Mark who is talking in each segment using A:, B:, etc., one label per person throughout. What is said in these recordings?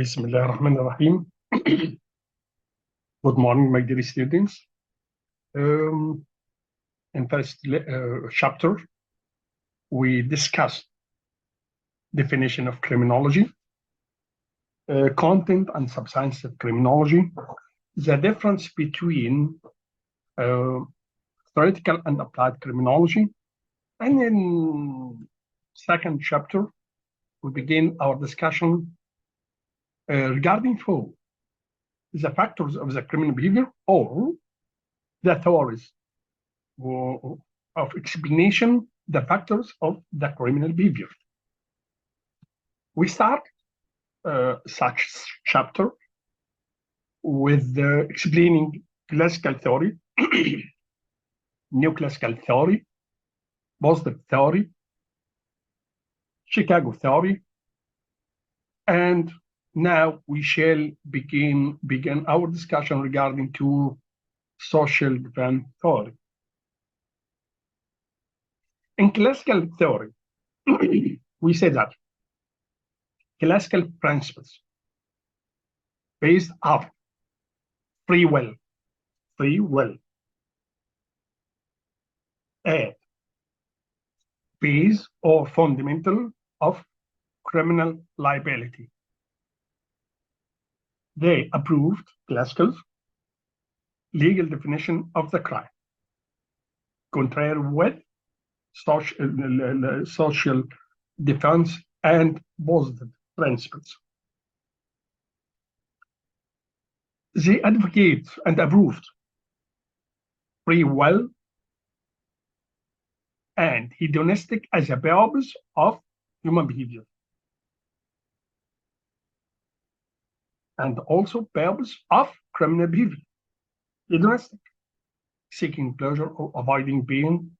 A: Bismillah ar-Rahman ar-Rahim. Good morning, my dear students. In first chapter, we discussed definition of criminology, content and substance of criminology, the difference between theoretical and applied criminology, and in second chapter, we begin our discussion regarding the factors of the criminal behavior or the theories of explanation the factors of the criminal behavior. We start such chapter with explaining classical theory, neoclassical theory, positive theory, Chicago theory, and now we shall begin our discussion regarding to social defense theory. In classical theory, we say that classical principles based on free will, and base or fundamental of criminal liability. They approved classical legal definition of the crime, contrary with social defense and positive principles. They advocate and approved free will and hedonistic as a purpose of human behavior, and also purpose of criminal behavior. Hedonistic, seeking pleasure or avoiding pain,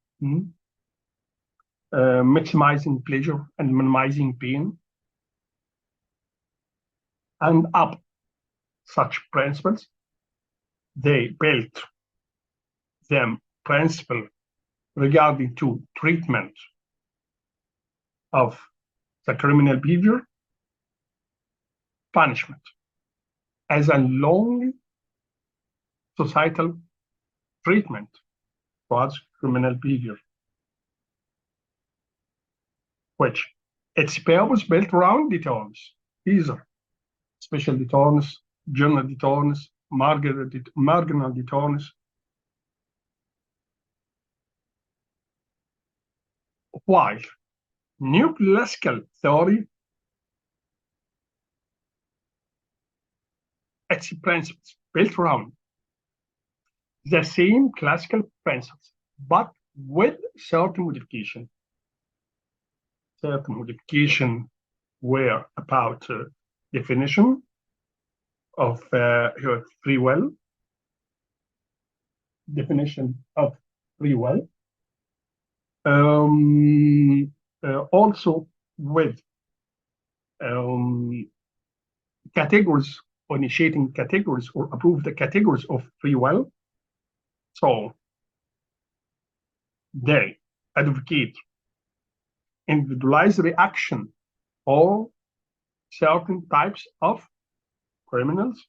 A: maximizing pleasure and minimizing pain, and up such principles, they built them principle regarding to treatment of the criminal behavior, punishment as a lonely societal treatment towards criminal behavior, which its purpose built around deterrence. These are special deterrence, general deterrence, marginal deterrence. While neoclassical theory, its principles built around the same classical principles, but with certain modification. Certain modification were about definition of free will, also with categories, initiating categories or approve the categories of free will. So they advocate individualized reaction or certain types of criminals.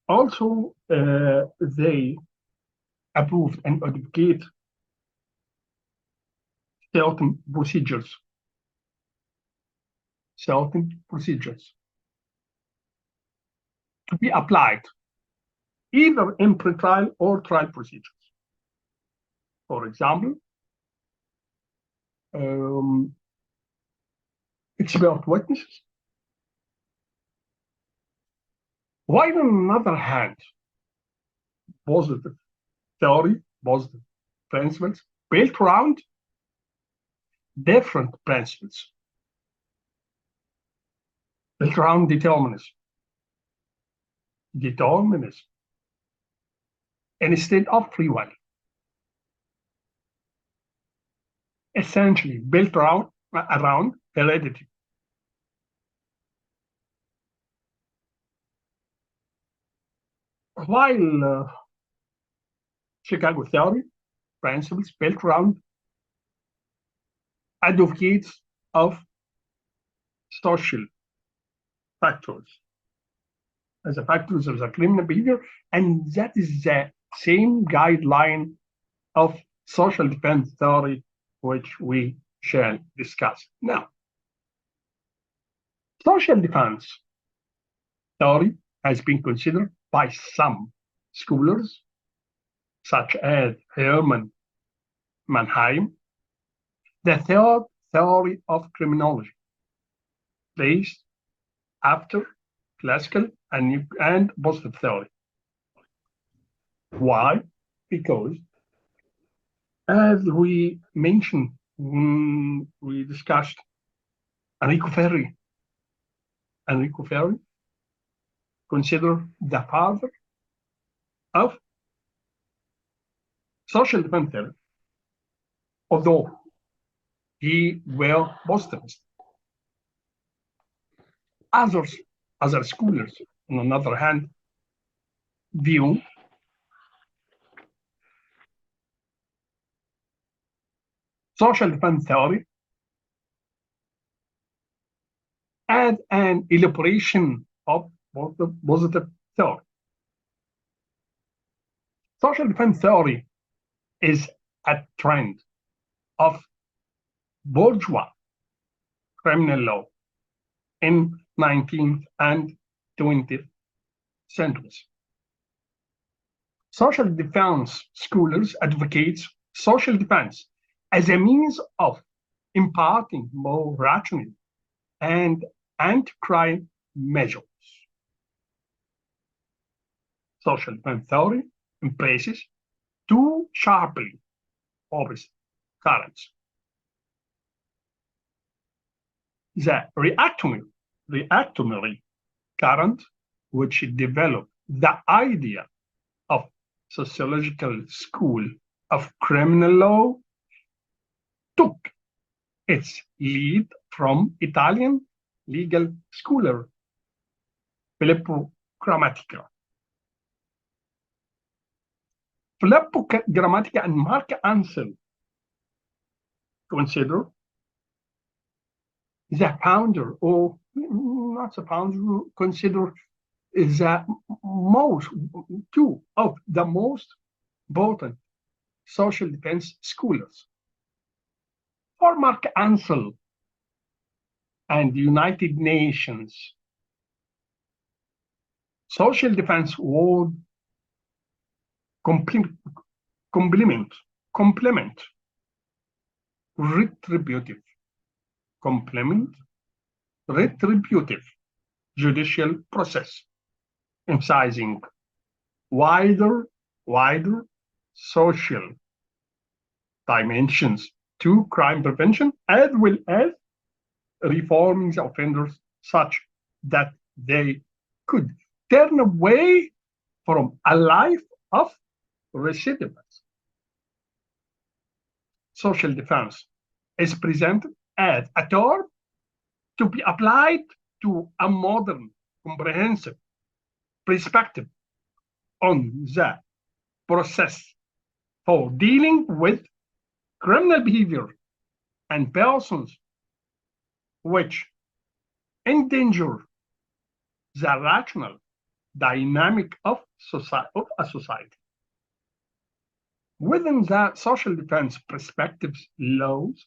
A: Also, they approved and advocate certain procedures to be applied either in pre-trial or trial procedures. For example, expert witnesses. While on the other hand, positive theory, positive principles built around different principles, built around determinism, instead of free will. Essentially built around heredity. While Chicago theory principles built around advocates of social factors as a factors of the criminal behavior, and that is the same guideline of social defense theory, which we shall discuss now. Social defense theory has been considered by some scholars, such as Herman Mannheim, the third theory of criminology, based after classical and positive theory. Why? Because, as we mentioned when we discussed Enrico Ferri, considered the father of social defense theory, although he were positivist. Other scholars, on the other hand, view social defense theory as an elaboration of positive theory. Social defense theory is a trend of bourgeois criminal law in 19th and 20th centuries. Social defense scholars advocate social defense as a means of imparting more rational and anti-crime measures. Social defense theory embraces two sharply opposite currents. The reactionary current, which developed the idea of sociological school of criminal law, took its lead from Italian legal scholar Filippo Grammatica. Filippo Grammatica and Mark Ansel consider the founder, or not the founder, consider the two of the most important social defense scholars. For Mark Ansel and the United Nations, social defense would complement retributive judicial process, emphasizing wider social dimensions to crime prevention, as well as reforming the offenders such that they could turn away from a life of recidivism. Social defense is presented as a term to be applied to a modern, comprehensive perspective on the process for dealing with criminal behavior and persons which endanger the rational dynamic of a society. Within the social defense perspectives, laws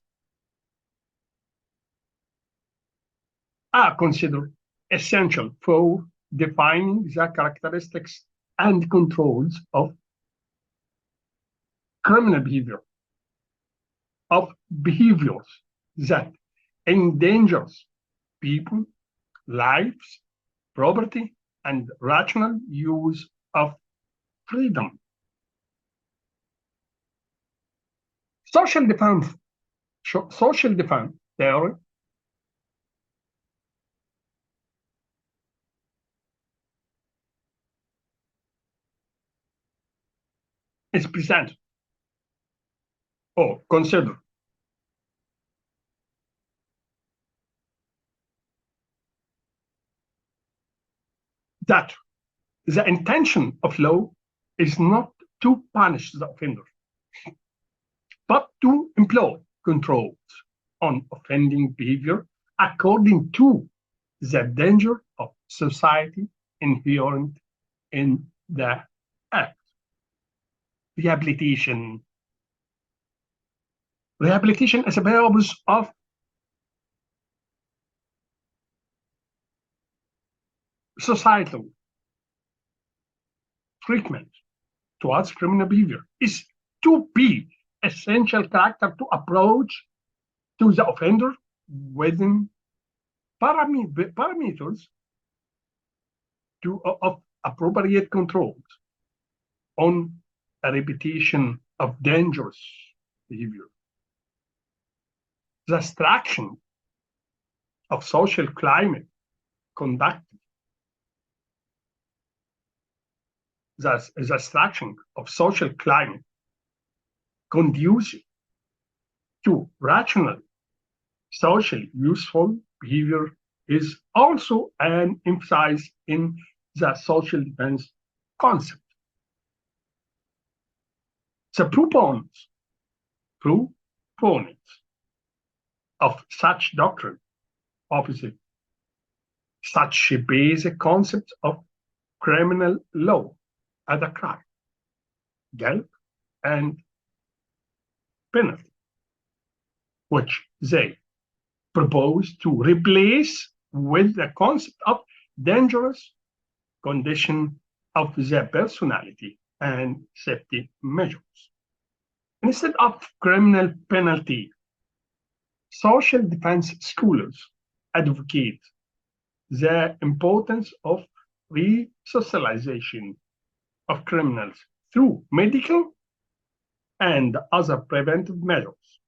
A: are considered essential for defining the characteristics and controls of criminal behavior, of behaviors that endangers people, lives, property, and rational use of freedom. Social defense theory is presented or considered that the intention of law is not to punish the offender, but to employ controls on offending behavior according to the danger of society inherent in the act. Rehabilitation. Rehabilitation is a purpose of societal treatment towards criminal behavior is to be essential character to approach to the offender within parameters of appropriate controls on a repetition of dangerous behavior. The extraction of social climate conducted, the extraction of social climate conducive to rational, socially useful behavior is also an emphasis in the social defense concept. The proponents of such doctrine opposite such a basic concept of criminal law as a crime, guilt, and penalty, which they propose to replace with the concept of dangerous condition of the personality and safety measures. Instead of criminal penalty, social defense scholars advocate the importance of re-socialization of criminals through medical and other preventive measures,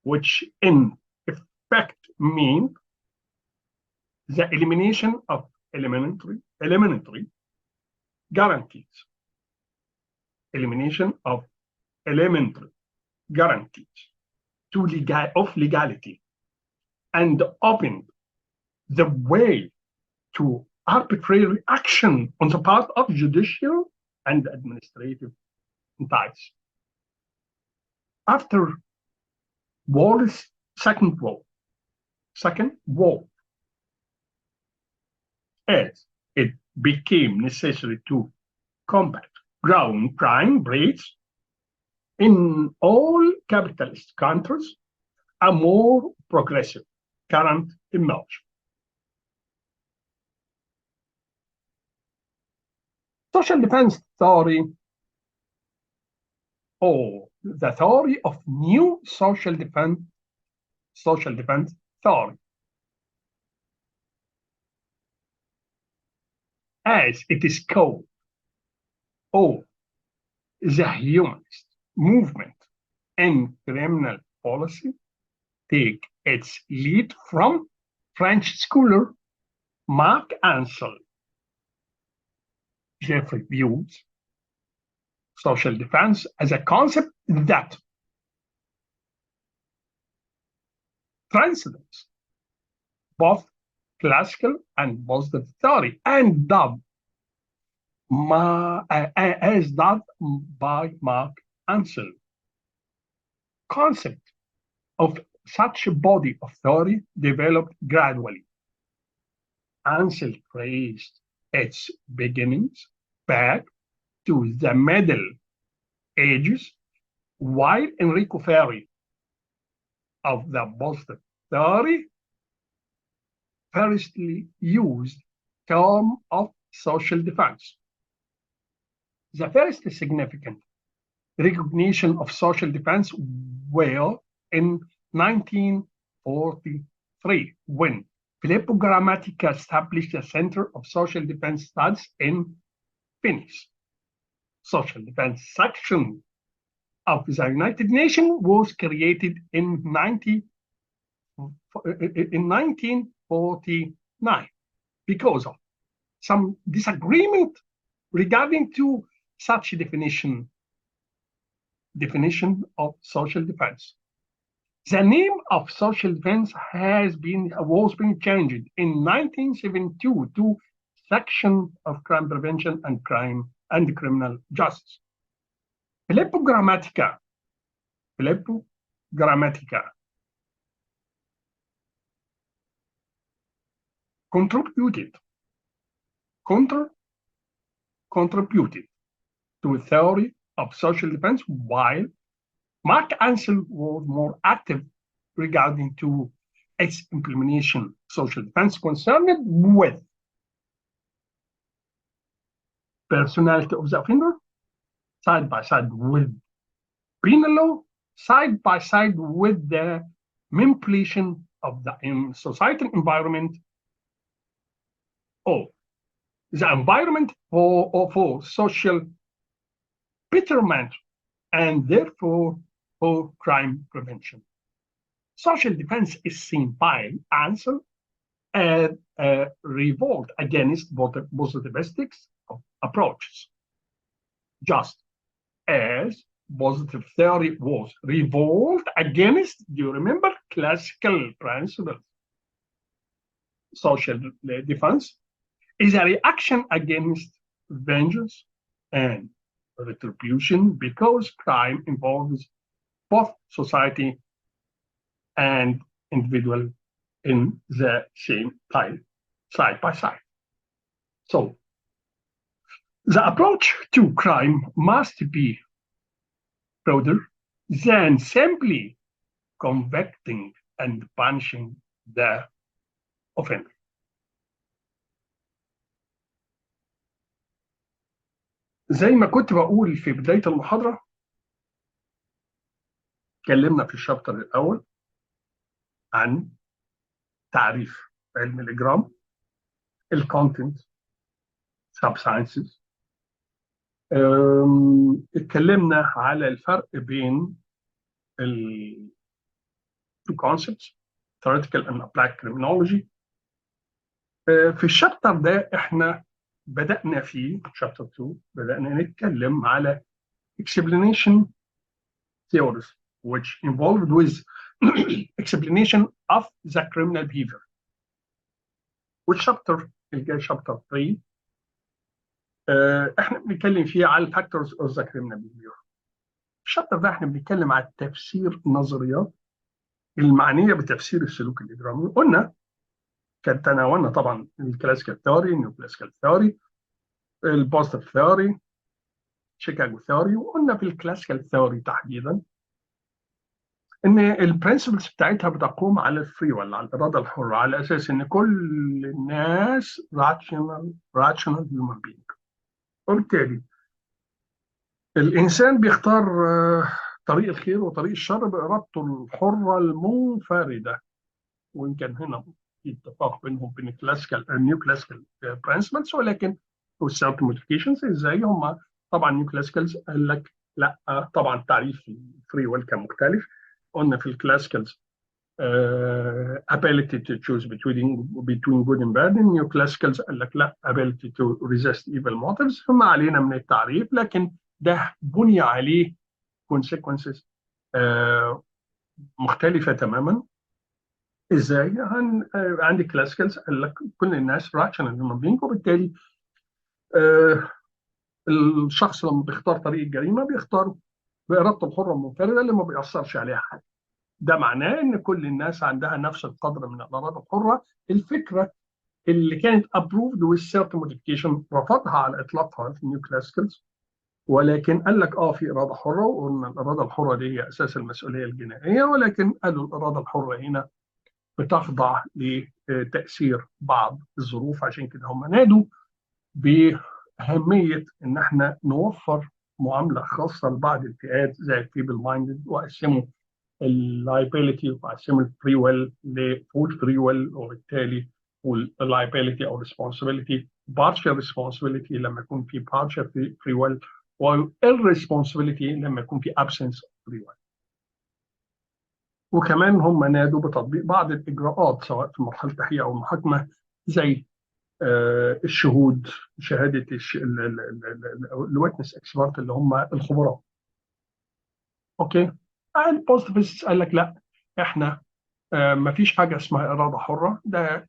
A: which in effect mean the elimination of elementary guarantees, elimination of elementary guarantees of legality, and open the way to arbitrary action on the part of judicial and administrative entities. After World's Second War, as it became necessary to combat ground crime rates in all capitalist countries, a more progressive current emerged. Social defense theory, or the theory of new social defense theory, as it is called, or the humanist movement in criminal policy, take its lead from French scholar Marc Ancel. Jeffrey views social defense as a concept that transcends both classical and positive theory, and as done by Marc Ancel. Concept of such a body of theory developed gradually. Ancel traced its beginnings back to the Middle Ages, while Enrico Ferri of the positive theory firstly used term of social defense. The first significant recognition of social defense were in 1943, when Filippo Grammatica established a Center of Social Defense Studies in Venice. Social defense section of the United Nations was created in 1949 because of some disagreement regarding to such a definition of social defense. The name of social defense was being changed in 1972 to Section of Crime Prevention and Criminal Justice. Filippo Grammatica contributed contra- contributed to a theory of social defense, while Mark Ansel was more active regarding to its implementation. Social defense concerned with personality of the offender, side by side with penal law, side by side with the manipulation of the societal environment, or the environment for social betterment, and therefore for crime prevention. Social defense is seen by Ansel as a revolt against positivistic approaches, just as positive theory was revolt against, do you remember, classical principles. Social defense is a reaction against vengeance and retribution because crime involves both society and individual in the same time, side by side. So the approach to crime must be broader than simply convicting and punishing the offender. زي ما كنت بقول في بداية المحاضرة، اتكلمنا في الشابتر الأول عن تعريف علم الإجرام، الكونتنت، سب ساينسز. اتكلمنا على الفرق بين ال two concepts, theoretical and applied criminology. في الشابتر ده احنا بدأنا فيه شابتر 2 بدأنا نتكلم على explanation theories which involved with explanation of the criminal behavior. والشابتر الجاي شابتر 3 احنا بنتكلم فيه على الفاكتورز اوف ذا كريمنال بيهيفير. الشابتر ده احنا بنتكلم على تفسير النظريات المعنيه بتفسير السلوك الاجرامي. قلنا كان تناولنا طبعا الكلاسيكال ثيوري، النيو كلاسيكال ثيوري، البوزيتيف ثيوري، شيكاغو ثيوري. وقلنا في الكلاسيكال ثيوري تحديدا ان البرنسبلز بتاعتها بتقوم على الفري ولا على الاراده الحره، على اساس ان كل الناس راشنال هيومن بينج. وبالتالي الانسان بيختار طريق الخير وطريق الشر بارادته الحره المنفرده. وان كان هنا في اتفاق بينهم بين الكلاسيكال النيو كلاسيكال برنسبلز، ولكن والسيلف موديفيكيشنز ازاي هم طبعا نيو كلاسيكالز قال لك لا، طبعا تعريف الفري ويل كان مختلف. قلنا في الكلاسيكالز ability to choose between good and bad. النيو كلاسيكالز قال لك لا، ability to resist evil motives. فما علينا من التعريف، لكن ده بني عليه consequences مختلفة تماما. ازاي؟ عندي كلاسيكالز قال لك كل الناس راشنال هيومن بينج، وبالتالي الشخص لما بيختار طريق الجريمة بيختار بإرادته الحرة المنفردة اللي ما بيأثرش عليها حد. ده معناه ان كل الناس عندها نفس القدر من الاراده الحره. الفكره اللي كانت ابروفد والسيرت موديفيكيشن رفضها على اطلاقها في النيو كلاسيكالز، ولكن قال لك في اراده حره، وقلنا الاراده الحره دي هي اساس المسؤوليه الجنائيه، ولكن قالوا الاراده الحره هنا بتخضع لتاثير بعض الظروف. عشان كده هم نادوا باهميه ان احنا نوفر معامله خاصه لبعض الفئات زي الفيبل مايندد، وقسموا اللايبيليتي وقسموا الفري ويل لفول فري ويل، وبالتالي واللايبيليتي او ريسبونسبيلتي بارشال ريسبونسبيلتي لما يكون في بارشال فري ويل، والريسبونسبيلتي لما يكون في ابسنس فري ويل. وكمان هم نادوا بتطبيق بعض الاجراءات سواء في مرحله التحقيق او المحاكمه، زي الشهود، شهاده الويتنس اكسبرت اللي هم الخبراء. اوكي. البوزيتيفست قال لك لا، احنا ما فيش حاجه اسمها اراده حره، ده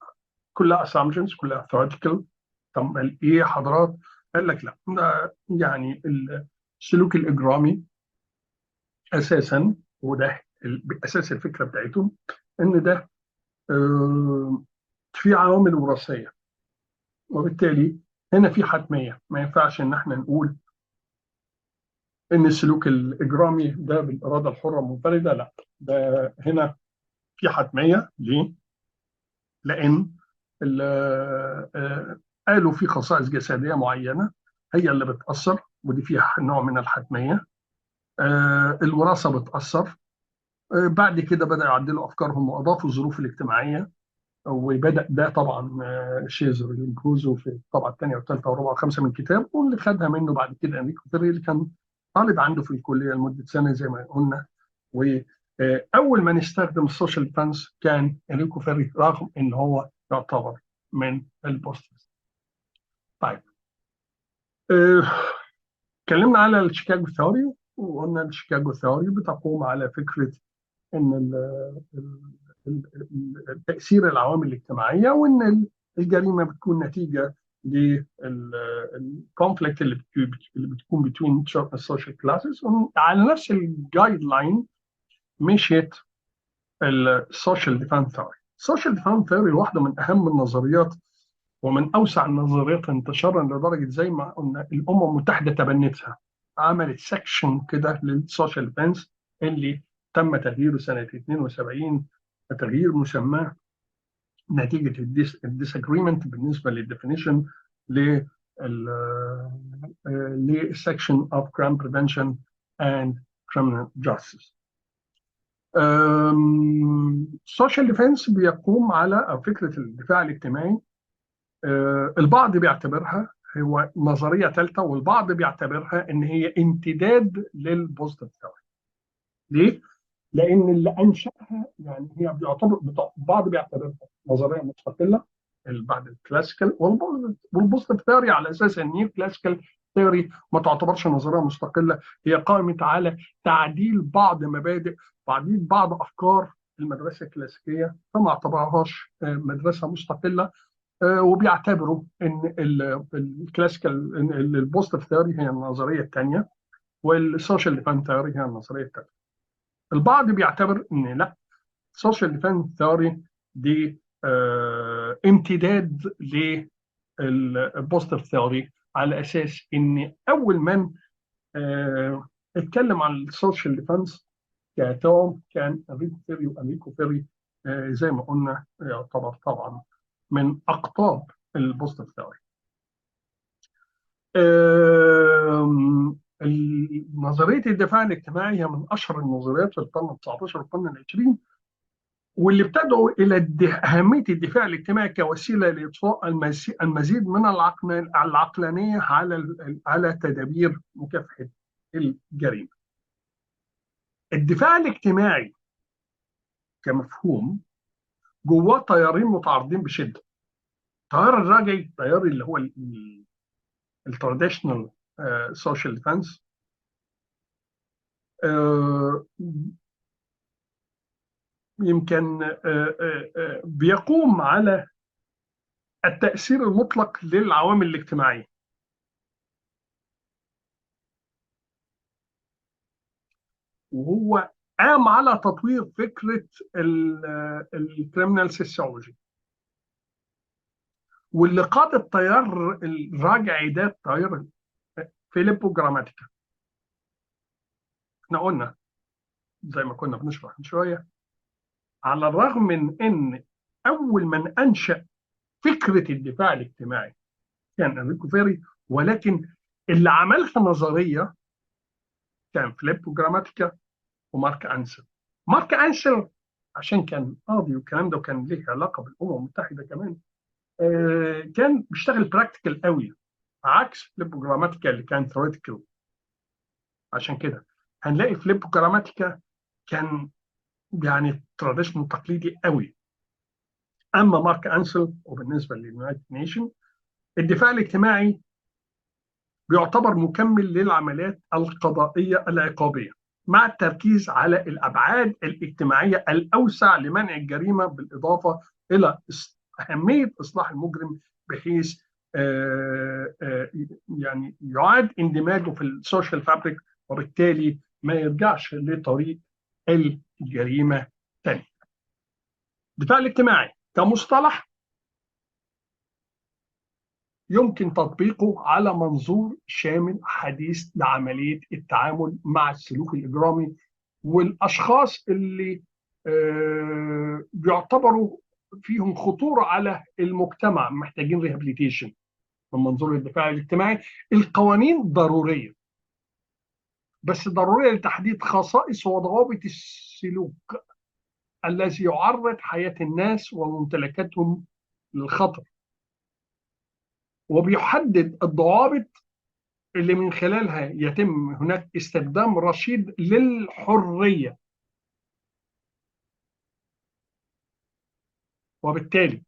A: كلها assumptions، كلها theoretical. طب ايه حضرات؟ قال لك لا، ده يعني السلوك الاجرامي اساسا، وده اساس الفكره بتاعتهم، ان ده في عوامل وراثيه، وبالتالي هنا في حتميه. ما ينفعش ان احنا نقول ان السلوك الاجرامي ده بالاراده الحره المنفرده، لا، ده هنا في حتميه. ليه؟ لان قالوا في خصائص جسديه معينه هي اللي بتاثر، ودي فيها نوع من الحتميه. الوراثه بتاثر. بعد كده بدأ يعدلوا أفكارهم وأضافوا الظروف الاجتماعية، وبدأ ده طبعا شيزر ينكوزو في الطبعة الثانية والثالثة والرابعة والخامسة من الكتاب، واللي خدها منه بعد كده أنريكو فيري اللي كان طالب عنده في الكلية لمدة سنة زي ما قلنا. وأول ما نستخدم السوشيال ديفنس كان أنريكو فيري، رغم إن هو يعتبر من البوسترز. طيب، آه، اتكلمنا على الشيكاغو ثيوري، وقلنا الشيكاغو ثيوري بتقوم على فكرة ان تاثير العوامل الاجتماعيه، وان الجريمه بتكون نتيجه للكونفليكت اللي بتكون بين السوشيال كلاسز. على نفس الجايد لاين مشيت السوشيال ديفانس ثيوري. السوشيال ديفانس ثيوري واحده من اهم النظريات ومن اوسع النظريات انتشارا، لدرجه زي ما قلنا الامم المتحده تبنتها، عملت سكشن كده للسوشيال ديفنس اللي تم تغييره سنه 72، تغيير مسماه نتيجه الديسagreement بالنسبه للديفينيشن للسكشن اوف كرايم بريفنشن اند criminal justice. السوشيال ديفنس بيقوم على فكره الدفاع الاجتماعي. البعض بيعتبرها هو نظريه ثالثه، والبعض بيعتبرها ان هي امتداد للبوزيتيف ثيوري. ليه؟ لان اللي انشاها يعني هي بيعتبر، البعض بيعتبرها نظريه مستقله بعد الكلاسيكال، والبوزيتيف ثيوري على اساس ان هي الكلاسيكال ثيوري ما تعتبرش نظريه مستقله، هي قائمه على تعديل بعض مبادئ، تعديل بعض افكار المدرسه الكلاسيكيه، فما اعتبرهاش مدرسه مستقله. وبيعتبروا ان الكلاسيكال، البوزيتيف ثيوري هي النظريه الثانيه، والسوشيال ديفنس ثيوري هي النظريه الثالثه. البعض بيعتبر ان لا، السوشيال ديفنس ثيوري دي امتداد للبوزيتيف ثيوري، على اساس ان اول من اتكلم عن السوشيال ديفنس كتوم كان انريكو فيري، وانريكو فيري زي ما قلنا يعتبر طبعا من اقطاب البوزيتيف ثيوري. نظريه الدفاع الاجتماعي هي من اشهر النظريات في القرن ال 19 والقرن ال 20، واللي بتدعو الى اهميه الدفاع الاجتماعي كوسيله لاطفاء المزيد من العقلانيه على تدابير مكافحه الجريمه. الدفاع الاجتماعي كمفهوم جواه تيارين متعارضين بشده. التيار الراجعي، التيار اللي هو التراديشنال سوشيال ديفنس، يمكن بيقوم على التأثير المطلق للعوامل الاجتماعية، وهو قام على تطوير فكرة الكريمنال سيسيولوجي. واللي قاد التيار الراجعي ده التيار فيليبو جراماتيكا. احنا قلنا زي ما كنا بنشرح من شوية، على الرغم من ان اول من انشأ فكرة الدفاع الاجتماعي كان انريكو فيري، ولكن اللي عملها نظرية كان فيليبو جراماتيكا ومارك أنسل. مارك أنسل عشان كان قاضي والكلام ده، وكان ليه علاقة بالأمم المتحدة كمان، كان بيشتغل براكتيكال قوي، عكس فليبو جراماتيكا اللي كان ثيوريتيكال. عشان كده هنلاقي فليبو جراماتيكا كان يعني تراديشنال تقليدي قوي. اما مارك انسل وبالنسبه لليونايتد نيشن، الدفاع الاجتماعي بيعتبر مكمل للعمليات القضائيه العقابيه، مع التركيز على الابعاد الاجتماعيه الاوسع لمنع الجريمه، بالاضافه الى اهميه اصلاح المجرم، بحيث يعني يعاد اندماجه في السوشيال فابريك، وبالتالي ما يرجعش لطريق الجريمه ثاني. الدفاع الاجتماعي كمصطلح يمكن تطبيقه على منظور شامل حديث لعملية التعامل مع السلوك الإجرامي والأشخاص اللي بيعتبروا فيهم خطورة على المجتمع، محتاجين ريهابيليتيشن من منظور الدفاع الاجتماعي. القوانين ضرورية، بس ضرورية لتحديد خصائص وضوابط السلوك الذي يعرض حياة الناس وممتلكاتهم للخطر، وبيحدد الضوابط اللي من خلالها يتم هناك استخدام رشيد للحرية. وبالتالي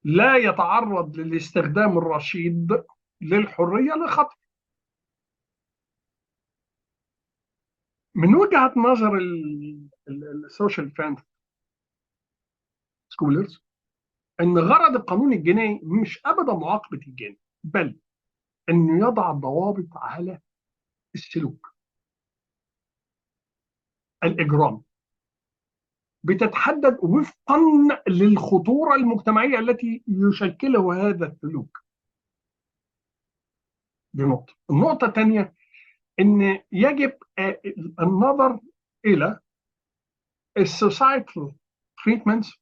A: لا يتعرض للاستخدام الرشيد للحرية لخطر. من وجهة نظر السوشيال فانت سكولرز، ان غرض القانون الجنائي مش ابدا معاقبة الجاني، بل انه يضع ضوابط على السلوك الاجرامي بتتحدد وفقا للخطورة المجتمعية التي يشكله هذا السلوك. دي نقطة. النقطة الثانية ان يجب النظر الى السوسايتال تريتمنتس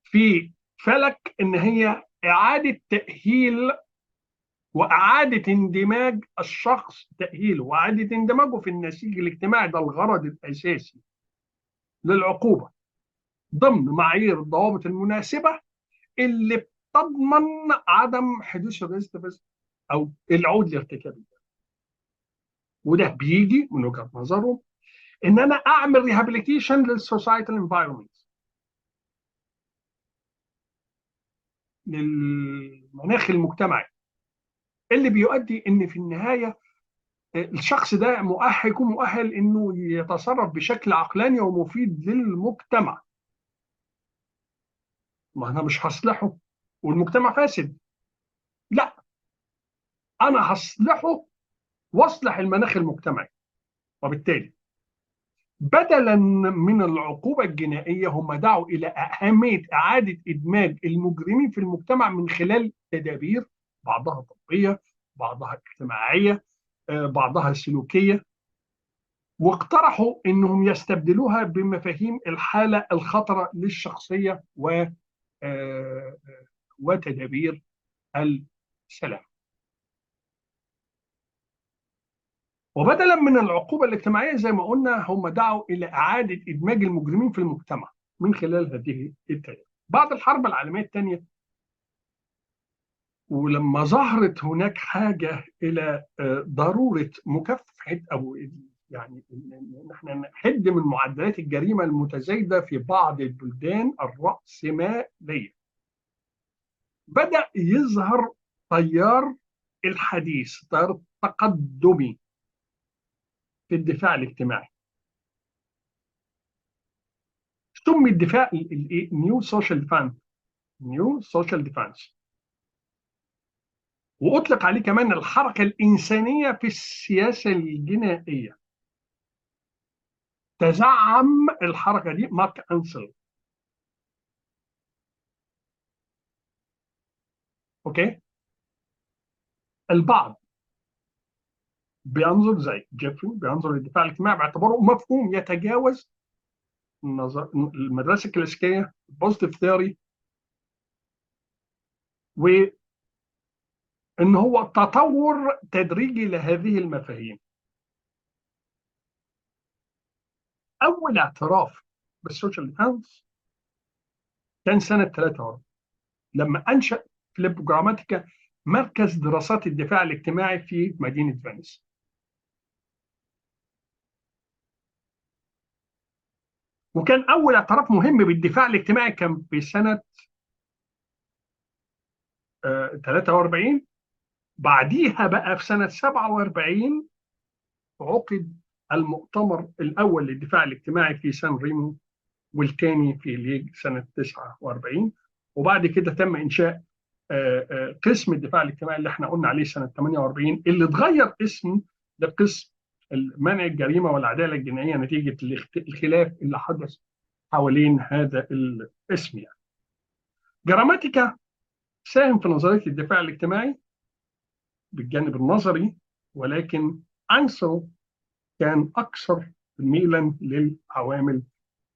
A: في فلك ان هي اعاده تاهيل واعاده اندماج الشخص، تاهيله واعاده اندماجه في النسيج الاجتماعي، ده الغرض الاساسي للعقوبه ضمن معايير الضوابط المناسبه اللي بتضمن عدم حدوث الريستفس او العود لارتكابه. وده بيجي من وجهه نظرهم ان انا اعمل ريهابيليتيشن للسوسايتال انفايرمنت، للمناخ المجتمعي، اللي بيؤدي ان في النهايه الشخص ده مؤهل، يكون مؤهل انه يتصرف بشكل عقلاني ومفيد للمجتمع. ما انا مش هصلحه والمجتمع فاسد، لا، انا هصلحه واصلح المناخ المجتمعي. وبالتالي بدلا من العقوبة الجنائية هم دعوا إلى أهمية إعادة إدماج المجرمين في المجتمع من خلال تدابير، بعضها طبية، بعضها اجتماعية، بعضها سلوكية، واقترحوا أنهم يستبدلوها بمفاهيم الحالة الخطرة للشخصية وتدابير السلام. وبدلا من العقوبة الاجتماعية زي ما قلنا هم دعوا إلى إعادة إدماج المجرمين في المجتمع من خلال هذه التدابير. بعد الحرب العالمية الثانية، ولما ظهرت هناك حاجة إلى ضرورة مكافحة أو يعني إن احنا نحد من معدلات الجريمة المتزايدة في بعض البلدان الرأسمالية، بدأ يظهر تيار الحديث، تيار التقدمي في الدفاع الاجتماعي. سمي الدفاع نيو سوشيال ديفانس، نيو سوشيال ديفانس، واطلق عليه كمان الحركه الانسانيه في السياسه الجنائيه. تزعم الحركه دي مارك انسل. اوكي. البعض بينظر زي جيفري، بينظر للدفاع الاجتماعي باعتباره مفهوم يتجاوز المدرسه الكلاسيكيه البوزيتيف ثيوري، وان هو تطور تدريجي لهذه المفاهيم. اول اعتراف بالسوشيال ديفانس كان سنه 43 لما انشا فيليب جراماتيكا مركز دراسات الدفاع الاجتماعي في مدينه فينيس. وكان اول اعتراف مهم بالدفاع الاجتماعي كان في سنه 43. بعديها بقى في سنه 47 عقد المؤتمر الاول للدفاع الاجتماعي في سان ريمو، والثاني في ليج سنه 49. وبعد كده تم انشاء قسم الدفاع الاجتماعي اللي احنا قلنا عليه سنه 48، اللي اتغير اسم لقسم منع الجريمه والعداله الجنائيه نتيجه الخلاف اللي حدث حوالين هذا الاسم يعني. جراماتيكا ساهم في نظريه الدفاع الاجتماعي بالجانب النظري، ولكن عنصره كان اكثر ميلا للعوامل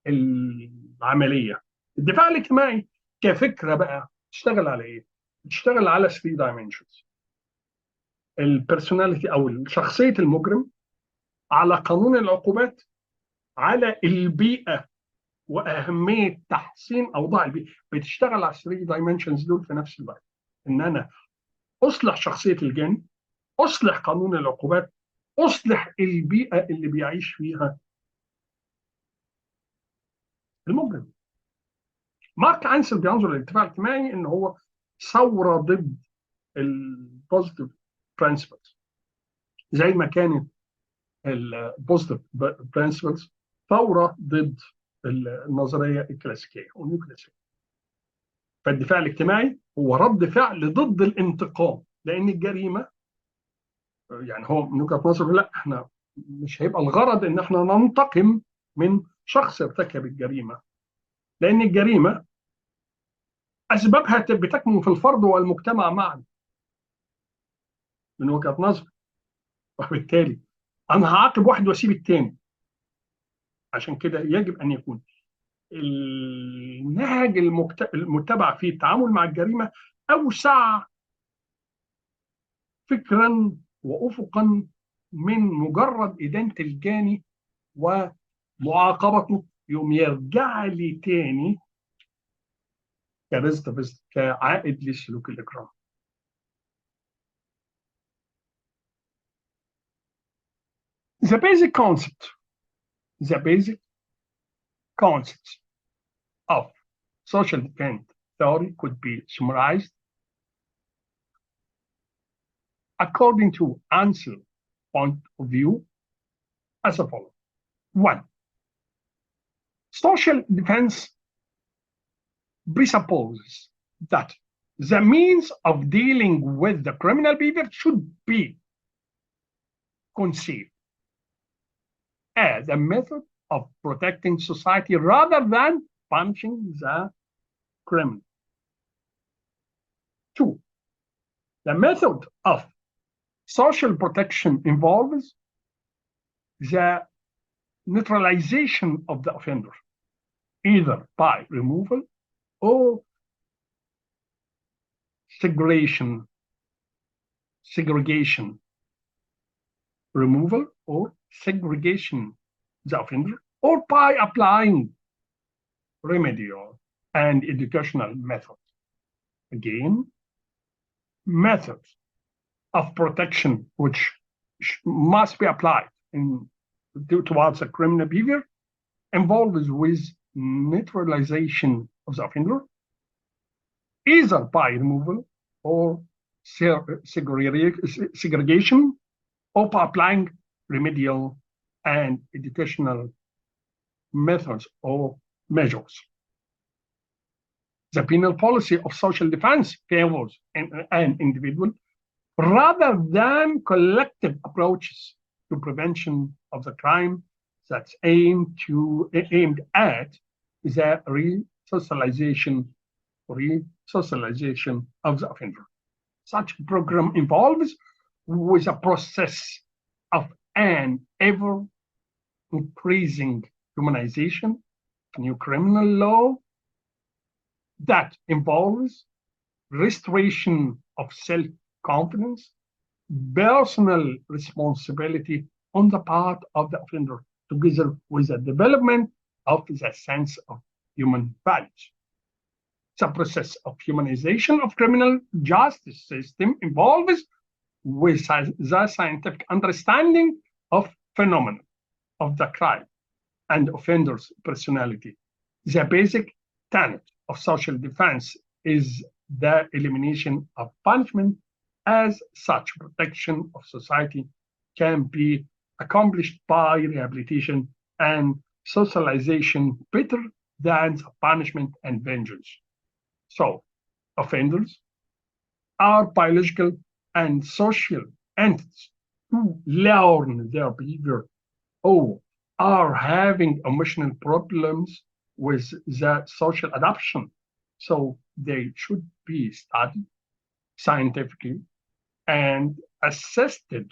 A: العمليه. الدفاع الاجتماعي كفكره بقى تشتغل على ايه؟ تشتغل على 3 dimensions: البيرسوناليتي او شخصيه المجرم، على قانون العقوبات، على البيئه واهميه تحسين اوضاع البيئه. بتشتغل على 3 dimensions دول في نفس الوقت، ان انا اصلح شخصيه الجاني، اصلح قانون العقوبات، اصلح البيئه اللي بيعيش فيها المجرم. مارك انسل بينظر للدفاع الاجتماعي ان هو ثوره ضد البوزيتيف برنسبلز، زي ما كانت البوزيتيف برنسبلز ثوره ضد النظريه الكلاسيكيه والنيوكلاسيكيه. فالدفاع الاجتماعي هو رد فعل ضد الانتقام، لان الجريمه يعني هو من وجهه نظره لا، احنا مش هيبقى الغرض ان احنا ننتقم من شخص ارتكب الجريمه، لان الجريمه اسبابها بتكمن في الفرد والمجتمع معا من وجهه نظر. وبالتالي انا هعاقب واحد واسيب الثاني. عشان كده يجب ان يكون النهج المتبع في التعامل مع الجريمه اوسع فكرا وافقا من مجرد ادانه الجاني ومعاقبته، يوم يرجع لي تاني كريزيديفست، كعائد للسلوك الاجرامي. The basic concept, the basic concepts of social defense theory could be summarized according to Ansel's point of view as follows. One, social defense presupposes that the means of dealing with the criminal behavior should be conceived as a method of protecting society rather than punishing the criminal. Two, the method of social protection involves the neutralization of the offender, either by removal or segregation, removal or segregation the offender, or by applying remedial and educational methods. Again, methods of protection which must be applied towards a criminal behavior involves with neutralization of the offender, either by removal or segregation, or by applying remedial and educational methods or measures. The penal policy of social defense favors an individual rather than collective approaches to prevention of the crime that's aimed at the resocialization of the offender. Such program involves with a process of an ever increasing humanization of new criminal law that involves restoration of self-confidence, personal responsibility on the part of the offender, together with the development of the sense of human values. The process of humanization of criminal justice system involves with the scientific understanding of phenomena of the crime and offender's personality. The basic tenet of social defense is the elimination of punishment. As such, protection of society can be accomplished by rehabilitation and socialization better than punishment and vengeance. So, offenders are biological and social entities who learn their behavior or are having emotional problems with the social adaptation. So they should be studied scientifically and assisted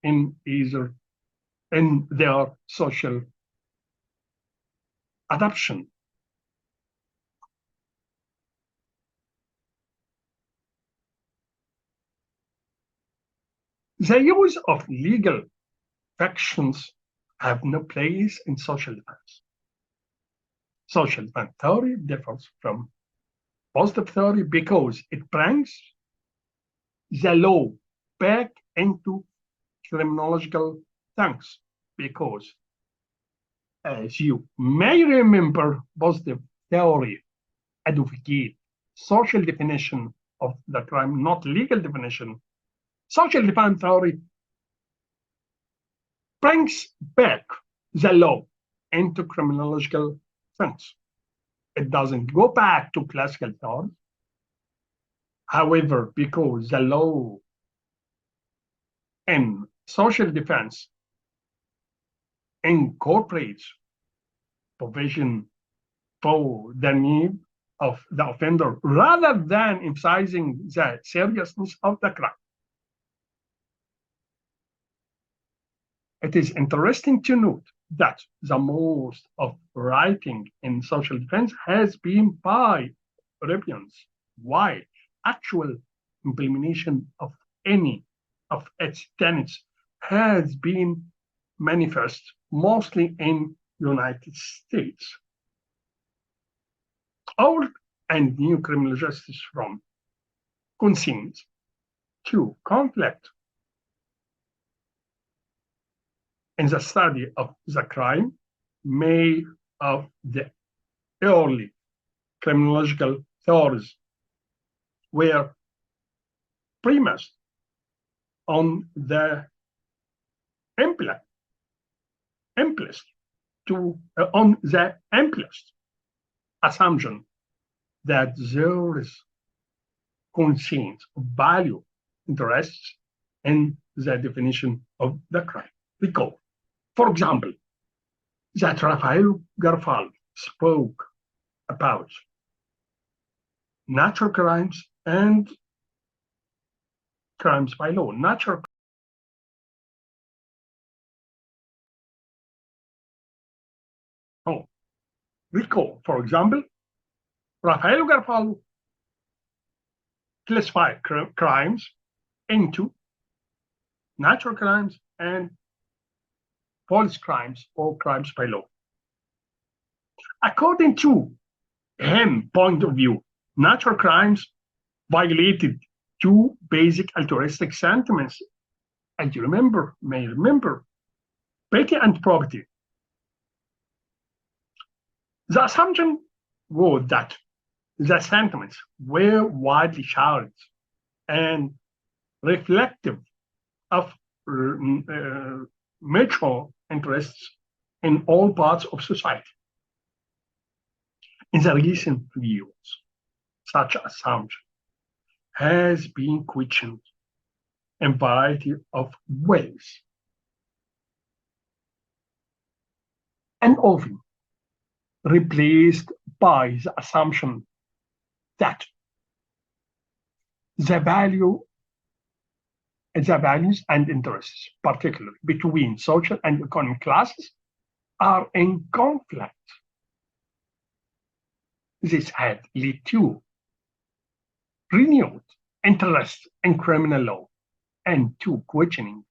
A: in either in their social adoption. The use of legal fictions have no place in social defense. Social defense theory differs from positive theory because it brings the law back into criminological things. Because, as you may remember, positive theory advocate social definition of the crime, not legal definition. Social defense theory brings back the law into criminological things. It doesn't go back to classical theory. However, because the law in social defense incorporates provision for the need of the offender rather than emphasizing the seriousness of the crime. It is interesting to note that the most of writing in social defense has been by Europeans, while actual implementation of any of its tenets has been manifest mostly in United States. Old and new criminal justice from consent to conflict in the study of the crime made of the early criminological theories were premised on the implicit on the implicit assumption that there is consent, value, interests in the definition of the crime. Recall, for example, that Rafael Garofalo spoke about natural crimes and crimes by law. Natural oh, recall, for example, Rafael Garofalo classified crimes into natural crimes and police crimes or crimes by law. According to him point of view, natural crimes violated two basic altruistic sentiments. And you may remember, pity and property. The assumption was that the sentiments were widely shared and reflective of mutual interests in all parts of society. In the recent years, such assumption has been questioned in a variety of ways, and often replaced by the assumption that the values and interests, particularly between social and economic classes, are in conflict. This had led to renewed interest in criminal law and to questioning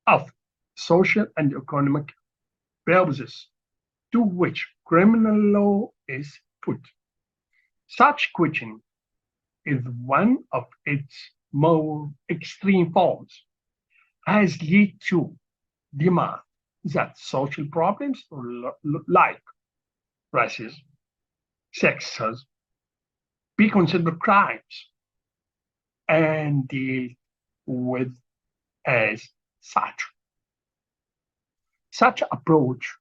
A: of social and economic purposes to which criminal law is put. Such questioning is one of its more extreme forms, has led to demand that social problems like racism, sexism, be considered crimes and dealt with as such. Such approach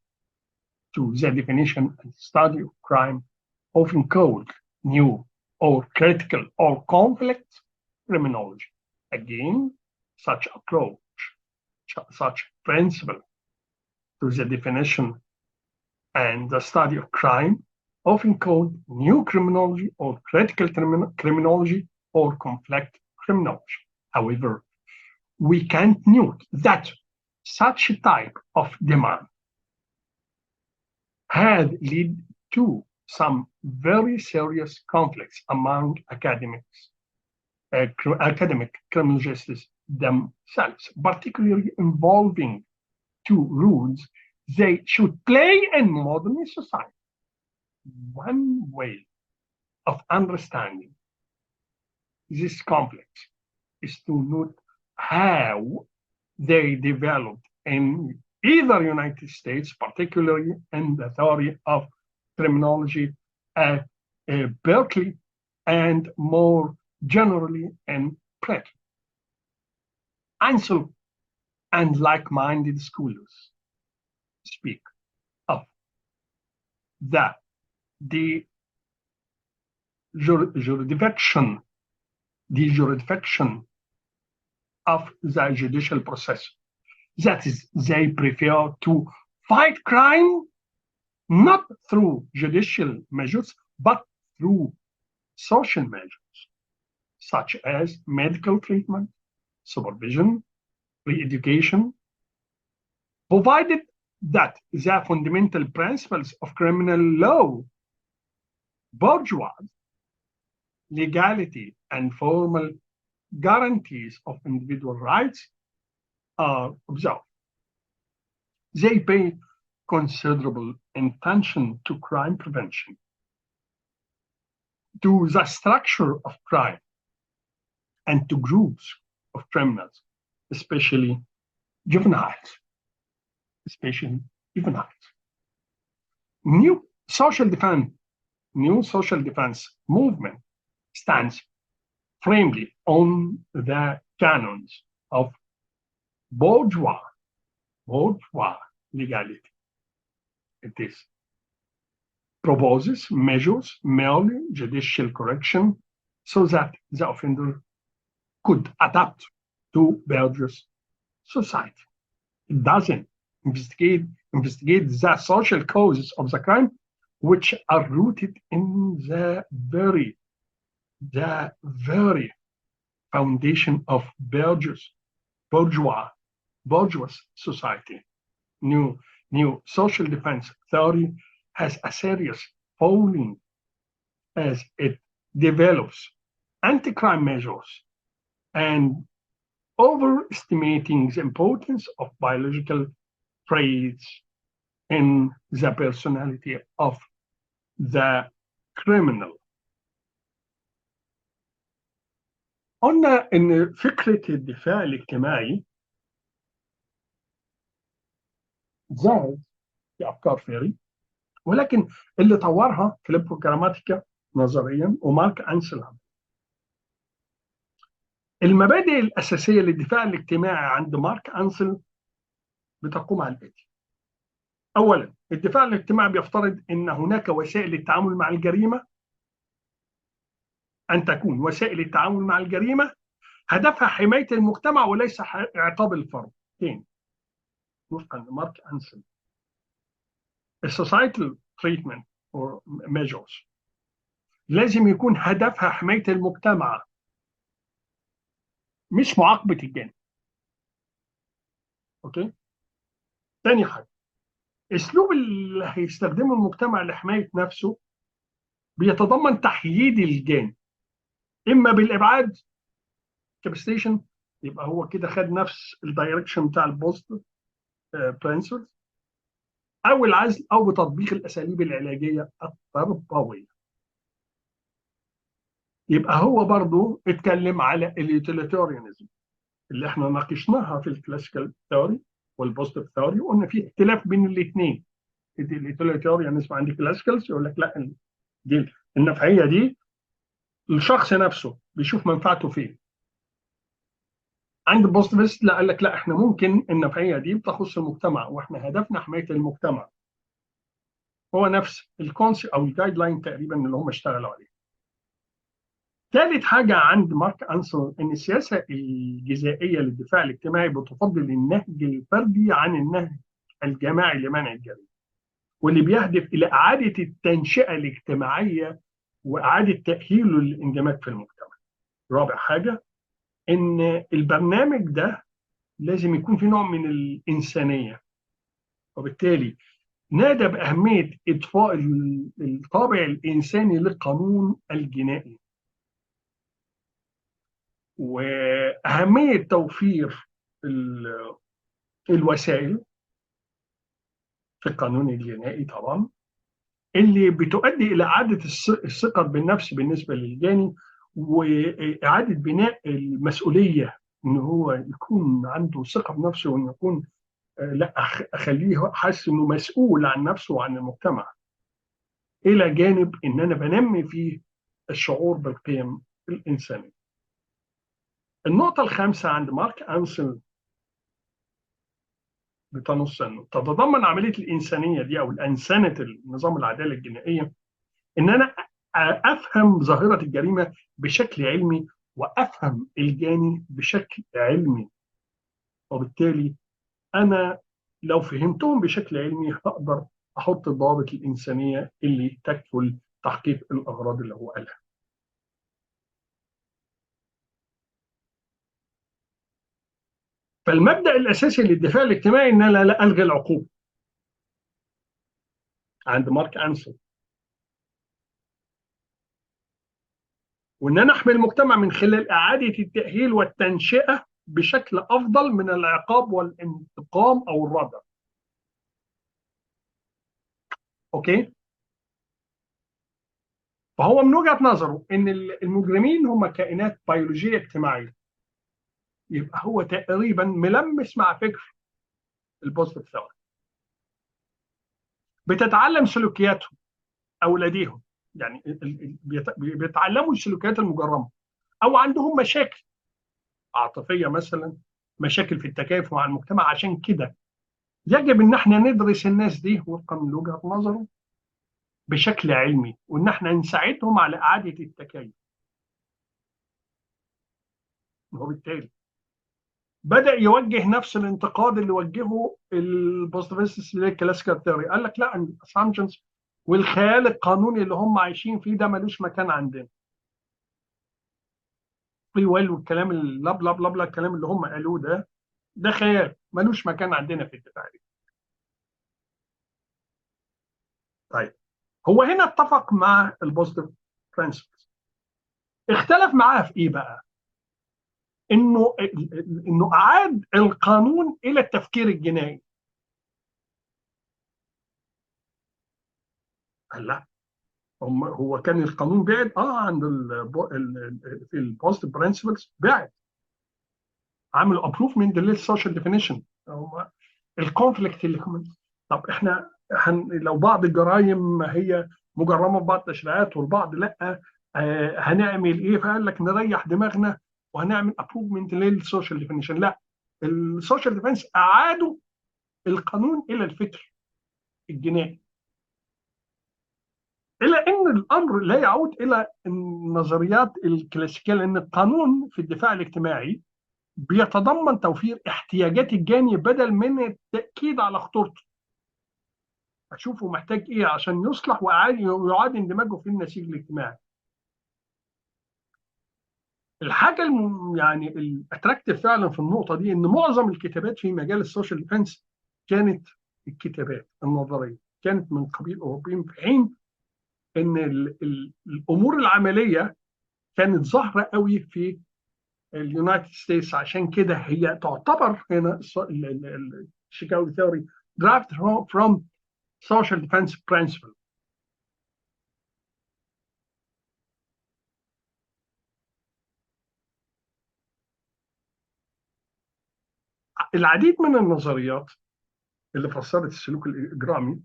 A: to the definition and study of crime, often called new or critical or conflict criminology. Again, such approach, such principle to the definition and the study of crime often called new criminology or critical criminology or conflict criminology. However, we can note that such a type of demand had led to some very serious conflicts among academic criminologists themselves, particularly involving two roles they should play in modern society. One way of understanding this conflict is to note how they developed in either United States, particularly in the theory of criminology at Berkeley, and more generally in Britain. Ansel and like-minded scholars speak of that the jurisdiction, of the judicial process. That is, they prefer to fight crime not through judicial measures, but through social measures, such as medical treatment, supervision, re-education, provided that the fundamental principles of criminal law, bourgeois legality, and formal guarantees of individual rights are observed. They pay considerable attention to crime prevention, to the structure of crime, and to groups of criminals, especially juveniles. New social defense, new social defense movement stands firmly on the canons of bourgeois legality. It is proposes measures, merely judicial correction, so that the offender could adapt to bourgeois society. It doesn't investigate the social causes of the crime, which are rooted in the very foundation of bourgeois society. New social defense theory has a serious failing as it develops anti-crime measures and overestimating the importance of biological traits in the personality of the criminal. قلنا إن فكرة الدفاع الاجتماعي زاد في أفكار فيري، ولكن اللي طورها فيليبو جراماتيكا نظريا ومارك أنسل. المبادئ الأساسية للدفاع الاجتماعي عند مارك أنسل بتقوم على الآتي. أولا، الدفاع الاجتماعي بيفترض أن هناك وسائل للتعامل مع الجريمة، أن تكون وسائل التعامل مع الجريمة هدفها حماية المجتمع وليس عقاب الفرد. ثاني، وفقا لمارك أنسل، السوسايتال تريتمنت or measures لازم يكون هدفها حماية المجتمع مش معاقبة الجانب. اوكي؟ تاني حاجة، اسلوب اللي هيستخدمه المجتمع لحماية نفسه بيتضمن تحييد الجانب، اما بالابعاد كابستيشن، يبقى هو كده خد نفس الدايركشن بتاع البوست برنسبلز، او العزل، او بتطبيق الاساليب العلاجيه التربويه. يبقى هو برضو اتكلم على اليوتيليتاريانزم اللي احنا ناقشناها في الكلاسيكال ثيوري والبوزيتيف ثيوري، وقلنا في اختلاف بين الاثنين. اليوتيليتاريانزم عند الكلاسيكالز يقول لك لا، دي النفعيه دي الشخص نفسه بيشوف منفعته فين. عند البوزيتيفست لا، قال لك لا، احنا ممكن النفعيه دي بتخص المجتمع واحنا هدفنا حمايه المجتمع. هو نفس الكونسيبت او الجايد لاين تقريبا اللي هم اشتغلوا عليه. ثالث حاجه عند مارك أنسل ان السياسه الجزائيه للدفاع الاجتماعي بتفضل النهج الفردي عن النهج الجماعي لمنع الجريمه. واللي بيهدف إلى إعادة التنشئة الاجتماعية وإعادة تأهيله للاندماج في المجتمع. رابع حاجة، إن البرنامج ده لازم يكون في نوع من الإنسانية، وبالتالي نادى بأهمية إضفاء الطابع الإنساني للقانون الجنائي، وأهمية توفير الوسائل في القانون الجنائي طبعا، اللي بتؤدي إلى إعادة الثقة بالنفس بالنسبة للجاني، وإعادة بناء المسؤولية، إن هو يكون عنده ثقة بنفسه، وإنه يكون لا أخليه حاسس إنه مسؤول عن نفسه وعن المجتمع، إلى جانب إن أنا بنمي فيه الشعور بالقيم الإنسانية. النقطة الخامسة عند مارك أنسل بتنص أنه تتضمن عملية الإنسانية دي أو الأنسنة النظام العدالة الجنائية إن أنا أفهم ظاهرة الجريمة بشكل علمي، وأفهم الجاني بشكل علمي، وبالتالي أنا لو فهمتهم بشكل علمي هقدر أحط الضوابط الإنسانية اللي تكفل تحقيق الأغراض اللي هو قالها. فالمبدأ الأساسي للدفاع الاجتماعي إن أنا لا ألغي العقوبة عند مارك أنسل، وإن أنا أحمي المجتمع من خلال إعادة التأهيل والتنشئة بشكل أفضل من العقاب والانتقام أو الردع. أوكي؟ فهو من وجهة نظره إن المجرمين هم كائنات بيولوجية اجتماعية، يبقى هو تقريبا ملمس مع فكر البوزيتيف ثيوري. بتتعلم سلوكياتهم أولاديهم، يعني بيتعلموا السلوكيات المجرمة، أو عندهم مشاكل عاطفية مثلا، مشاكل في التكيف مع المجتمع. عشان كده يجب ان احنا ندرس الناس دي وفقا لوجهة نظره بشكل علمي، وان احنا نساعدهم على اعادة التكيف. وبالتالي بدأ يوجه نفس الانتقاد اللي وجهه البوزيتيفست للكلاسيكال ثيوري. قال لك لا، الاسامبشنز والخيال القانوني اللي هم عايشين فيه ده ملوش مكان عندنا. فري ويل والكلام اللا بلا بلا بلا، الكلام اللي هم قالوه ده خيال ملوش مكان عندنا في الدفاع. طيب، هو هنا اتفق مع البوزيتيف برنسبلز، اختلف معاها في ايه بقى؟ انه اعاد القانون الى التفكير الجنائي. قال لا، هو كان القانون بعد عند في البوزيتيف برنسبلز بعد، عملوا ابروفمنت للسوشيال ديفينيشن، الكونفليكت اللي هم. طب احنا لو بعض الجرائم هي مجرمه في بعض التشريعات والبعض لا، هنعمل ايه؟ فقال لك نريح دماغنا وهنعمل ابروفمنت للسوشيال ديفينيشن. لا، السوشيال ديفينس اعادوا القانون الى الفكر الجنائي، الى ان الامر لا يعود الى النظريات الكلاسيكيه، لان القانون في الدفاع الاجتماعي بيتضمن توفير احتياجات الجاني بدل من التاكيد على خطورته. اشوفه محتاج ايه عشان يصلح ويعاد اندماجه في النسيج الاجتماعي. الحاجه يعني الاتراكتيف فعلا في النقطه دي ان معظم الكتابات في مجال السوشيال ديفense كانت الكتابات النظريه كانت من قبيل اوروبيين، في حين ان الامور العمليه كانت ظاهره قوي في اليونايتد ستيتس. عشان كده هي تعتبر هنا الشيكاغو ثيوري درافت فروم سوشيال ديفense برنسبل. العديد من النظريات اللي فسرت السلوك الاجرامي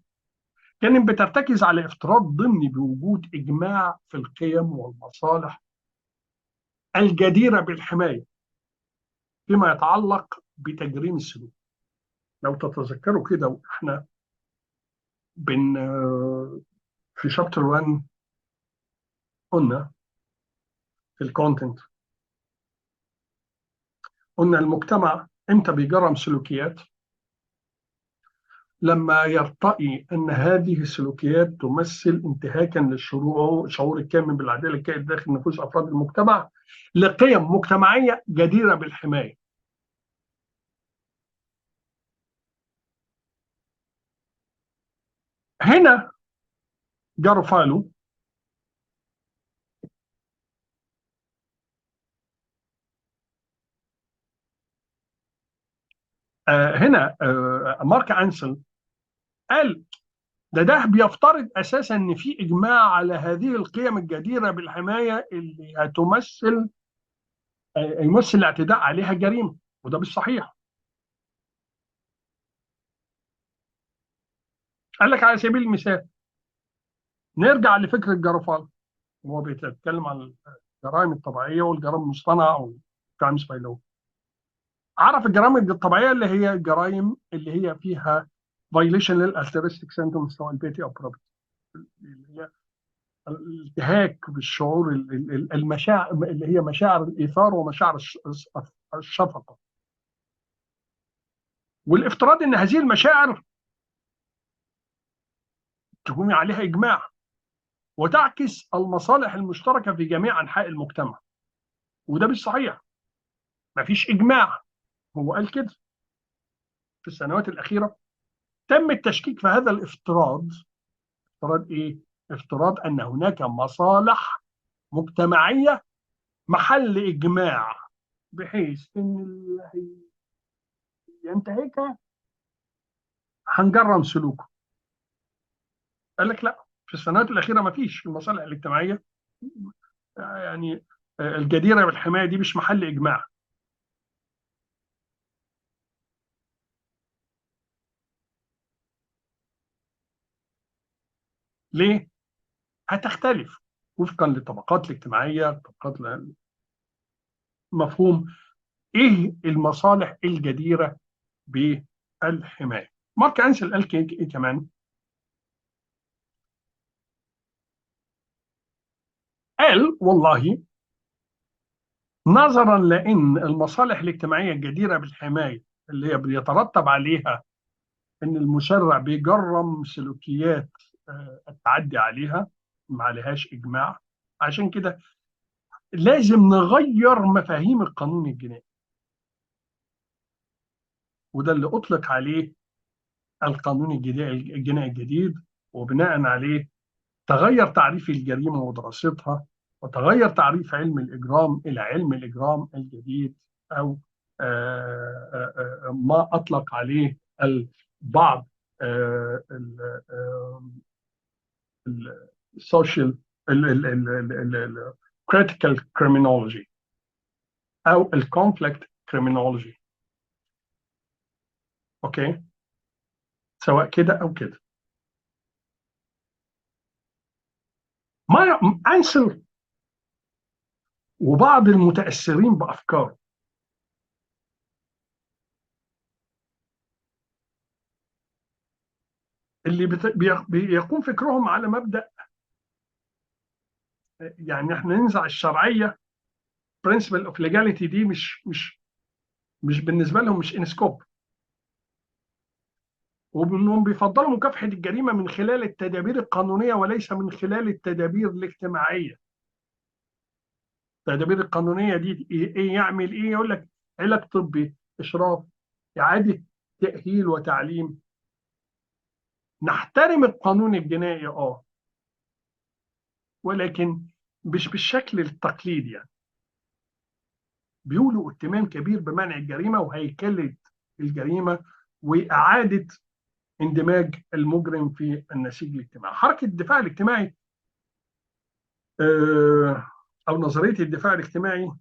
A: كانت بترتكز على افتراض ضمني بوجود اجماع في القيم والمصالح الجديره بالحمايه فيما يتعلق بتجريم السلوك. لو تتذكروا كده، واحنا بن في شابتر 1 قلنا في الكونتنت، قلنا المجتمع امتى بيجرم سلوكيات؟ لما يرتقي أن هذه السلوكيات تمثل انتهاكا للشعور الكامل بالعدالة الكائن داخل نفوس أفراد المجتمع لقيم مجتمعية جديرة بالحماية. هنا جارفالو هنا مارك أنسل قال ده بيفترض اساسا ان في اجماع على هذه القيم الجديره بالحمايه اللي هتمثل يمثل الاعتداء عليها جريمه، وده مش صحيح. قال لك على سبيل المثال نرجع لفكره جارofalo، وهو بيتكلم عن الجرائم الطبيعيه والجرائم المصطنعه والكرايم سبايلو. عرف الجرائم الطبيعيه اللي هي الجرائم اللي هي فيها فايليشن للالترستيك سنتوم سواء البيتي او بروبرتي، اللي هي الانتهاك بالشعور المشاعر اللي هي مشاعر الايثار ومشاعر الشفقه، والافتراض ان هذه المشاعر تكون عليها اجماع وتعكس المصالح المشتركه في جميع انحاء المجتمع، وده مش صحيح. ما فيش اجماع. هو قال كده في السنوات الاخيره تم التشكيك في هذا الافتراض. افتراض ايه؟ افتراض ان هناك مصالح مجتمعيه محل اجماع، بحيث ان اللي هينتهكها هنجرم سلوكه. قال لك لا، في السنوات الاخيره ما فيش المصالح الاجتماعيه يعني الجديره بالحمايه دي مش محل اجماع. ليه؟ هتختلف وفقا للطبقات الاجتماعيه، طبقات مفهوم ايه المصالح الجديره بالحمايه. مارك انسل قال إيه كمان؟ قال والله نظرا لان المصالح الاجتماعيه الجديره بالحمايه اللي هي بيترتب عليها ان المشرع بيجرم سلوكيات التعدي عليها ما عليهاش اجماع، عشان كده لازم نغير مفاهيم القانون الجنائي، وده اللي اطلق عليه القانون الجنائي الجديد. وبناء عليه تغير تعريف الجريمه ودراستها، وتغير تعريف علم الاجرام الى علم الاجرام الجديد، او ما اطلق عليه البعض السوشيال critical criminology او الكونفليكت criminology. اوكي، سواء كده او كده. ما انسل وبعض المتاثرين بافكاره اللي بيقوم فكرهم على مبدا يعني احنا ننزع الشرعيه، principle of legality دي مش بالنسبه لهم مش ان سكوب، وانهم بيفضلوا مكافحه الجريمه من خلال التدابير القانونيه وليس من خلال التدابير الاجتماعيه. التدابير القانونيه دي ايه؟ يعمل ايه؟ يقول لك علاج طبي، اشراف، اعاده تاهيل وتعليم. نحترم القانون الجنائي ولكن مش بالشكل التقليدي يعني. بيولوا اهتمام كبير بمنع الجريمه وهيكله الجريمه واعاده اندماج المجرم في النسيج الاجتماعي. حركه الدفاع الاجتماعي او نظريه الدفاع الاجتماعي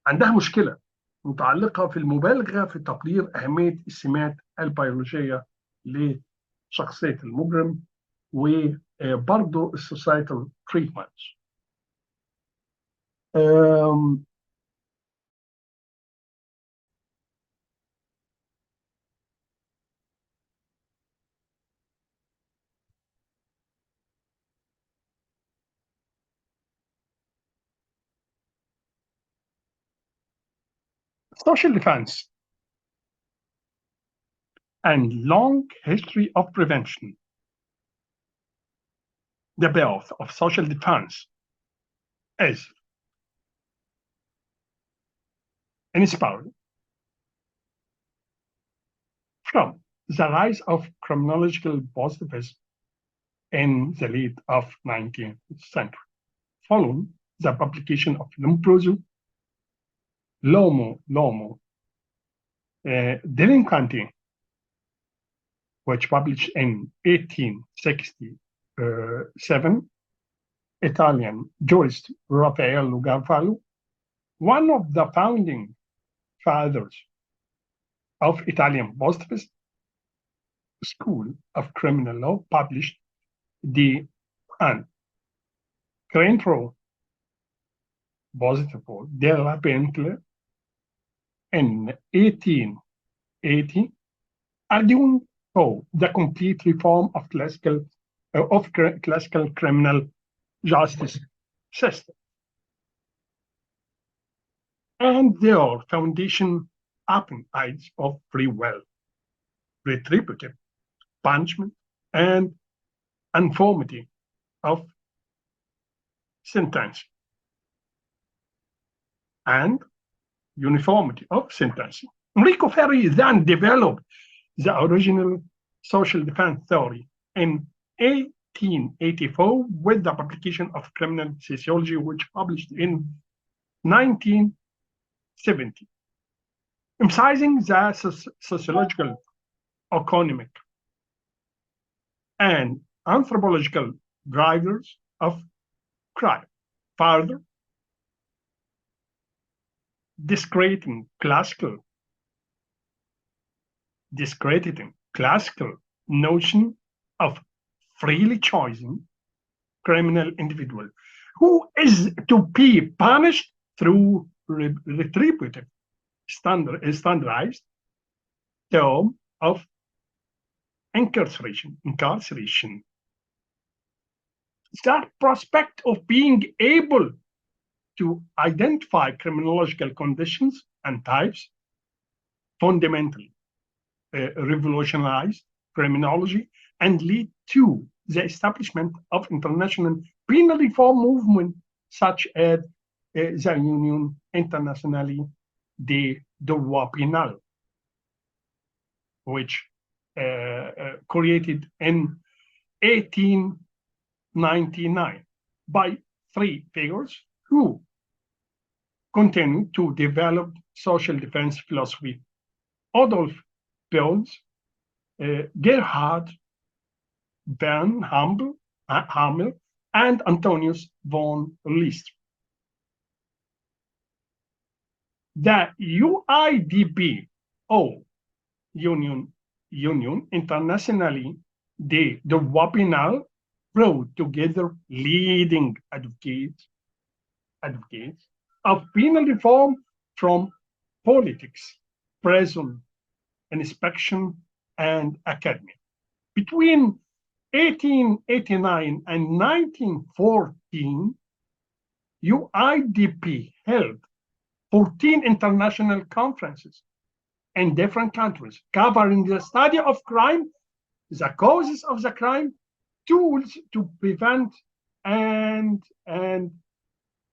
A: عندها مشكله متعلقه في المبالغه في تقدير اهميه السمات البيولوجيه لشخصيه المجرم، وبرضه السوسايتال تريتمنت. السوشيال ديفانس and long history of prevention. The birth of social defense is inspired from the rise of criminological positivism in the late of 19th century, following the publication of L'Uomo Delinquente, which published in 1867, Italian jurist Raffaello Garofalo, one of the founding fathers of Italian positivist school of criminal law, published the Centro Positivo della Penale in 1880, arguing for the complete reform of classical criminal justice system. And their foundation upon ideas of free will, retributive punishment, and uniformity of sentence. And uniformity of sentencing. Enrico Ferri then developed the original social defense theory in 1884 with the publication of Criminal Sociology, which published in 1970, emphasizing the sociological, economic, and anthropological drivers of crime. Further, discrediting classical notion of freely choosing criminal individual who is to be punished through retributive standardized term of incarceration. That prospect of being able to identify criminological conditions and types fundamentally revolutionized criminology and lead to the establishment of international penal reform movement such as the Union Internationale de Droit Penal, which created in 1899 by three figures who continued to develop social defense philosophy: Adolf Berns, Gerhard von Hamel, and Antonius von Liszt. The UIDP, or Union Internationale de Droit Penal, brought together leading advocates of penal reform from politics, prison, inspection, and academia. Between 1889 and 1914, UIDP held 14 international conferences in different countries, covering the study of crime, the causes of the crime, tools to prevent and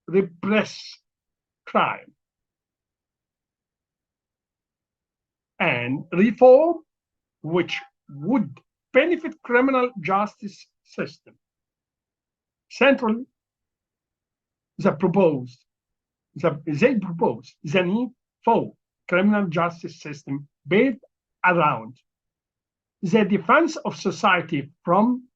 A: repress crime, and reform which would benefit criminal justice system. Centrally, they proposed the need for criminal justice system based around the defense of society from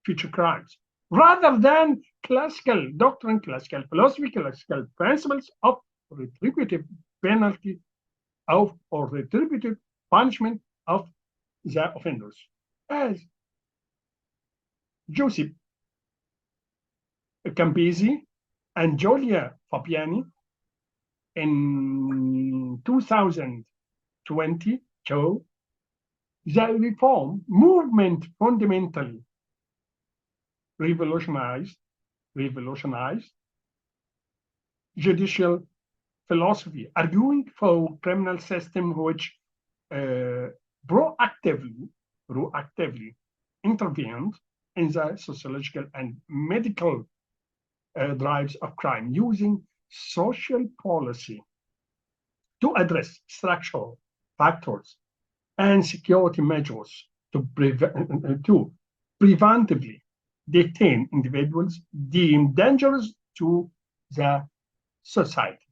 A: future crimes, rather than classical doctrine, classical philosophy, classical principles of retributive penalty or retributive punishment of the offenders. As Joseph Campisi and Giulia Fabiani in 2020 show, the reform movement fundamentally revolutionized judicial philosophy, arguing for criminal system which proactively, proactively intervened in the sociological and medical drives of crime using social policy to address structural factors and security measures to preventively detain individuals deemed dangerous to the society.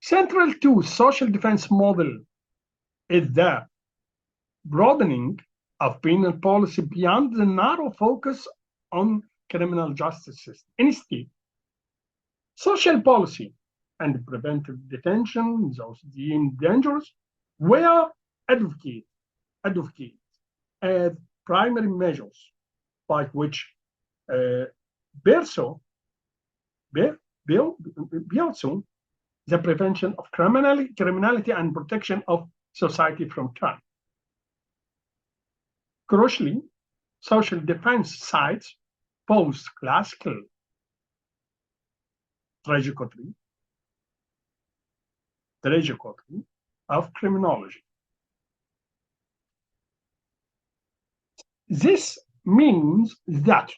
A: Central to social defense model is the broadening of penal policy beyond the narrow focus on criminal justice system. Instead, social policy and preventive detention, those deemed dangerous, were advocated as primary measures by which uh, pursue the prevention of criminality and protection of society from crime. Crucially, social defense cites post-classical trajectory of criminology. This means that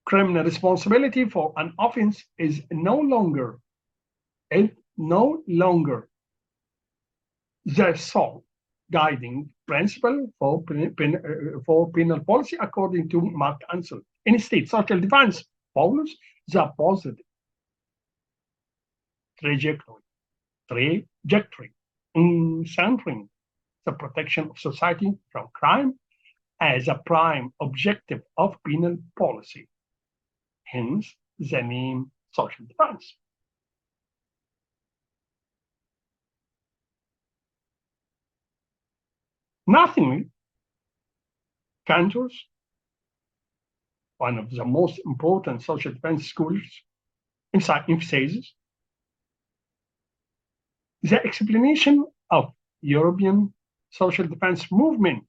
A: criminal responsibility for an offense is no longer the sole guiding principle for penal policy, according to Mark Ansel. Instead, social defense follows the positive trajectory in centering the protection of society from crime as a prime objective of penal policy. Hence, the name social defense. Nothing counters one of the most important social defense schools emphasizes the explanation of European social defense movement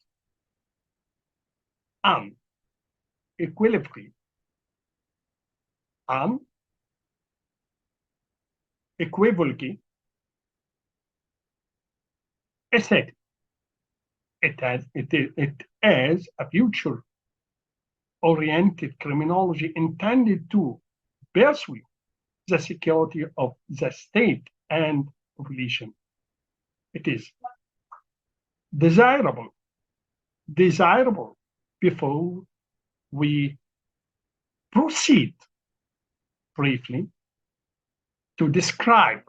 A: unequivocally said it as a future oriented criminology intended to pursue the security of the state and population. It is desirable before we proceed briefly to describe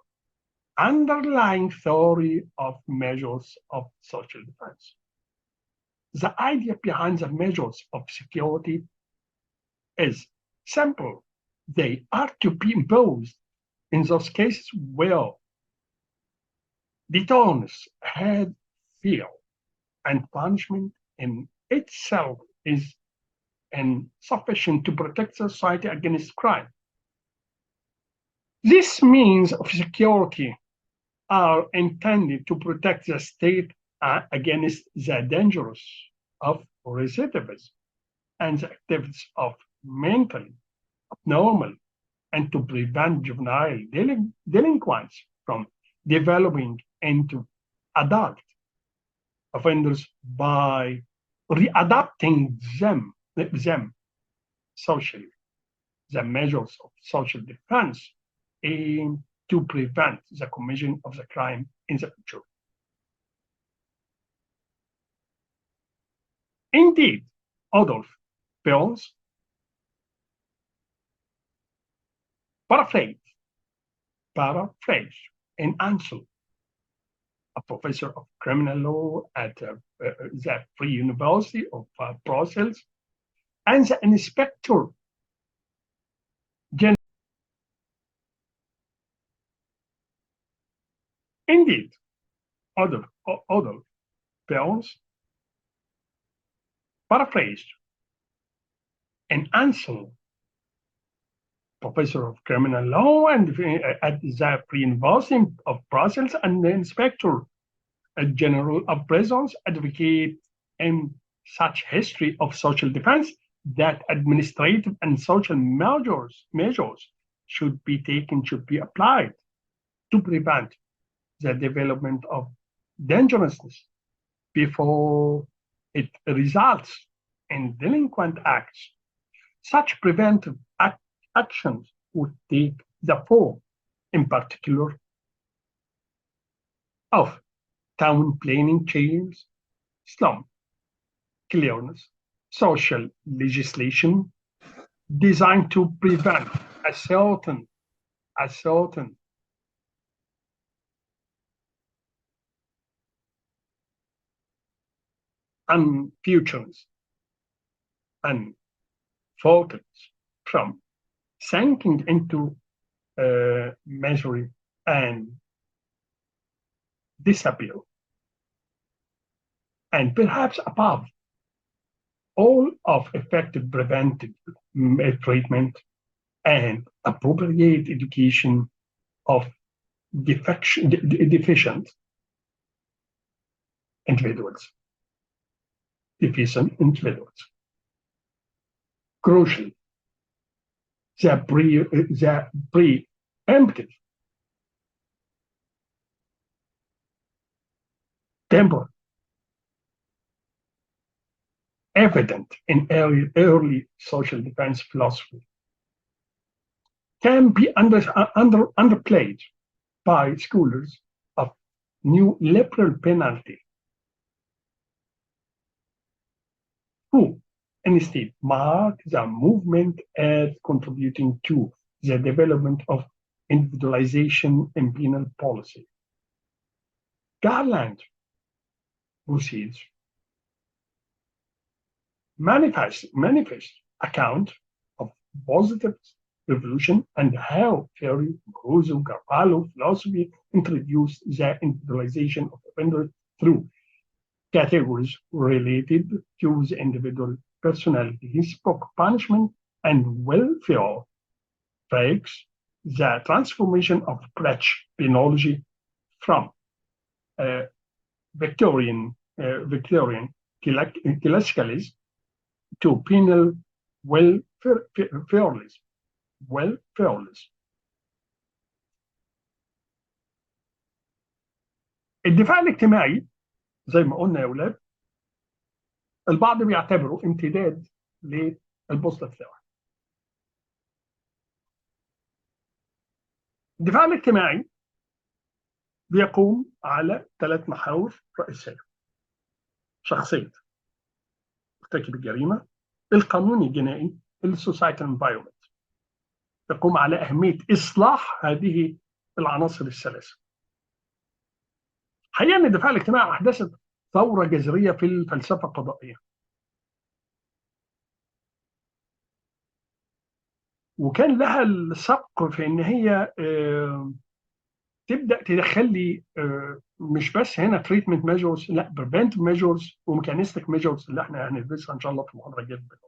A: underlying theory of measures of social defense. The idea behind the measures of security is simple. They are to be imposed in those cases where deterrence had failed and punishment in itself is insufficient to protect society against crime. These means of security are intended to protect the state against the dangers of recidivism and the activities of mentally abnormal and to prevent juvenile delinquents from developing into adult offenders by readapting them socially. The measures of social defense aim to prevent the commission of the crime in the future. Indeed, Adolf Bell's paraphrase in Ansel, a professor of criminal law at the Free University of Brussels, and the inspector general. Indeed, Adolf Bell's paraphrased in Ansel, professor of criminal law and at the Free University of Brussels, and the inspector general of prisons, advocate in such history of social defense that administrative and social measures should be applied to prevent the development of dangerousness before it results in delinquent acts. Such preventive actions would take the form, in particular, of town planning changes, slum clearness, social legislation designed to prevent a certain unfortunates and fortunes from sinking into misery and disappear. And perhaps above all of effective preventive treatment and appropriate education of deficient individuals, deficient individuals. Crucially, the preemptive temper evident in early social defense philosophy can be underplayed by scholars of new liberal penalty who instead mark the movement as contributing to the development of individualization in penal policy. Garland proceeds manifest account of positive revolution and how theory, Rousseau, Carvalho philosophy introduced the individualization of offenders through categories related to the individual personality. He spoke punishment and welfare breaks the transformation of British penology from uh, Victorian classicalism to penal welfareism. welfareism. الدفاع الاجتماعي زي ما قلنا يا اولاد البعض بيعتبره امتداد للبوست الثانوي. الدفاع الاجتماعي بيقوم على 3 محاور رئيسيه: شخصيه مرتكب الجريمه، القانون الجنائي، السوسايتال انفايرمنت. تقوم على اهميه اصلاح هذه العناصر الثلاثه. حقيقه ان الدفاع الاجتماعي احدثت ثوره جذريه في الفلسفه القضائيه. وكان لها السبق في ان هي تبدا تدخل لي مش بس هنا تريتمنت ميجرز، لا بريفنت ميجرز وميكانيستيك ميجرز اللي احنا هندرسها ان شاء الله في المحاضره الجايه.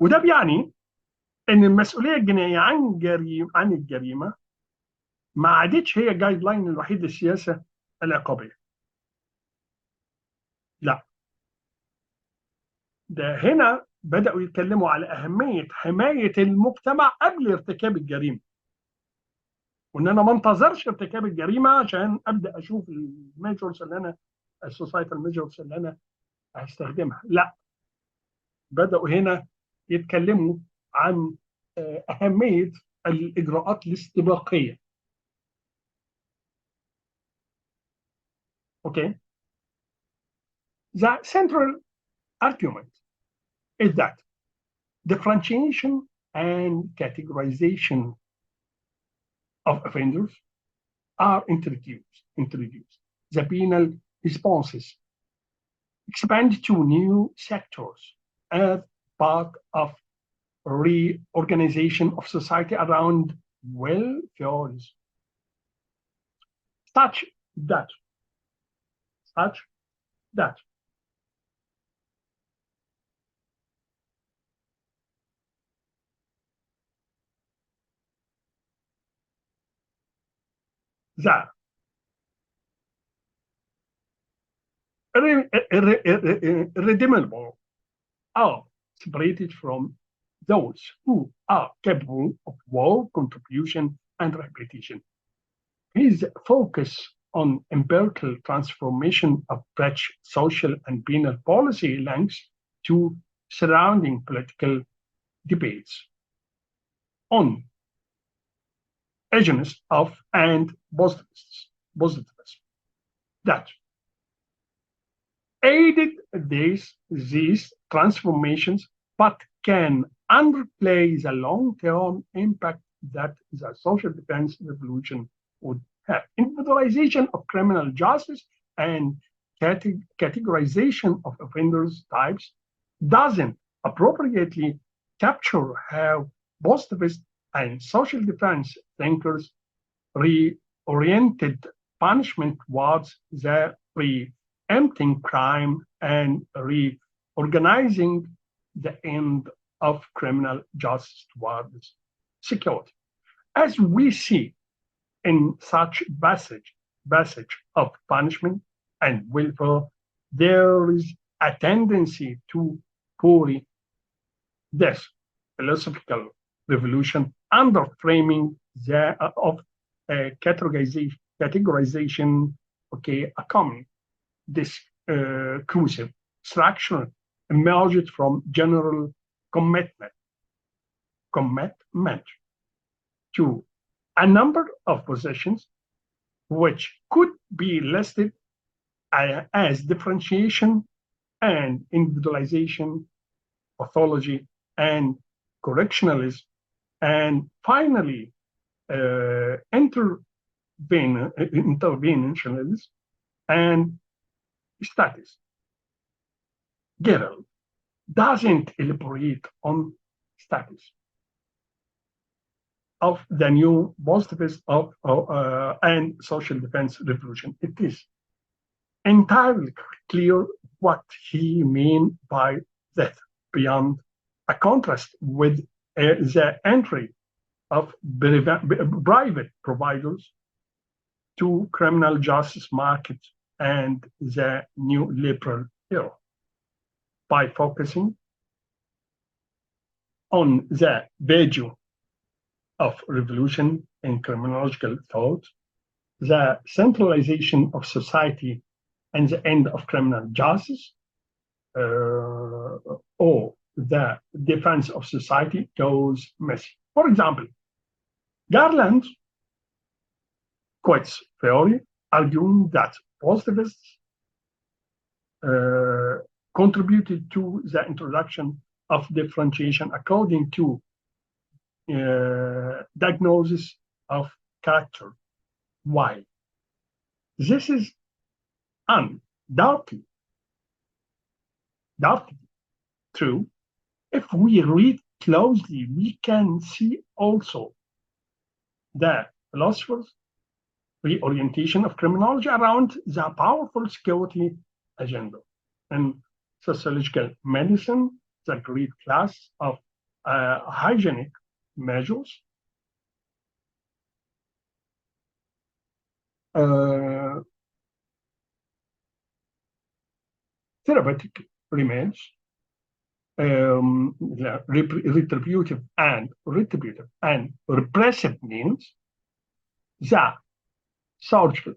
A: وده بيعني ان المسؤوليه الجنائيه عن الجريمه ما عادتش هي الجايد لاين الوحيد للسياسه العقابيه. لا، ده هنا بداوا يتكلموا على اهميه حمايه المجتمع قبل ارتكاب الجريمه. وان انا ما انتظرش ارتكاب الجريمه عشان ابدا اشوف الميجرز اللي انا السوسايتال ميجرز اللي انا هستخدمها. لا، بداوا هنا يتكلموا عن اهميه الاجراءات الاستباقيه. اوكي. The central argument is that differentiation and categorization of offenders are introduced. The penal responses expand to new sectors as part of reorganization of society around welfare, such that such that the irredeemable are separated from those who are capable of work, contribution, and rehabilitation. His focus on empirical transformation of Dutch social and penal policy links to surrounding political debates on agonists of and positivists that aided these transformations, but can underplay the long-term impact that the social defense revolution would have. Individualization of criminal justice and categorization of offenders types doesn't appropriately capture how positivist and social defense thinkers reoriented punishment towards the preempting crime and reorganizing the end of criminal justice towards security. As we see in such passage of punishment and welfare, there is a tendency to bury this philosophical revolution under framing of categorization, okay, a common discursive structure emerged from general commitment to a number of positions which could be listed as differentiation and individualization, pathology, and correctionalism, and finally interventionalism and status. Gerald doesn't elaborate on status of the new positivist and social defense revolution. It is entirely clear what he means by that, beyond a contrast with the entry of private providers to criminal justice market and the new liberal era. By focusing on the value of revolution in criminological thought, the centralization of society and the end of criminal justice, or the defense of society goes messy. For example, Garland quotes theory, arguing that positivists contributed to the introduction of differentiation according to diagnosis of character. Why? This is undoubtedly true. If we read closely, we can see also the philosophers' reorientation of criminology around the powerful security agenda. In sociological medicine, the great class of hygienic measures therapeutic remains, retributive and repressive means, the surgical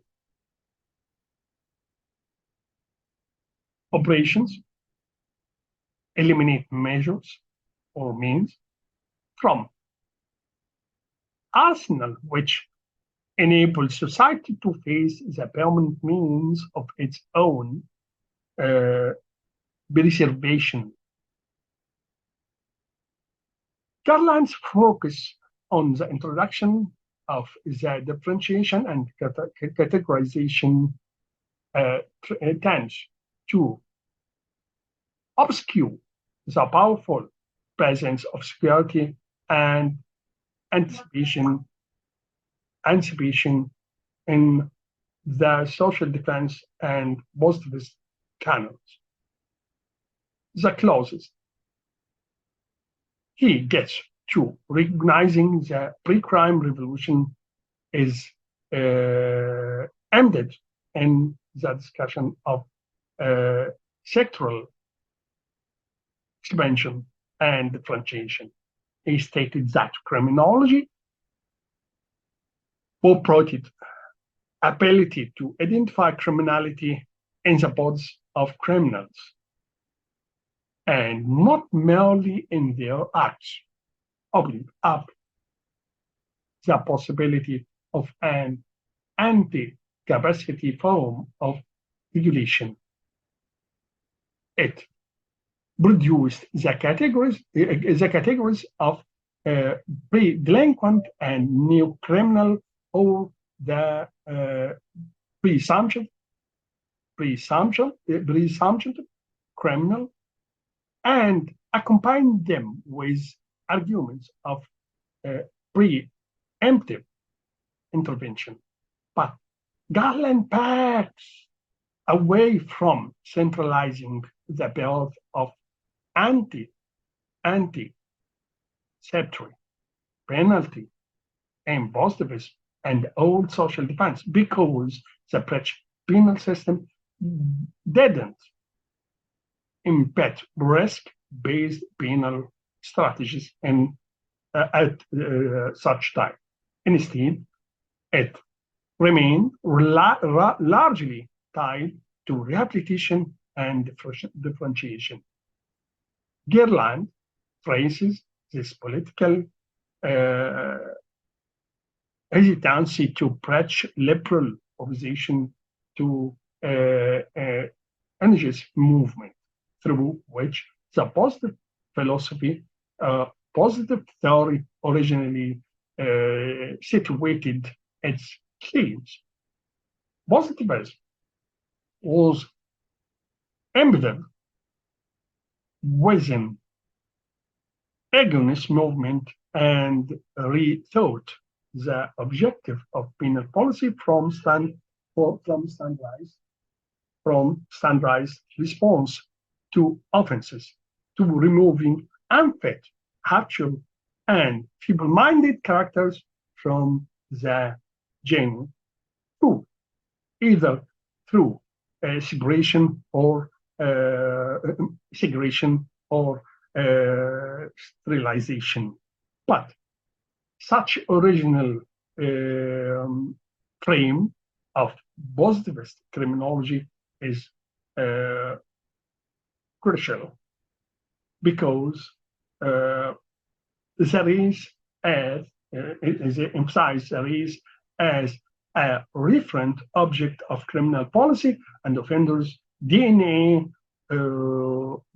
A: operations eliminate measures or means from arsenal which enables society to face the permanent means of its own preservation. Garland's focus on the introduction of the differentiation and categorization tends to obscure the powerful presence of security and anticipation in the social defense and positivist canons. The closest he gets to recognizing the pre-crime revolution is ended in the discussion of sectoral expansion and differentiation. He stated that criminology purported ability to identify criminality in the bodies of criminals and not merely in their acts, opening up the possibility of an anti-capacity form of regulation. It produced the categories of pre-delinquent and new criminal, or the presumption presumption criminal, and accompanied them with arguments of preemptive intervention. But Garland backs away from centralizing the build of anti anticipatory penalty and positivism and old social defense, because the British penal system didn't embed risk-based penal strategies at such time. Instead, it remained largely tied to rehabilitation and differentiation. Garland traces this political hesitancy to British liberal opposition to energy movement, through which the positive philosophy, positive theory originally situated its claims. Positivism was embedded within agonist movement and rethought the objective of penal policy from standardized response to offenses, to removing unfit, habitual, and feeble-minded characters from the genuine group, either through segregation or sterilization. But such original frame of positivist criminology is crucial, because there is, as emphasized, there is as a referent object of criminal policy and offenders' DNA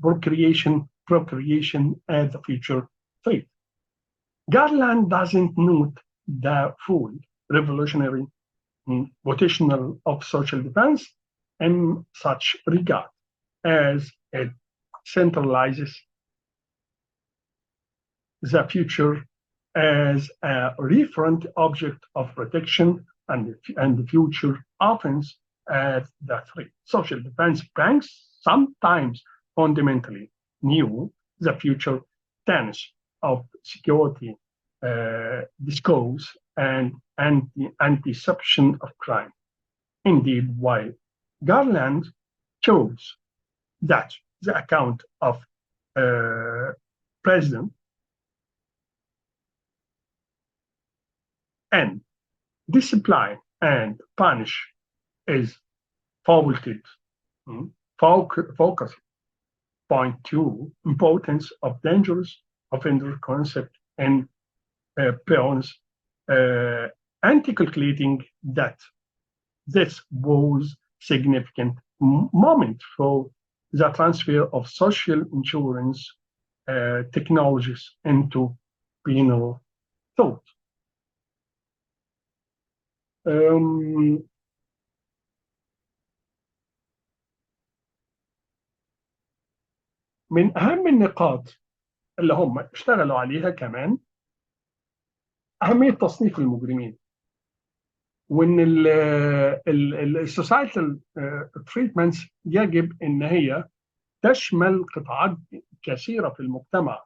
A: procreation as the future fate. Garland doesn't note the full revolutionary potential of social defense in such regard, as it centralizes the future as a referent object of protection, and the future offense as the threat. Social defense banks sometimes fundamentally knew the future tenets of security, discourse, and anticipation of crime. Indeed, while Garland chose that the account of President and discipline and punish is faulted, focus point to importance of dangerous offender concept and peons, anti-calculating that this was significant moment for the transfer of social insurance technologies into penal thought. من أهم النقاط اللي هم اشتغلوا عليها كمان أهمية تصنيف المجرمين، وإن السوسايتال تريتمنتس يجب إن هي تشمل قطاعات كثيرة في المجتمع.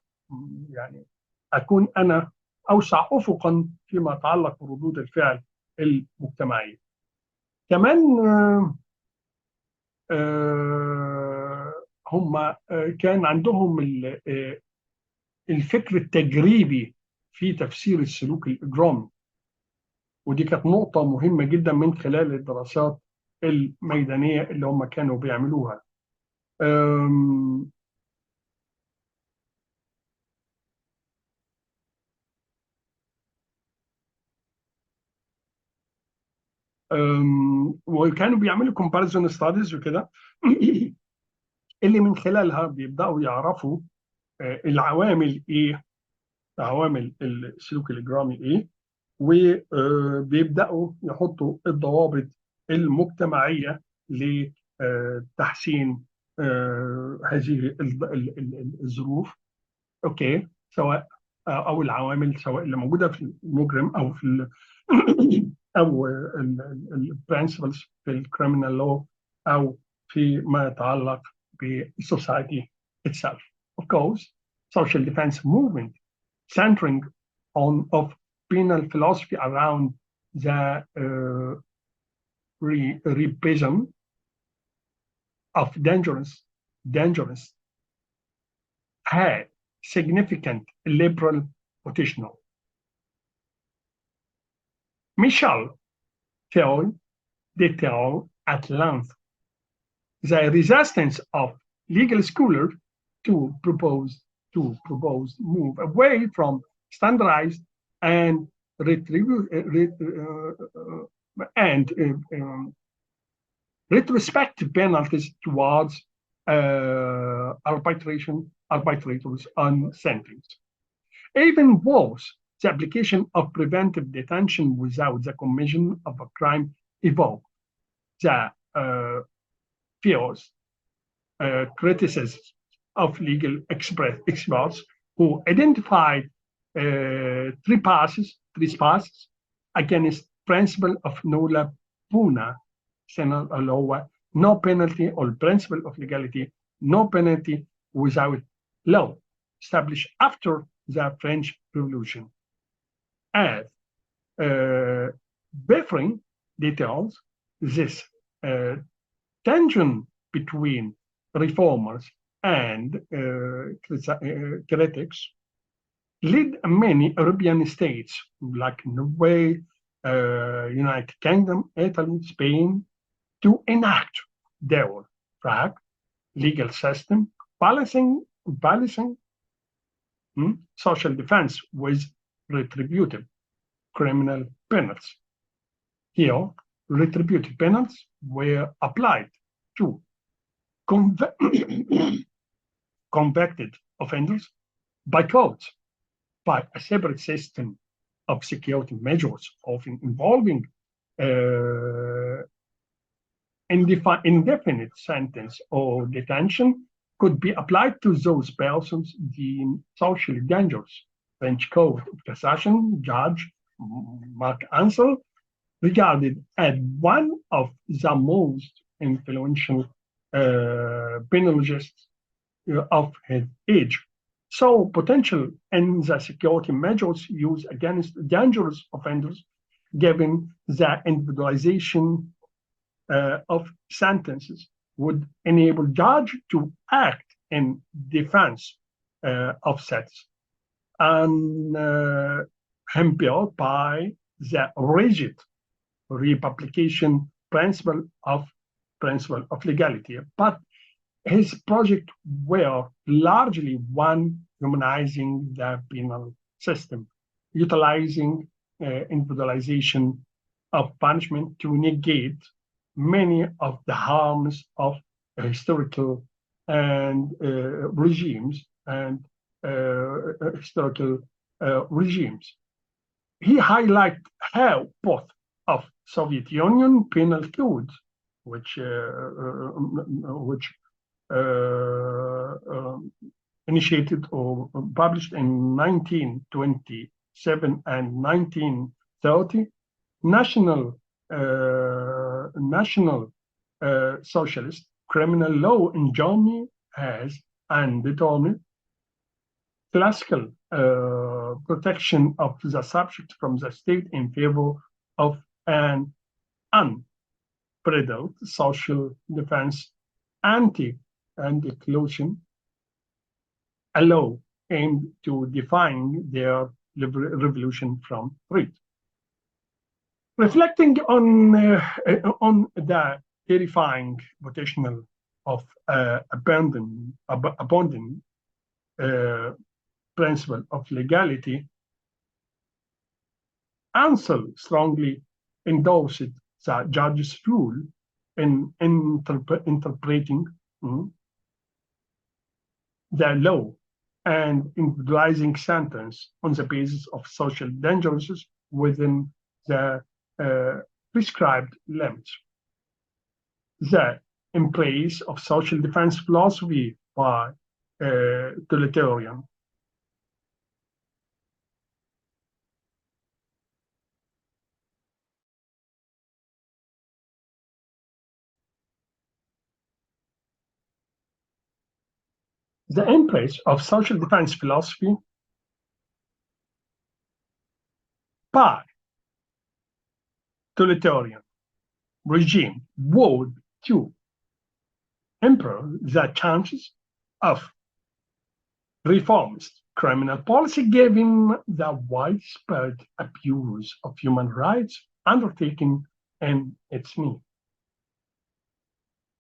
A: يعني أكون أنا أوسع أفقا فيما يتعلق بردود الفعل المجتمعية. كمان هم كان عندهم الفكر التجريبي في تفسير السلوك الإجرامي. ودي كانت نقطة مهمة جدا من خلال الدراسات الميدانية اللي هم كانوا بيعملوها. أم وكانوا بيعملوا كومباريزون ستاديز وكده اللي من خلالها بيبدأوا يعرفوا العوامل ايه، عوامل السلوك الإجرامي ايه، وبيبدأوا يحطوا الضوابط المجتمعية لتحسين هذه الظروف. اوكي، سواء او العوامل سواء اللي موجوده في المجرم او في او البرنسبلز في الكريمنال لو، او فيما يتعلق بالسوسايتي itself. Of course, social defense movement centering on of penal philosophy around the repression of dangerous had significant liberal potential. Michel Theory detailed at length the resistance of legal scholars to propose move away from standardized and and retrospective penalties towards arbitrators on sentence. Even worse, the application of preventive detention without the commission of a crime evoked the fears, criticisms of legal experts who identified trespasses against principle of nulla puna, no penalty, or principle of legality, no penalty without law, established after the French Revolution. As Beffring details, this tension between reformers and critics led many European states like Norway, United Kingdom, Italy, Spain to enact their legal system, balancing social defense with retributive criminal penalties. Here, retributive penalties were applied to convicted offenders by courts by a separate system of security measures, often involving indefinite sentence or detention, could be applied to those persons deemed socially dangerous. French Court of Cassation Judge Marc Ansel regarded as one of the most influential penologists of his age. So potential in the security measures used against dangerous offenders, given the individualization of sentences, would enable judge to act in defense of sets, and hampered by the rigid republication principle of legality. But his projects were largely one humanizing the penal system, utilizing individualization of punishment to negate many of the harms of historical and regimes and historical regimes. He highlighted how both of Soviet Union penal codes, which initiated or published in 1927 and 1930, national socialist criminal law in Germany has undetermined classical protection of the subject from the state in favor of an unbridled social defense, anti-inclusion, a law aimed to define their revolution from threat. Reflecting on the terrifying potential of abandoning principle of legality, Ansel strongly endorsed the judge's rule in interpreting the law and individualizing sentence on the basis of social dangers within the prescribed limits. The embrace of social defense philosophy by totalitarian the embrace of social defense philosophy by totalitarian regime would to improve the chances of reformist criminal policy given the widespread abuse of human rights undertaken in its name.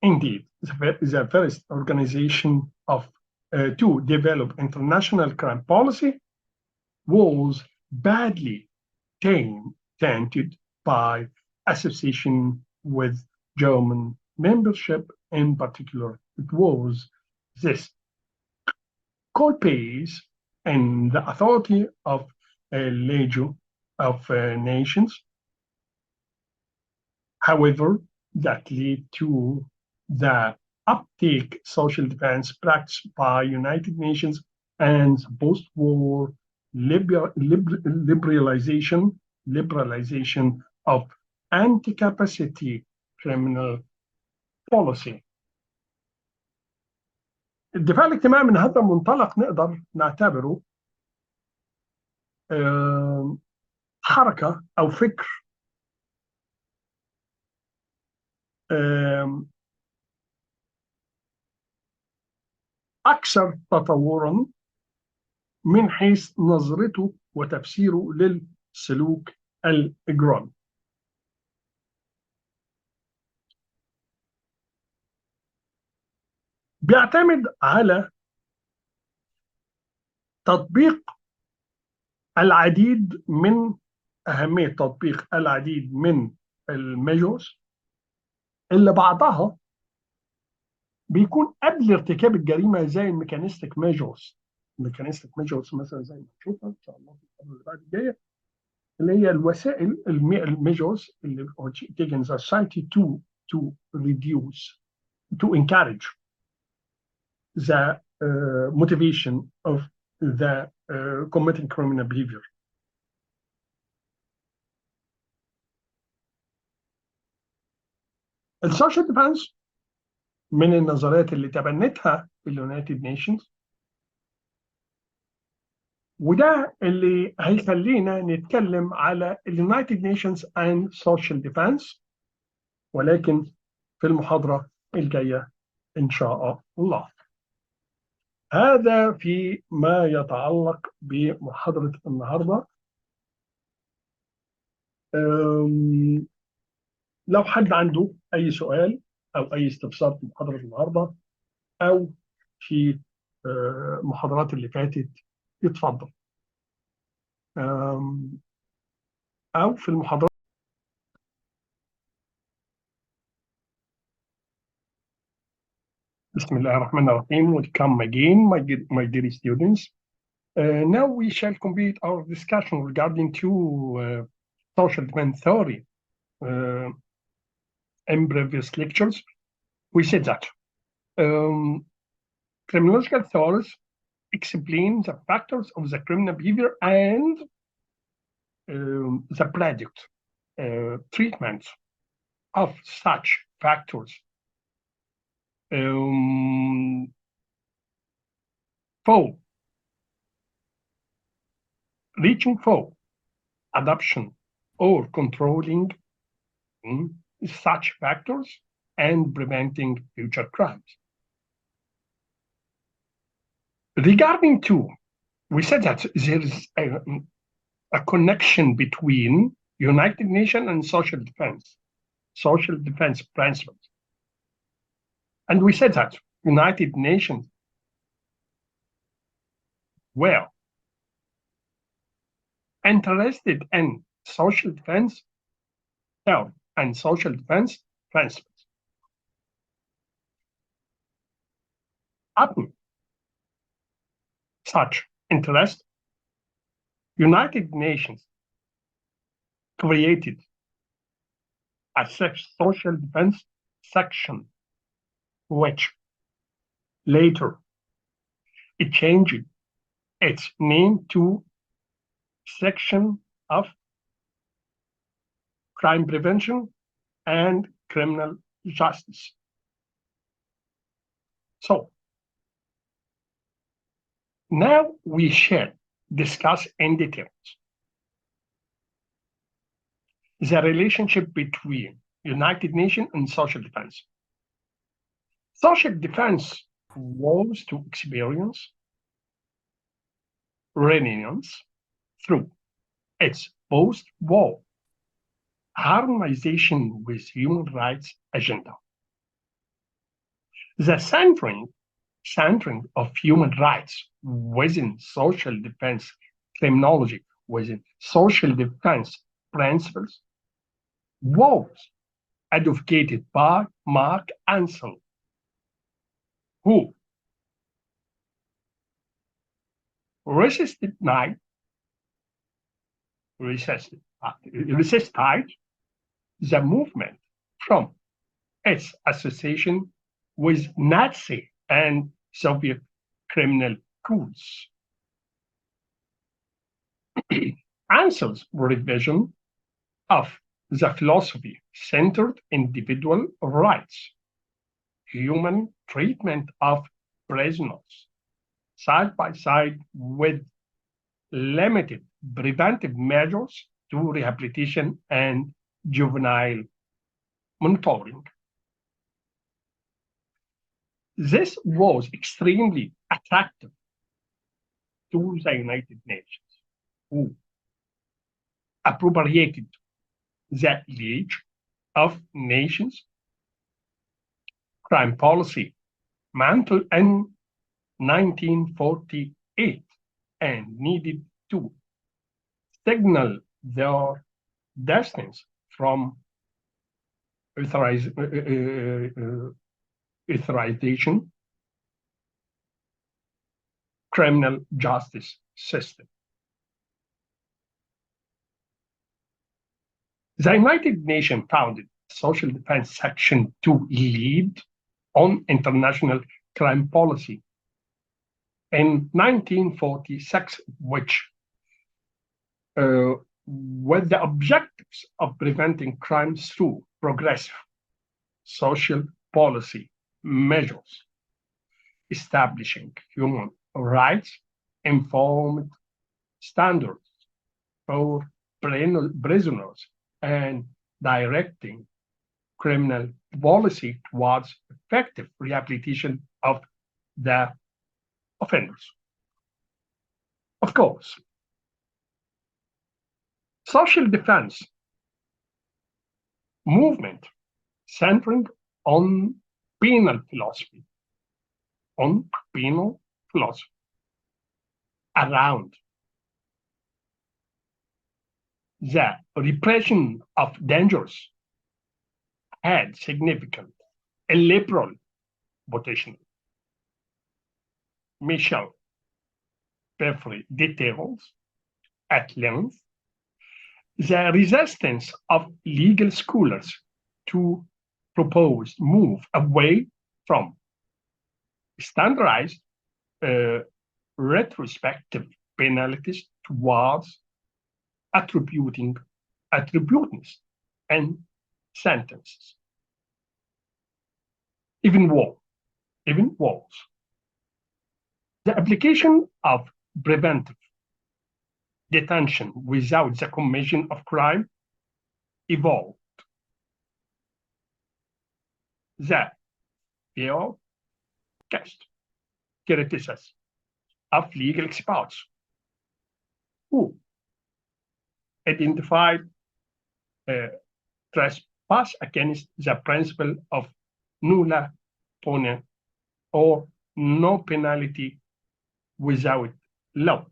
A: Indeed, the first organization to develop international crime policy was badly tainted by association with German membership. In particular, it was this co-pays and the authority of a League of Nations. However, that led to the uptake social defense practice by United Nations and post-war liberalization of anti-capacity criminal policy. الدفاع الاجتماعي من هذا المنطلق نقدر نعتبره حركة أو فكر أكثر تطورا من حيث نظرته وتفسيره للسلوك الإجرامي. بيعتمد على تطبيق العديد من أهمية تطبيق العديد من الميجرز اللي بعضها بيكون قبل ارتكاب الجريمة زي الميكانيستيك ميجرز. الميكانيستيك ميجرز مثلا زي ما نشوفها إن شاء الله في المحاضرة اللي بعد الجاية اللي هي الوسائل الميجرز اللي taken the society to reduce to encourage the motivation of the committing criminal behavior. السوشيال ديفنس من النظريات اللي تبنتها اليونايتد نيشنز، وده اللي هيخلينا نتكلم على اليونايتد نيشنز and social defense، ولكن في المحاضرة الجاية إن شاء الله. هذا فيما يتعلق بمحاضرة النهاردة. لو حد عنده أي سؤال أو أي استفسار في محاضرة النهاردة أو في محاضرات اللي فاتت يتفضل، أو في المحاضرات. بسم الله الرحمن الرحيم. Welcome again, my dear students. Now we shall complete our discussion regarding two social defense theory. In previous lectures, we said that criminological theories explain the factors of the criminal behavior and the predict treatment of such factors for reaching for adoption or controlling such factors and preventing future crimes. Regarding to we said that there is a connection between United Nations and social defense principles. And we said that United Nations were interested in social defense theory and social defense principles. Upon such interest, United Nations created a social defense section, which later it changed its name to Section of Crime Prevention and Criminal Justice. So now we shall discuss in detail the relationship between United Nations and social defense. Social defense was to experience reunions through its post-war harmonization with human rights agenda. The centering of human rights within social defense criminology, within social defense principles, was advocated by Mark Ansel, who resisted the movement from its association with Nazi and Soviet criminal codes. Ansel's revision of the philosophy centered individual rights, human treatment of prisoners, side by side with limited preventive measures to rehabilitation and juvenile monitoring. This was extremely attractive to the United Nations, who appropriated the League of Nations crime policy mantle in 1948 and needed to signal their distance from authorization criminal justice system. The United Nations founded Social Defense Section to lead on international crime policy in 1946, which with the objectives of preventing crimes through progressive social policy measures, establishing human rights informed standards for prisoners and directing criminal policy towards effective rehabilitation of the offenders. Of course, social defense movement centering on penal philosophy, around the repression of dangers had significant illiberal potential. Michel Beffrey details at length the resistance of legal scholars to proposed move away from standardized retrospective penalties towards attributing and sentences. Even worse. The application of preventive detention without the commission of crime evolved. The field cast criticism of legal experts who identified trespass against the principle of nulla pone or no penalty without law,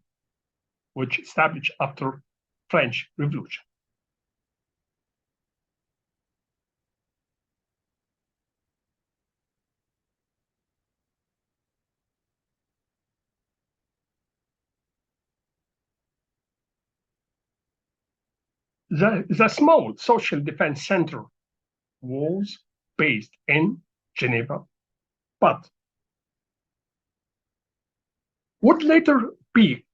A: which established after French Revolution. The small social defense center was based in Geneva, but would later be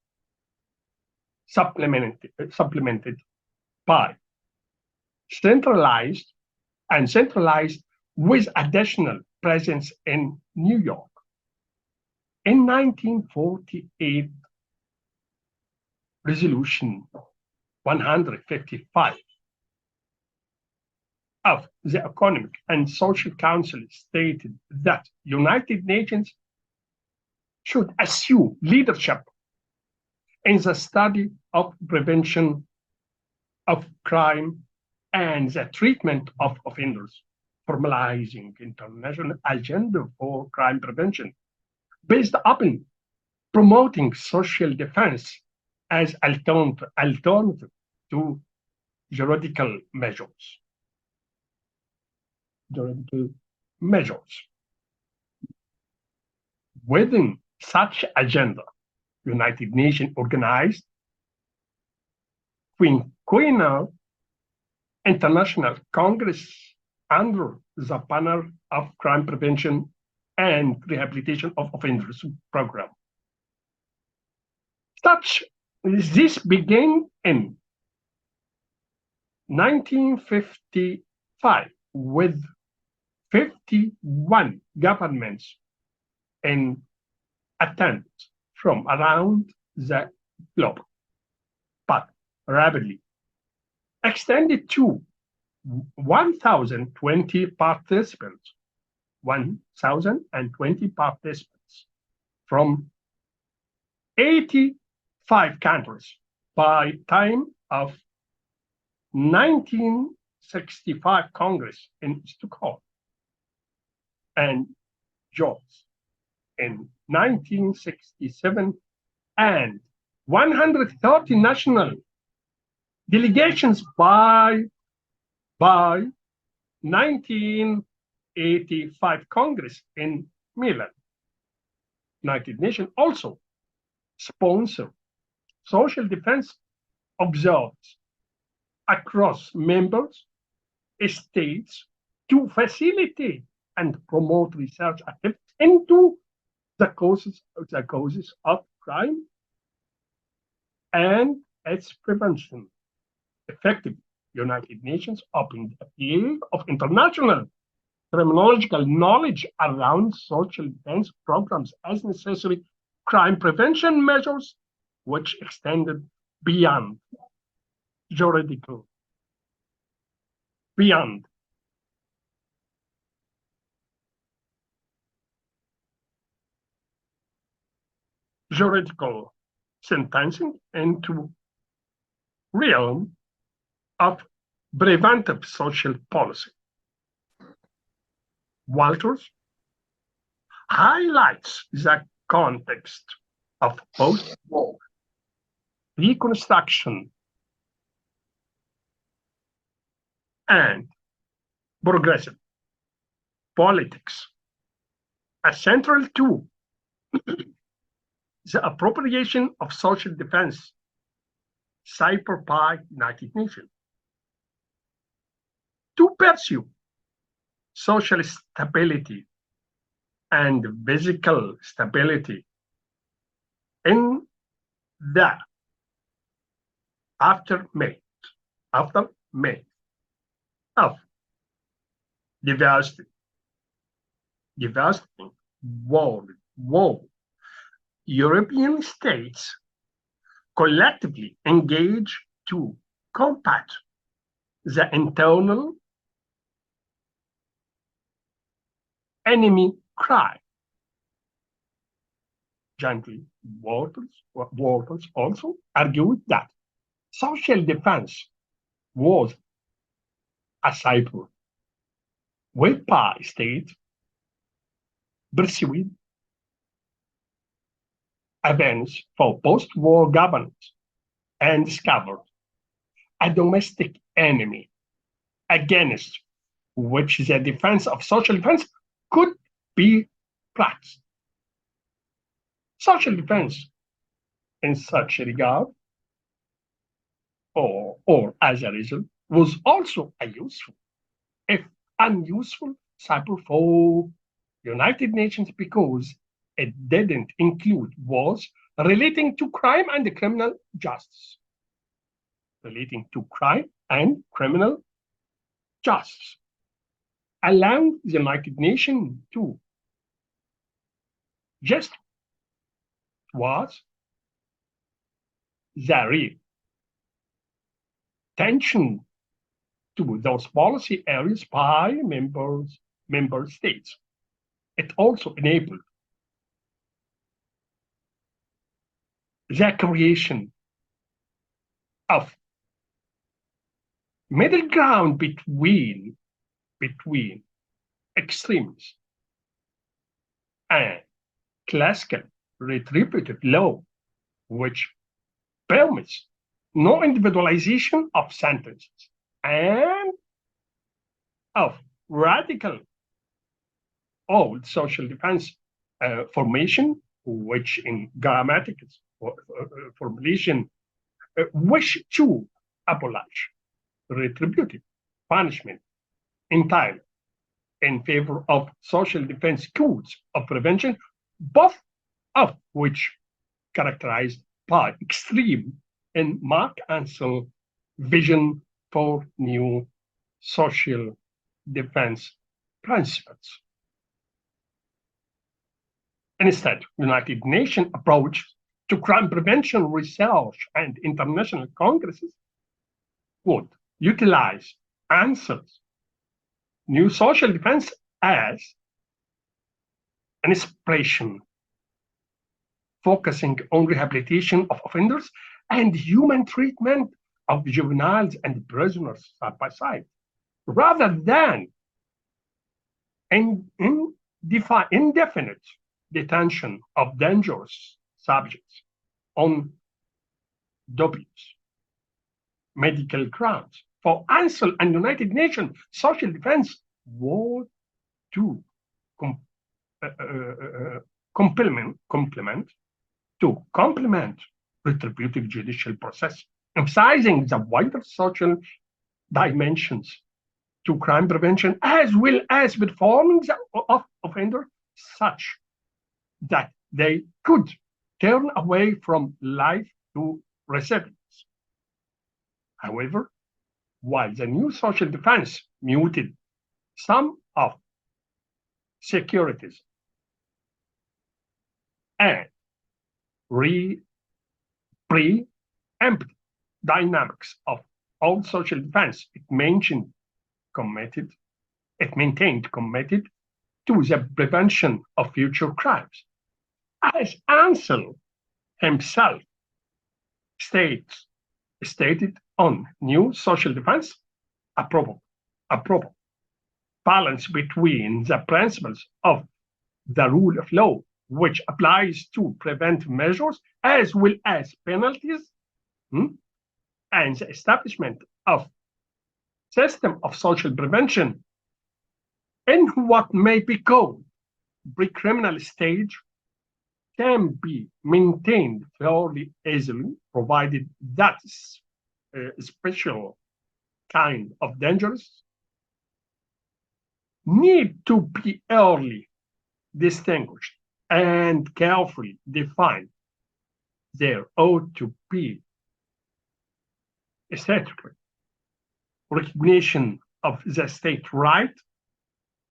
A: supplemented by centralized centralized with additional presence in New York. In 1948, Resolution 155 of the Economic and Social Council stated that United Nations should assume leadership in the study of prevention of crime and the treatment of offenders, formalizing international agenda for crime prevention based upon promoting social defense as alternative to juridical measures. Juridical measures. Within such agenda, United Nations organized quinquennial international congress under the banner of crime prevention and rehabilitation of offenders program. This began in 1955 with 51 governments in attendance from around the globe, but rapidly extended to 1,020 participants, 1,020 participants from 85 countries by time of 1965 Congress in Stockholm and George in 1967 and 130 national delegations by 1985 Congress in Milan. United Nations also sponsored social defense observers across members states to facilitate and promote research activities into the causes of crime and its prevention. Effectively, United Nations opened a field of international criminological knowledge around social defense programs as necessary crime prevention measures, which extended beyond juridical, beyond juridical sentencing into realm of preventive social policy. Walters highlights the context of post-war reconstruction and progressive politics as central to the appropriation of social defense cyber by United Nations to pursue social stability and physical stability in the aftermath of devastating world war. European states collectively engage to combat the internal enemy crime Gently, Walters also argued that social defense was a cycle whereby states pursued avenues for post-war governance and discovered a domestic enemy against which the defense of social defense could be practiced. Social defense, in such regard, or as a result, was also a useful, if unuseful, cyber for United Nations because it didn't include wars relating to crime and criminal justice. Relating to crime and criminal justice, allowing the United Nations to just was the real attention to those policy areas by member states. It also enabled the creation of middle ground between extremes and classical retributive law, which permits no individualization of sentences and of radical old social defense formation, which in grammatical formulation wish to abolish retributive punishment entirely in favor of social defense codes of prevention, both of which characterized by extreme and Mark Ansel vision for new social defense principles. Instead, United Nations approach to crime prevention research and international congresses would utilize Ansel's new social defense as an inspiration, focusing on rehabilitation of offenders and human treatment of juveniles and prisoners side by side, rather than indefinite detention of dangerous subjects on dubious medical grounds. For Ansel and United Nations, social defense was to com- complement retributive judicial process, emphasizing the wider social dimensions to crime prevention as well as reforming of offenders such that they could turn away from life to recidivist. However, while the new social defense muted some of securities and preempted dynamics of old social defense, it maintained committed to the prevention of future crimes. As Ansel himself stated on new social defense, a proper balance between the principles of the rule of law, which applies to preventive measures as well as penalties, and the establishment of system of social prevention in what may be called pre-criminal stage can be maintained fairly easily, provided that special kind of dangers need to be early distinguished and carefully defined. There ought to be aesthetically recognition of the state right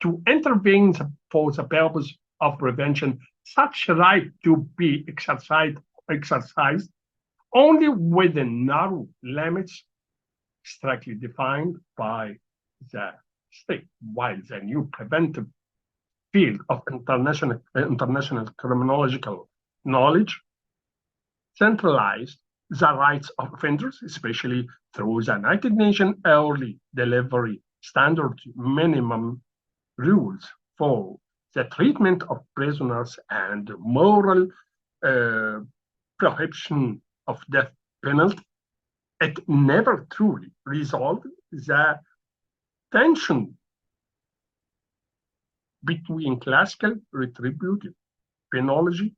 A: to intervene for the purpose of prevention, such right to be exercised only within narrow limits strictly defined by the state, while the new preventive field of international criminological knowledge, centralized the rights of offenders, especially through the United Nations Early Delivery Standard Minimum Rules for the treatment of prisoners and moral uh, prohibition of death penalty. It never truly resolved the tension between classical retributive penology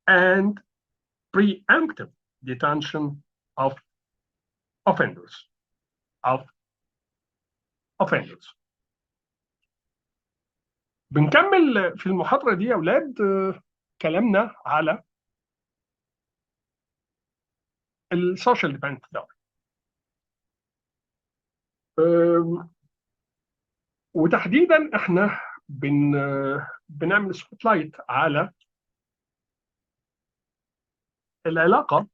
A: and preemptive detention of offenders of offenders. بنكمل في المحاضرة دي يا أولاد كلامنا على السوشيال ديفنس ثيوري. وتحديدا احنا بنعمل سبوت لايت على العلاقة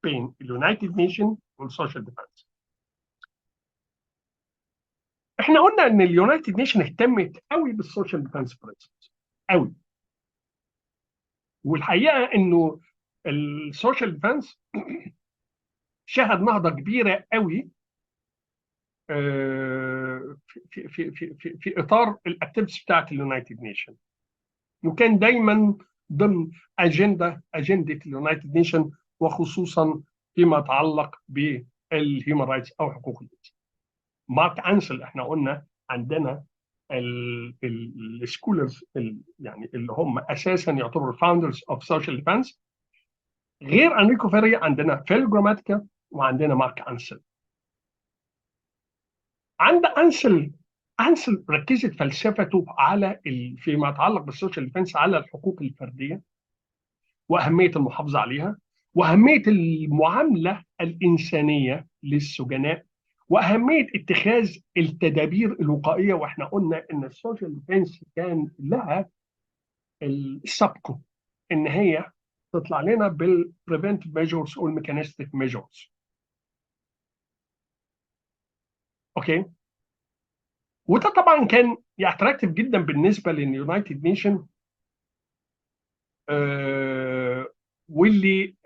A: بين اليونايتد نيشن والسوشيال ديفنس. احنا قلنا ان اليونايتد نيشن اهتمت قوي بالسوشيال ديفنس برنسبلز قوي، والحقيقه انه السوشيال ديفنس شهد نهضه كبيره قوي في اطار الاكتيفيتيز بتاعت اليونايتد نيشن، وكان دايما ضمن اجنده اليونايتد نيشن، وخصوصا فيما يتعلق بالهيومن رايتس او حقوق الانسان. مارك انسل احنا قلنا عندنا السكولرز يعني اللي هم اساسا يعتبروا فاوندرز اوف سوشيال ديفنس، غير انريكو فيري عندنا فيل جراماتيكا وعندنا مارك انسل. عند انسل ركزت فلسفته على فيما يتعلق بالسوشيال ديفنس على الحقوق الفرديه واهميه المحافظه عليها، واهميه المعامله الانسانيه للسجناء، واهميه اتخاذ التدابير الوقائيه. واحنا قلنا ان السوشيال ديفنس كان لها السبق ان هي تطلع لنا بالبريفنتيف ميجرز والميكانيستيك ميجرز. اوكي، وده طبعا كان اتراكتيف جدا بالنسبه لليونايتد نيشن، واللي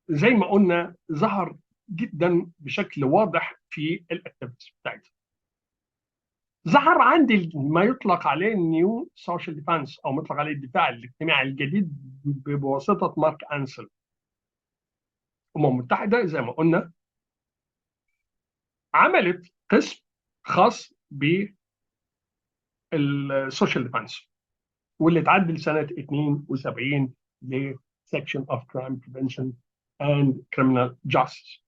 A: زي ما قلنا ظهر جدا بشكل واضح في الاكتيفيتيز بتاعتها. ظهر عندي ما يطلق عليه النيو سوشيال ديفنس، او مطلق عليه الدفاع الاجتماعي الجديد بواسطه مارك انسل. الامم المتحده زي ما قلنا عملت قسم خاص بالسوشيال ديفنس، واللي اتعدل سنه 72 ل Section of Crime Prevention and Criminal Justice.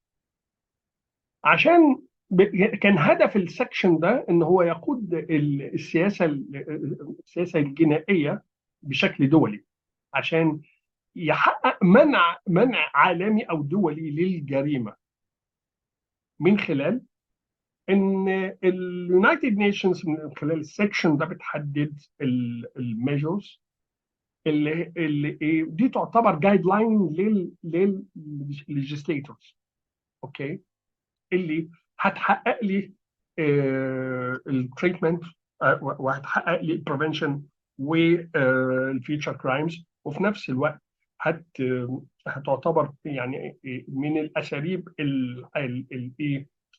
A: عشان كان هدف السكشن ده ان هو يقود السياسه الجنائيه بشكل دولي، عشان يحقق منع عالمي او دولي للجريمه، من خلال ان اليونايتد نيشنز من خلال السكشن ده بتحدد الميجرز اللي دي تعتبر جايد لاين للليجيسليتورز، اوكي، اللي هتحقق لي التريتمنت وهتحقق لي البريفنشن والفيوتشر كرايمز، وفي نفس الوقت هتعتبر يعني من الاساليب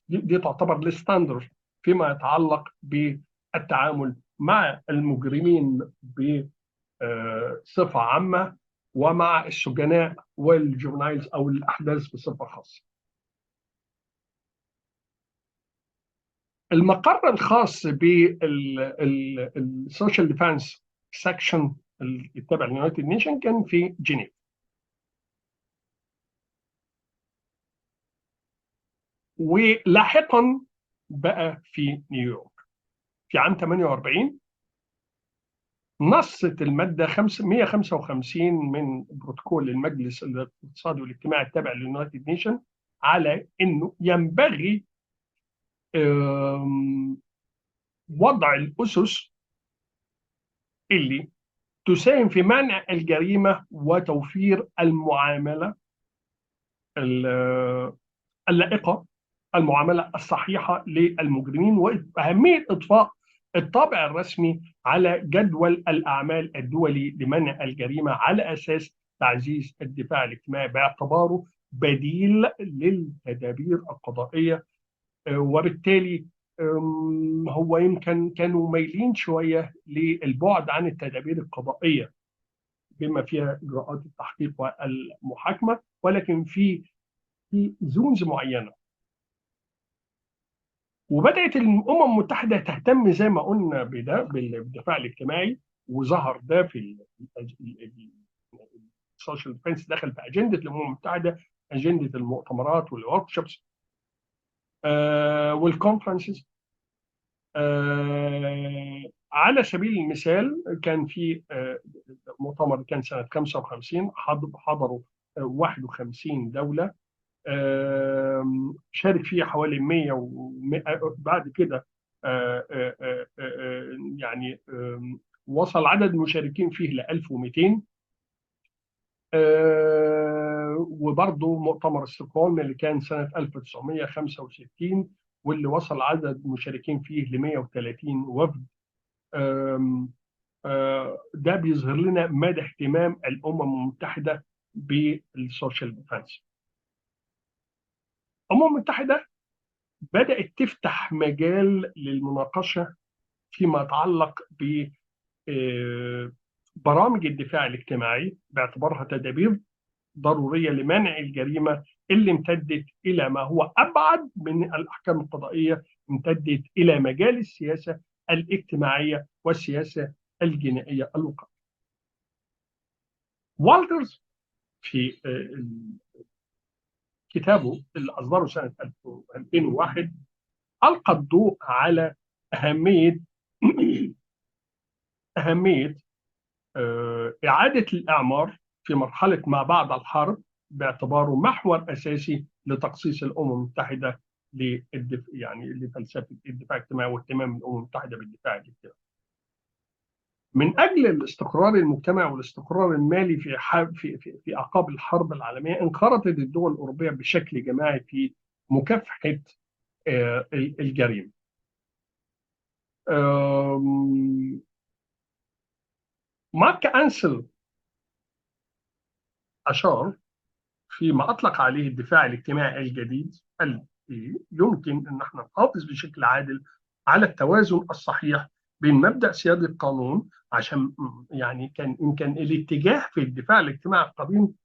A: دي تعتبر الستاندرد فيما يتعلق بالتعامل مع المجرمين بصفه عامه، ومع السجناء والجورنالز او الاحداث بصفه خاصه. المقر الخاص بالسوشيال ديفنس سكشن التابع لليونايتد نيشن كان في جنيف. ولاحقا بقى في نيويورك في عام 48 نصت الماده 155 من بروتوكول المجلس الاقتصادي والاجتماعي التابع لليونايتد نيشن على انه ينبغي وضع الاسس اللي تساهم في منع الجريمه وتوفير المعامله اللائقه، المعامله الصحيحه للمجرمين، واهميه اطفاء الطابع الرسمي على جدول الأعمال الدولي لمنع الجريمة على أساس تعزيز الدفاع الاجتماعي باعتباره بديل للتدابير القضائية. وبالتالي هو يمكن كانوا مايلين شوية للبعد عن التدابير القضائية بما فيها إجراءات التحقيق والمحاكمة، ولكن في زونز معينة. وبدأت الأمم المتحدة تهتم زي ما قلنا بده بالدفاع الاجتماعي، وظهر ده في السوشيال ديفنس، دخل في أجندة الأمم المتحدة، أجندة المؤتمرات والورك شوبس والكونفرنسز. على سبيل المثال كان في مؤتمر كان سنة 55 حضروا 51 دولة، شارك فيه حوالي 100 بعد كده يعني وصل عدد المشاركين فيه ل 1200. وبرضه مؤتمر ستوكهولم اللي كان سنة 1965 واللي وصل عدد المشاركين فيه ل 130 وفد. ده بيظهر لنا مدى اهتمام الأمم المتحدة بالسوشيال ديفense. الأمم المتحدة بدأت تفتح مجال للمناقشة فيما يتعلق ببرامج الدفاع الاجتماعي باعتبارها تدابير ضرورية لمنع الجريمة اللي امتدت إلى ما هو أبعد من الأحكام القضائية، امتدت إلى مجال السياسة الاجتماعية والسياسة الجنائية الوقائية. والترز في كتابه اللي أصدره سنة 2001 ألقى الضوء على أهمية أهمية إعادة الإعمار في مرحلة ما بعد الحرب باعتباره محور أساسي لتخصيص الأمم المتحدة يعني لفلسفة الدفاع الاجتماعي واهتمام الأمم المتحدة بالدفاع الاجتماعي. من أجل الاستقرار المجتمعي والاستقرار المالي في أعقاب الحرب العالمية، انخرطت الدول الأوروبية بشكل جماعي في مكافحة الجريمة. مارك أنسل أشار فيما أطلق عليه الدفاع الاجتماعي الجديد، قال يمكن أن احنا نحافظ بشكل عادل على التوازن الصحيح بين مبدأ سيادة القانون، عشان يعني كان يمكن الاتجاه في الدفاع الاجتماعي القديم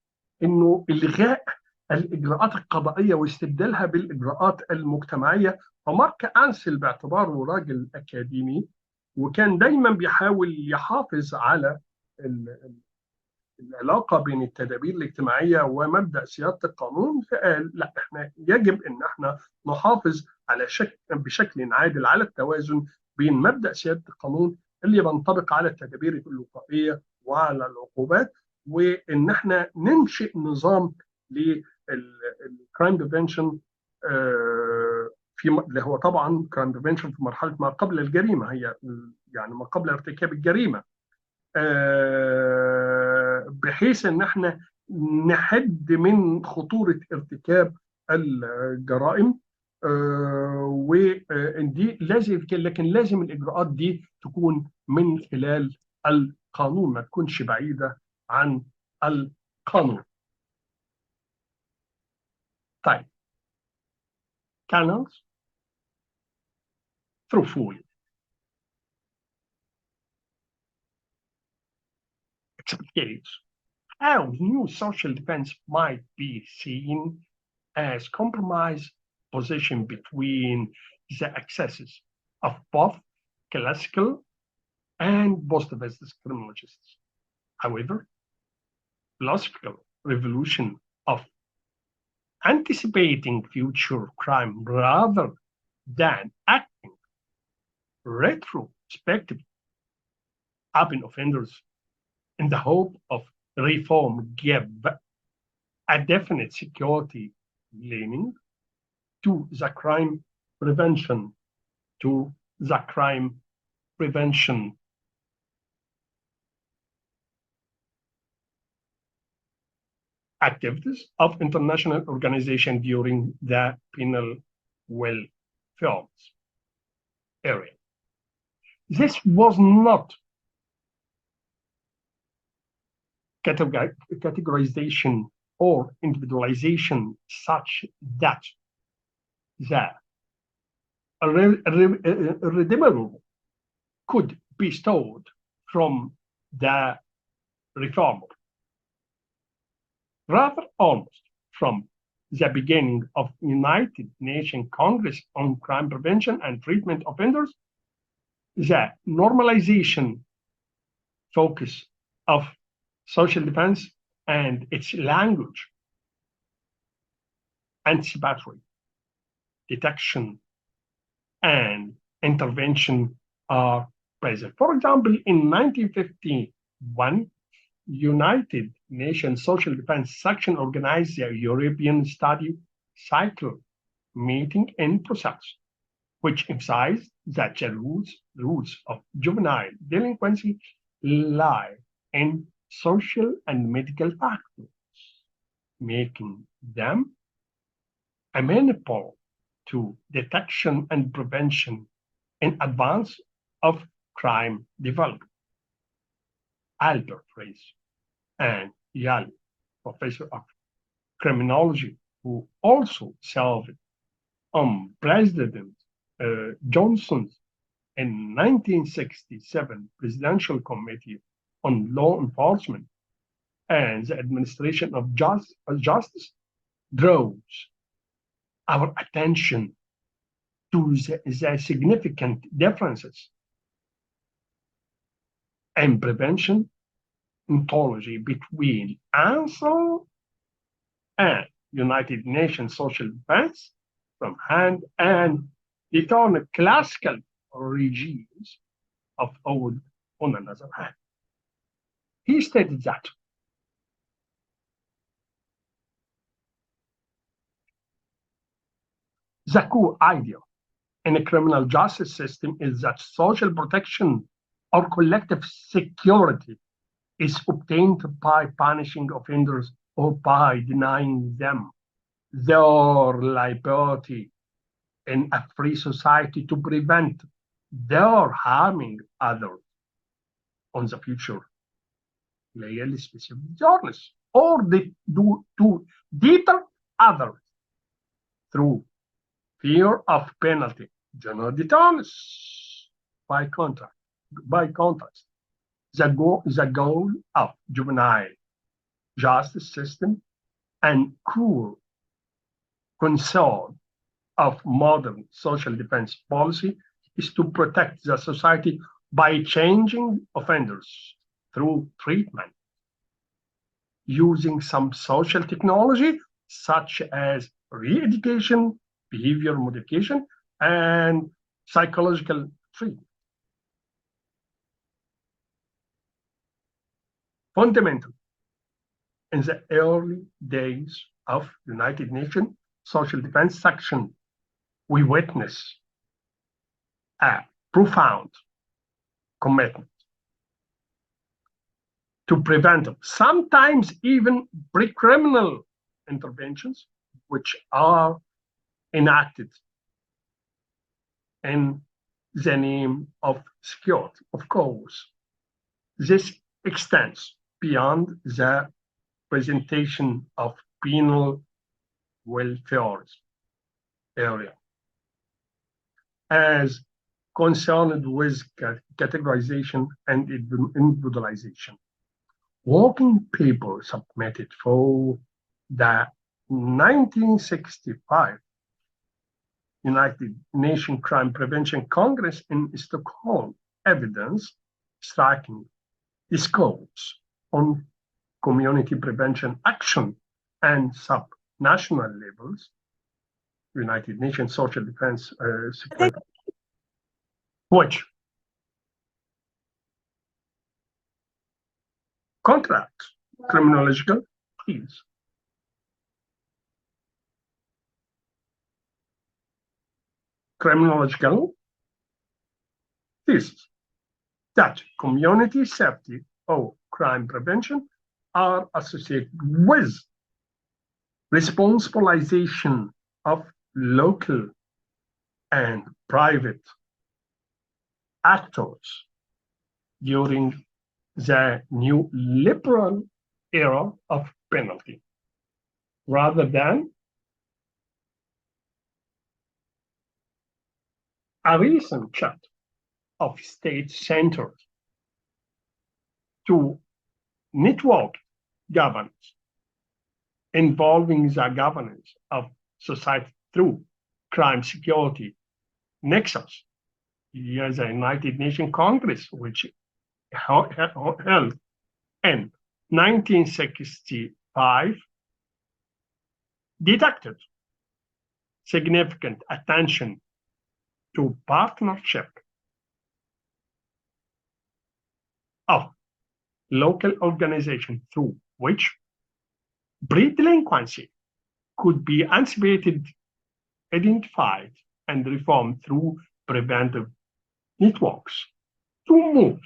A: انه الغاء الاجراءات القضائيه واستبدالها بالاجراءات المجتمعيه. فمارك انسل باعتباره راجل اكاديمي وكان دايما بيحاول يحافظ على العلاقه بين التدابير الاجتماعيه ومبدا سياده القانون، فقال لا، احنا يجب ان احنا نحافظ على بشكل عادل على التوازن بين مبدا سياده القانون اللي بينطبق على التدابير الوقائيه وعلى العقوبات، وان احنا ننشئ نظام للكرايم بريفنشن في اللي هو طبعا كرايم بريفنشن في مرحله ما قبل الجريمه، هي يعني ما قبل ارتكاب الجريمه، بحيث ان احنا نحد من خطوره ارتكاب الجرائم. ودي لازم، لكن لازم الاجراءات دي تكون من خلال القانون، ما تكونش بعيده عن القانون. طيب، channels through food explicates how new social defense might be seen as compromise position between the accesses of both classical and positivist criminologists. However, philosophical revolution of anticipating future crime rather than acting retrospectively upon offenders in the hope of reform give a definite security leaning to the crime prevention to the crime prevention activities of international organization during the penal welfare area. This was not categorization or individualization such that the irredeemable could be stored from the reformer. Rather, almost from the beginning of United Nations Congress on Crime Prevention and Treatment Offenders, the normalization focus of social defense and its language, anticipatory detection and intervention are present. For example, in 1951, United Nations Social Defense Section organized the European Study Cycle meeting in Brussels, which emphasized that the roots of juvenile delinquency lie in social and medical factors, making them amenable to detection and prevention in advance of crime development. Albert Rees and Yale, professor of criminology, who also served on President Johnson's in 1967 Presidential Committee on Law Enforcement and the Administration of Justice, draws our attention to the significant differences in prevention ontology between ANSO and United Nations Social Defense from hand and the classical regimes of old on another hand. He stated that the core idea in a criminal justice system is that social protection or collective security is obtained by punishing offenders or by denying them their liberty in a free society to prevent their harming others on the future legally specific journeys or to deter others through fear of penalty, general deterrence. By contrast, the goal of juvenile justice system and core concern of modern social defense policy is to protect the society by changing offenders through treatment using some social technology such as re-education, behavior modification, and psychological treatment. Fundamentally, in the early days of United Nations Social Defense Section, we witness a profound commitment to prevent sometimes even pre-criminal interventions, which are enacted in the name of security. Of course, this extends beyond the presentation of penal welfare area as concerned with categorization and individualization. Working paper submitted for the 1965 United Nations Crime Prevention Congress in Stockholm evidence striking discourse on community prevention action and sub-national levels, United Nations Social Defense Secretary, which contracts criminological thesis. Criminological thesis that community safety or crime prevention are associated with responsibilization of local and private actors during the new liberal era of penalty, rather than a recent shift of state centers to network governance, involving the governance of society through crime security nexus. Here's the United Nations Congress, which held in 1965, detected significant attention to partnership of local organizations through which pre-delinquency could be anticipated, identified, and reformed through preventive networks to move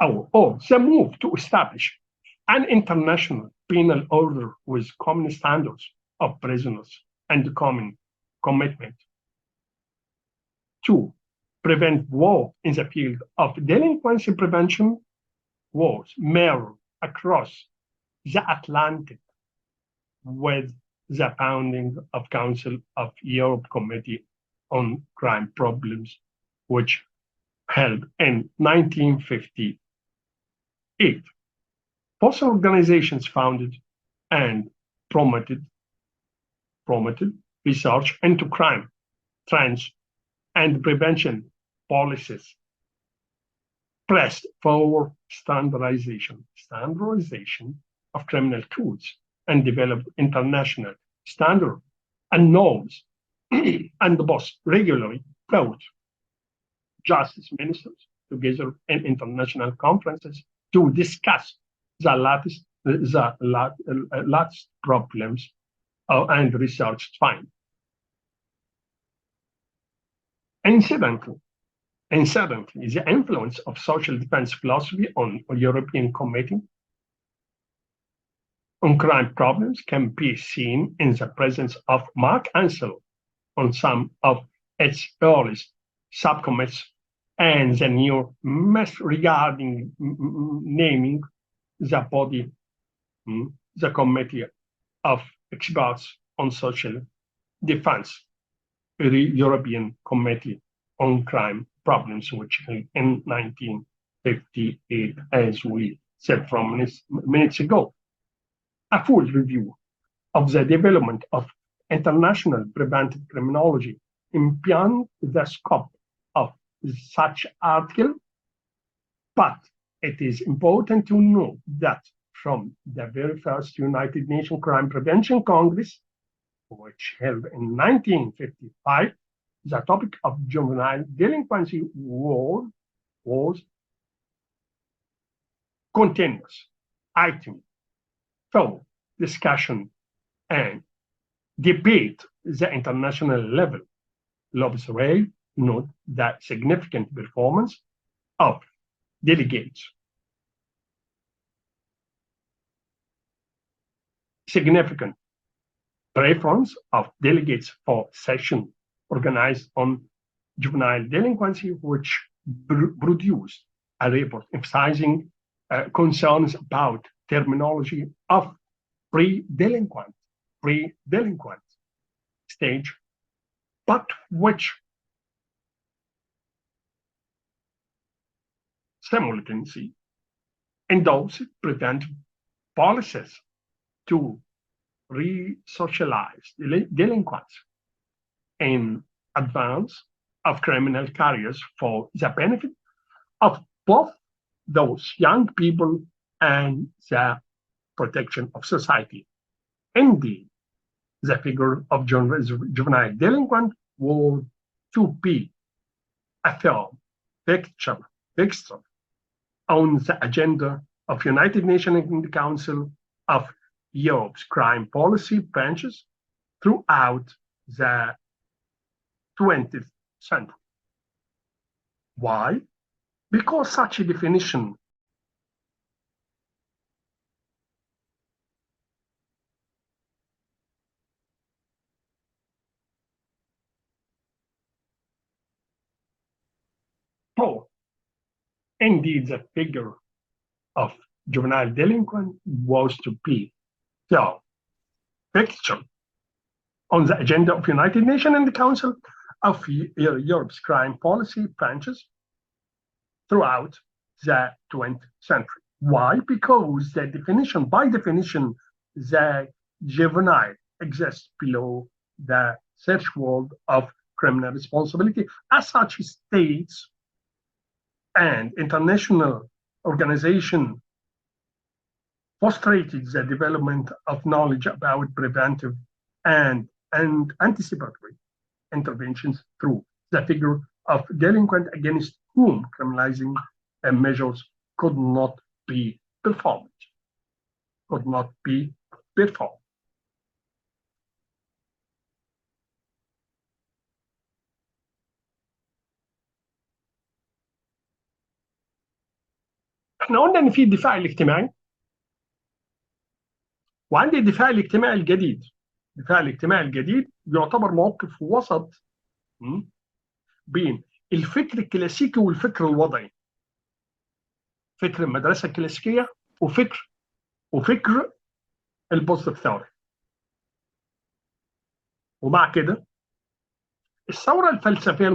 A: or the move to establish an international penal order with common standards of prisoners and common commitment to prevent war in the field of delinquency prevention was mirrored across the Atlantic with the founding of Council of Europe Committee on Crime Problems, which held in 1958. Both organizations founded and promoted research into crime, trends, and prevention policies, pressed for standardization of criminal codes, and developed international standards and norms, and both regularly brought justice ministers together in international conferences to discuss the latest problems and research find. Incidentally, the influence of social defense philosophy on European Committee on crime problems can be seen in the presence of Mark Ansel on some of its earliest subcommittees and the new mess regarding naming the body, the Committee of Experts on Social Defense, the European Committee on Crime Problems, which in 1958, as we said from minutes ago, a full review of the development of international preventive criminology beyond the scope of such article, but it is important to note that from the very first United Nations Crime Prevention Congress, which held in 1955, the topic of juvenile delinquency was continuous item for discussion and debate the international level. L'Observatoire note that significant performance of delegates, significant preference of delegates for session organized on juvenile delinquency, which produced a report emphasizing concerns about terminology of pre-delinquent stage, but which simultaneously endorsed preventive policies to re-socialize delinquents in advance of criminal careers for the benefit of both those young people and the protection of society. Indeed, the figure of juvenile delinquent was to be a firm fixture on the agenda of United Nations and the Council of Europe's crime policy branches throughout the 20th century. Why? Because such a definition Indeed, the figure of juvenile delinquent was to be the fixture on the agenda of United Nations and the Council of Europe's crime policy branches throughout the 20th century. Why? Because the definition, by definition, the juvenile exists below the threshold of criminal responsibility. As such, states and international organizations frustrated the development of knowledge about preventive and anticipatory interventions through the figure of delinquent against whom criminalizing measures could not be performed. Could not be performed. احنا قلنا ان في الدفاع الاجتماعي وعندي الدفاع الاجتماعي الجديد. الدفاع الاجتماعي الجديد يعتبر موقف وسط بين الفكر الكلاسيكي والفكر الوضعي. فكر المدرسه الكلاسيكيه وفكر البوزيتيف ثيوري. ومع كده الثوره الفلسفيه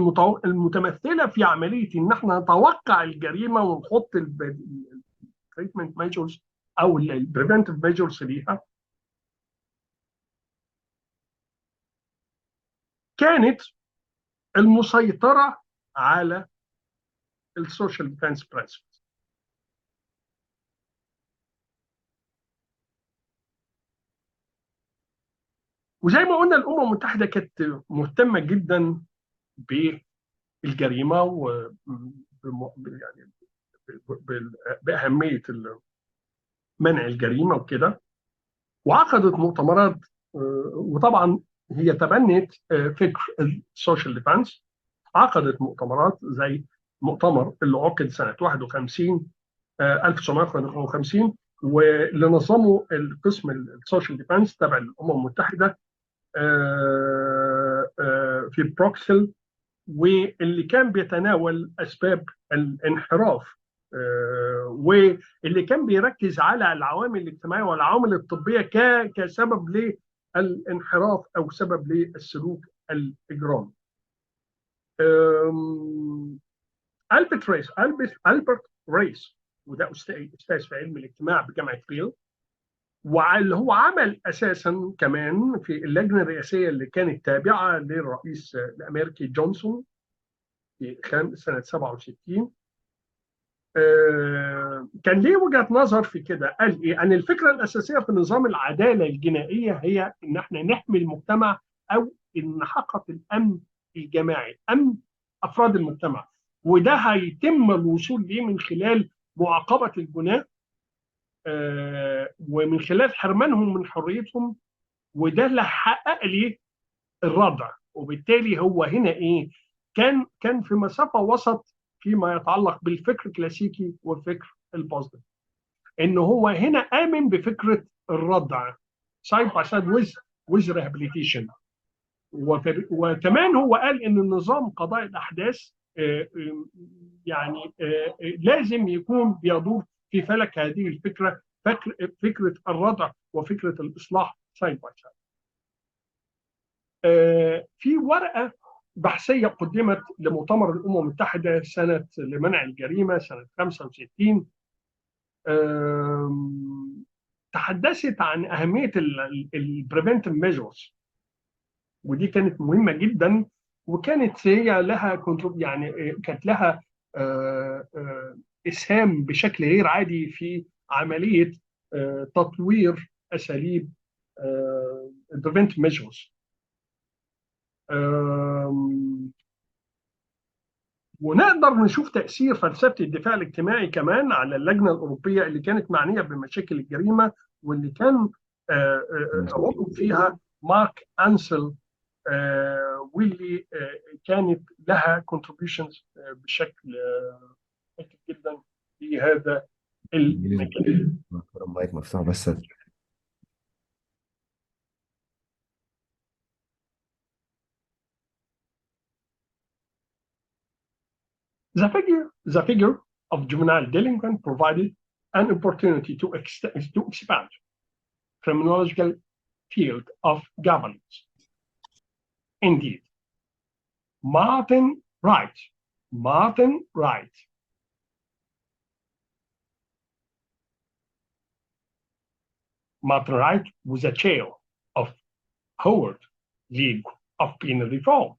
A: المتمثله في عمليه ان احنا نتوقع الجريمه ونحط التريتمنت ميجرز او البريفنتيف ميجرز ليها، كانت المسيطره على السوشيال ديفense برنسبلز. وزي ما قلنا الامم المتحده كانت مهتمه جدا بالجريمه يعني باهميه منع الجريمه وكده، وعقدت مؤتمرات. وطبعا هي تبنت فكر السوشيال ديفenس. عقدت مؤتمرات زي مؤتمر اللي عقد سنه 51 1951 واللي نظمه القسم السوشيال ديفenس تبع الامم المتحده في بروكسل، واللي كان بيتناول اسباب الانحراف واللي كان بيركز على العوامل الاجتماعيه والعوامل الطبيه كسبب للانحراف او سبب للسلوك الاجرامي. ألبرت ريس وده استاذ في علم الاجتماع بجامعه بيل، واللي هو عمل اساسا كمان في اللجنه الرئاسيه اللي كانت تابعه للرئيس الامريكي جونسون في سنه 67. كان ليه وجهه نظر في كده. قال ايه؟ ان الفكره الاساسيه في نظام العداله الجنائيه هي ان احنا نحمي المجتمع او ان نحقق الامن الجماعي، امن افراد المجتمع، وده هيتم الوصول ليه من خلال معاقبه الجناه ومن خلال حرمانهم من حريتهم، وده اللي حقق ليه الردع. وبالتالي هو هنا ايه؟ كان في مسافه وسط فيما يتعلق بالفكر الكلاسيكي والفكر البوزيتيف، ان هو هنا امن بفكره الردع سايد باي سايد ويز ريهابيليتيشن. وكمان هو قال ان النظام قضاء الاحداث يعني لازم يكون بيدور في فلك هذه الفكره، فكره الردع وفكره الاصلاح سايد باي سايد. في ورقه بحثيه قدمت لمؤتمر الامم المتحده لمنع الجريمه سنه 65 تحدثت عن اهميه البريفنتيف ميجرز، ودي كانت مهمه جدا، وكانت هي لها يعني كانت لها اسهام بشكل غير عادي في عمليه تطوير اساليب البريفنتيف ميجرز. ونقدر نشوف تأثير فلسفة الدفاع الاجتماعي كمان على اللجنة الأوروبية اللي كانت معنية بمشاكل الجريمة، واللي كان عضو فيها مارك أنسل، واللي كانت لها contributions بشكل كبير جدا في هذا المجال.
B: المايك مفتوح بس.
A: The figure of juvenile delinquent provided an opportunity to expand criminological field of governance. Indeed, Martin Wright, Martin Wright, Martin Wright was a chair of Howard League of Penal Reform,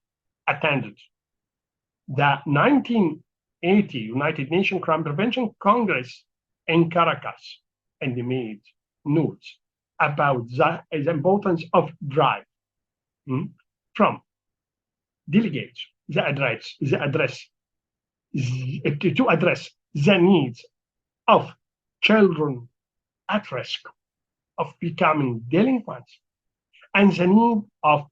A: attended the 1980 United Nations Crime Prevention Congress in Caracas, and made notes about the importance of drive from delegates to address the needs of children at risk of becoming delinquents and the need of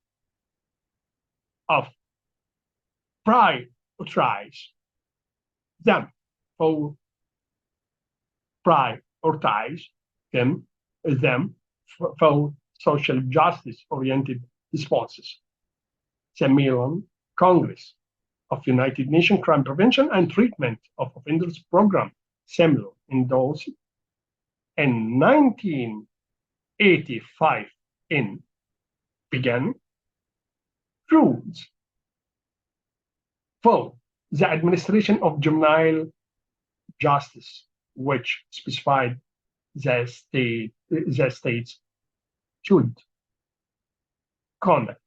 A: prioritize them for prioritize them for social justice oriented responses. The Milan Congress of United Nations Crime Prevention and Treatment of Offenders Program, similar endorsed in 1985 in began rules for the administration of juvenile justice, which specified the states should conduct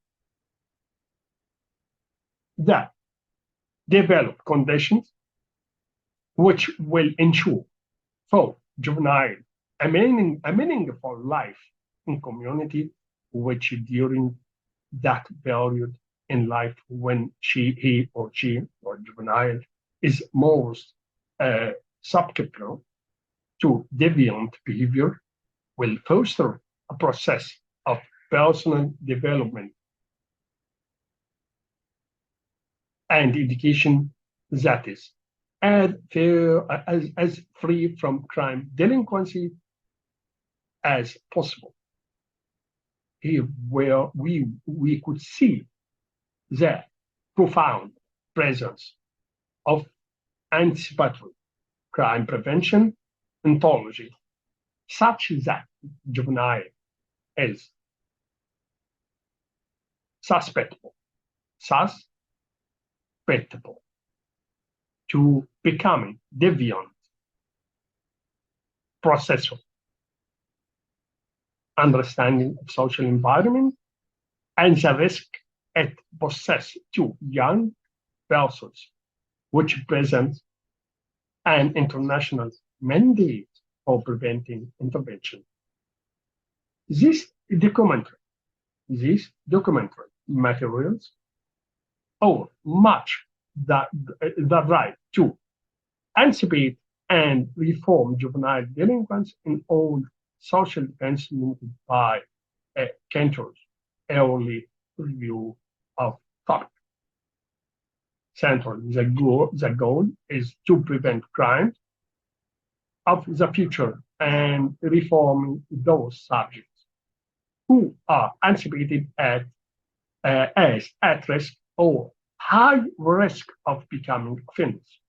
A: the develop conditions which will ensure for juvenile a meaningful life in community, which during that period in life when he or juvenile is most susceptible to deviant behavior, will foster a process of personal development and education that is as free from crime delinquency as possible. Here, where we could see the profound presence of anticipatory crime prevention ontology, such that juvenile is susceptible to becoming deviant, processor, understanding of social environment, and the risk it possesses to young persons, which presents an international mandate for preventing intervention. These documentary materials owe much the right to anticipate and reform juvenile delinquents in all social defense limited by Cantor's early review of topic. Central, the goal is to prevent crime of the future and reforming those subjects who are anticipated as at risk or high risk of becoming offenders.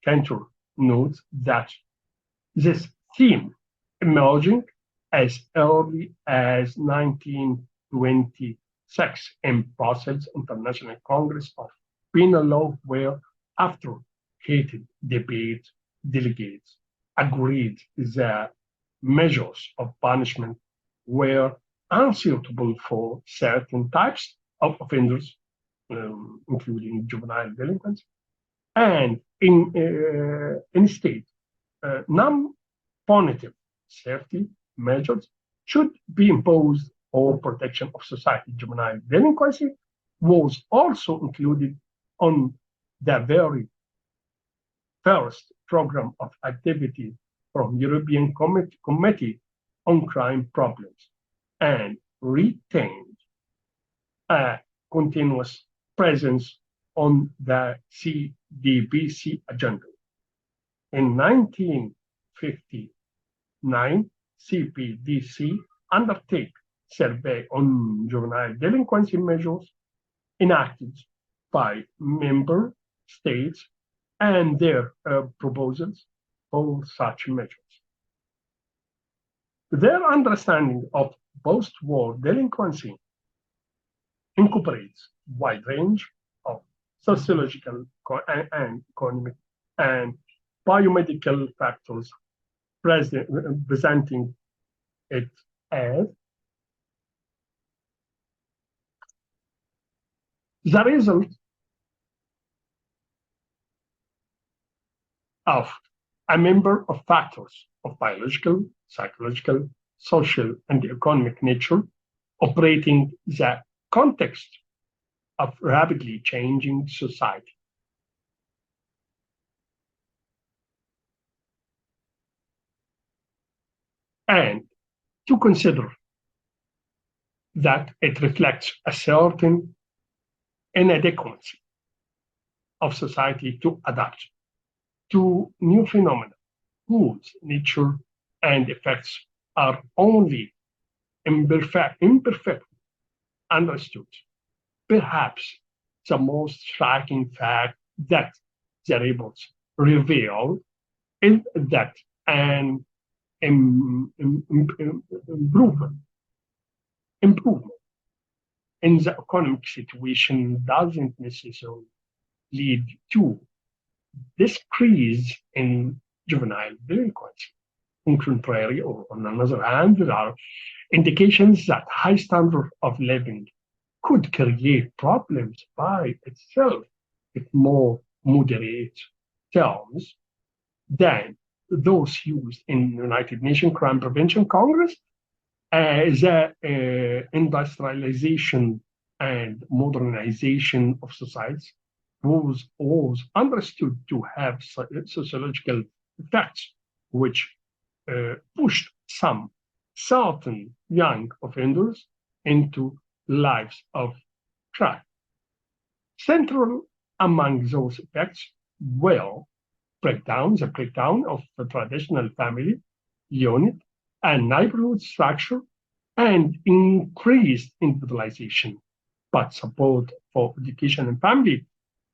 A: Cantor notes that this theme emerging as early as 1926 in Brussels International Congress of Penal Law, where after heated debate, delegates agreed the measures of punishment were unsuitable for certain types of offenders, including juvenile delinquents, and instead, non-punitive safety measures should be imposed for protection of society. Juvenile delinquency was also included on the very first program of activity from European Committee on Crime Problems and retained a continuous presence on the CDBC agenda. In 1959, CPDC undertook survey on juvenile delinquency measures enacted by member states and their proposals for such measures. Their understanding of post-war delinquency incorporates a wide range of sociological and economic and biomedical factors, presenting it as the result of a number of factors of biological, psychological, social, and economic nature operating the context of rapidly changing society. And to consider that it reflects a certain inadequacy of society to adapt to new phenomena whose nature and effects are only imperfectly understood. Perhaps the most striking fact that the reports reveal is that an improvement in the economic situation doesn't necessarily lead to decrease in juvenile delinquency. On contrary, or on another hand, there are indications that high standard of living could create problems by itself with more moderate terms than those used in United Nations Crime Prevention Congress. The industrialization and modernization of societies was understood to have sociological effects, which pushed some certain young offenders into lives of crime. Central among those effects were the breakdown of the traditional family unit and neighborhood structure and increased individualization. But support for education and family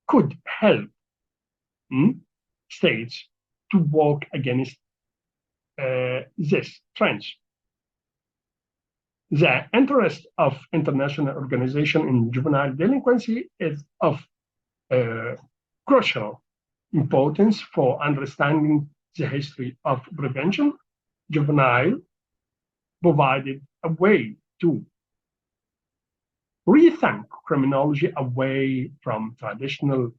A: could help states to work against this trend. The interest of international organization in juvenile delinquency is of crucial importance for understanding the history of prevention. Juvenile provided a way to rethink criminology away from traditional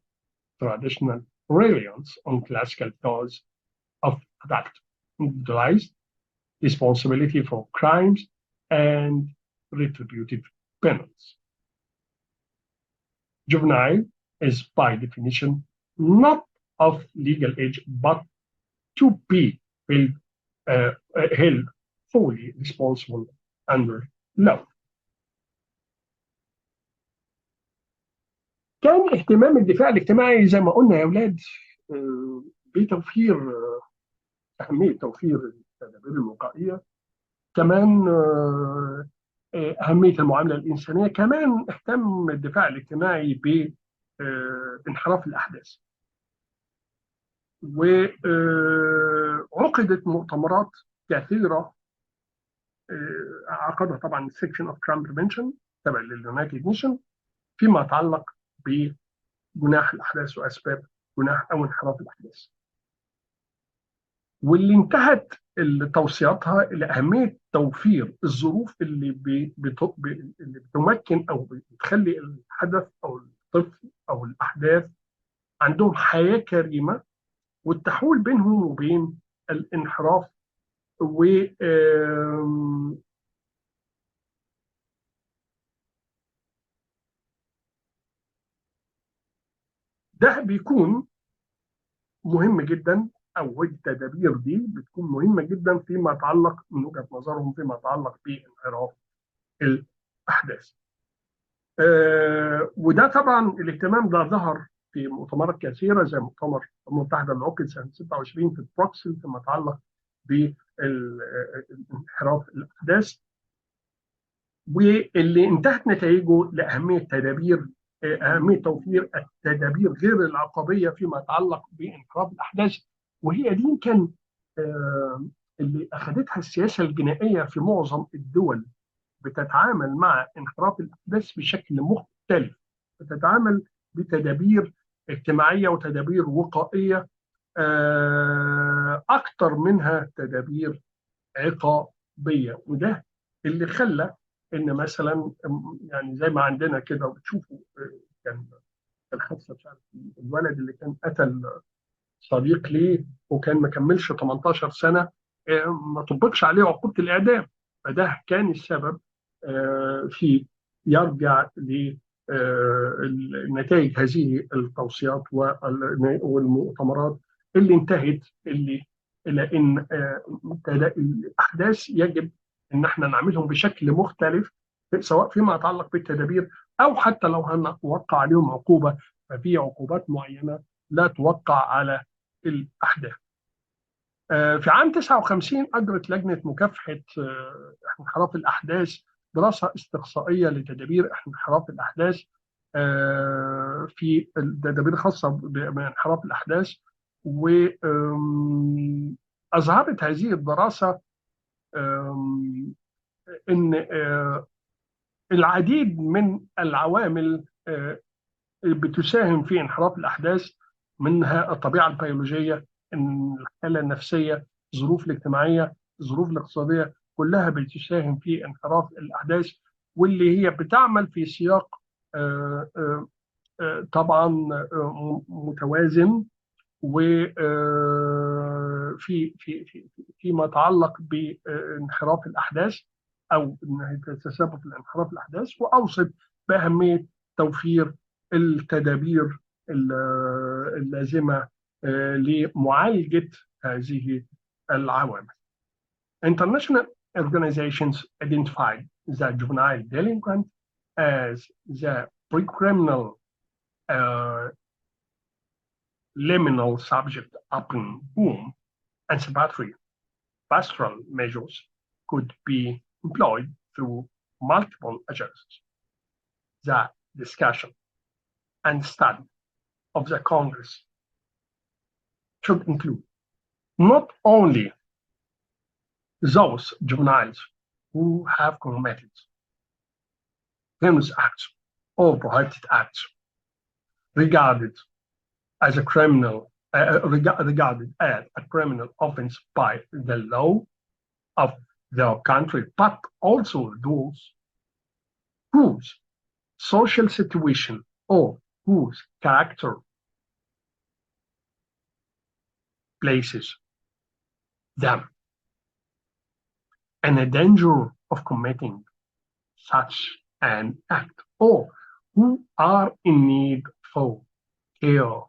A: reliance on classical cause of adult individualized responsibility for crimes and retributive penalties. Juvenile is by definition not of legal age, but to be held fully responsible under law. كان اهتمام الدفاع الاجتماعي زي ما قلنا يا أولاد بتوفير أهمية توفير التدابير الوقائية، كمان أهمية المعاملة الإنسانية، كمان اهتم الدفاع الاجتماعي بانحراف الأحداث. وعقدت مؤتمرات كثيرة عقدها طبعا السكشن اوف كرايم بريفنشن تبع لليونايتد نيشن فيما يتعلق بجناح الأحداث وأسباب جناح أو انحراف الأحداث. واللي انتهت توصياتها إلى أهمية توفير الظروف اللي بتمكن أو بتخلي الحدث أو الطفل أو الأحداث عندهم حياة كريمة والتحول بينهم وبين الانحراف. و ده بيكون مهم جدا، او التدابير دي بتكون مهمه جدا فيما يتعلق من وجهه نظرهم فيما يتعلق بانحراف الاحداث. وده طبعا الاهتمام ده ظهر في مؤتمرات كثيره زي مؤتمر الامم المتحده اللي عقد سنه 26 في بروكسل فيما يتعلق بانحراف الاحداث، واللي انتهت نتائجه لاهميه تدابير أهمية توفير التدابير غير العقابية فيما يتعلق بانحراف الأحداث. وهي دي يمكن اللي أخذتها السياسة الجنائية في معظم الدول، بتتعامل مع انحراف الأحداث بشكل مختلف، بتتعامل بتدابير اجتماعية وتدابير وقائية أكثر منها تدابير عقابية. وده اللي خلى ان مثلا يعني زي ما عندنا كده بتشوفوا كان الحادثه بتاعت الولد اللي كان قتل صديق ليه وكان ما كملش 18 سنه، ما طبقش عليه عقوبه الاعدام. فده كان السبب في يرجع ل نتائج هذه التوصيات والمؤتمرات اللي انتهت الى ان الاحداث يجب ان احنا نعملهم بشكل مختلف، سواء فيما يتعلق بالتدابير او حتى لو هنوقع عليهم عقوبه، ففي عقوبات معينه لا توقع على الأحداث. في عام 59 أجرت لجنة مكافحة انحراف الأحداث دراسة استقصائية لتدابير انحراف الأحداث، في التدابير الخاصة بانحراف الأحداث. وأظهرت هذه الدراسة أن العديد من العوامل بتساهم في انحراف الأحداث، منها الطبيعة البيولوجية، الحالة النفسية، الظروف الاجتماعية، الظروف الاقتصادية، كلها بتساهم في انحراف الأحداث، واللي هي بتعمل في سياق طبعا متوازن، وفي فيما يتعلق بانحراف الأحداث أو تسبب في انحراف الأحداث، وأوصت بأهمية توفير التدابير اللازمة لمعالجة هذه العوامل. International organizations identified the juvenile delinquent as the pre-criminal liminal subject upon whom anticipatory pastoral measures could be employed through multiple agencies. The discussion and study of the Congress should include not only those juveniles who have committed heinous acts or prohibited acts regarded as a criminal regarded as a criminal offense by the law of their country, but also those whose social situation or whose character places them in a danger of committing such an act, or who are in need for care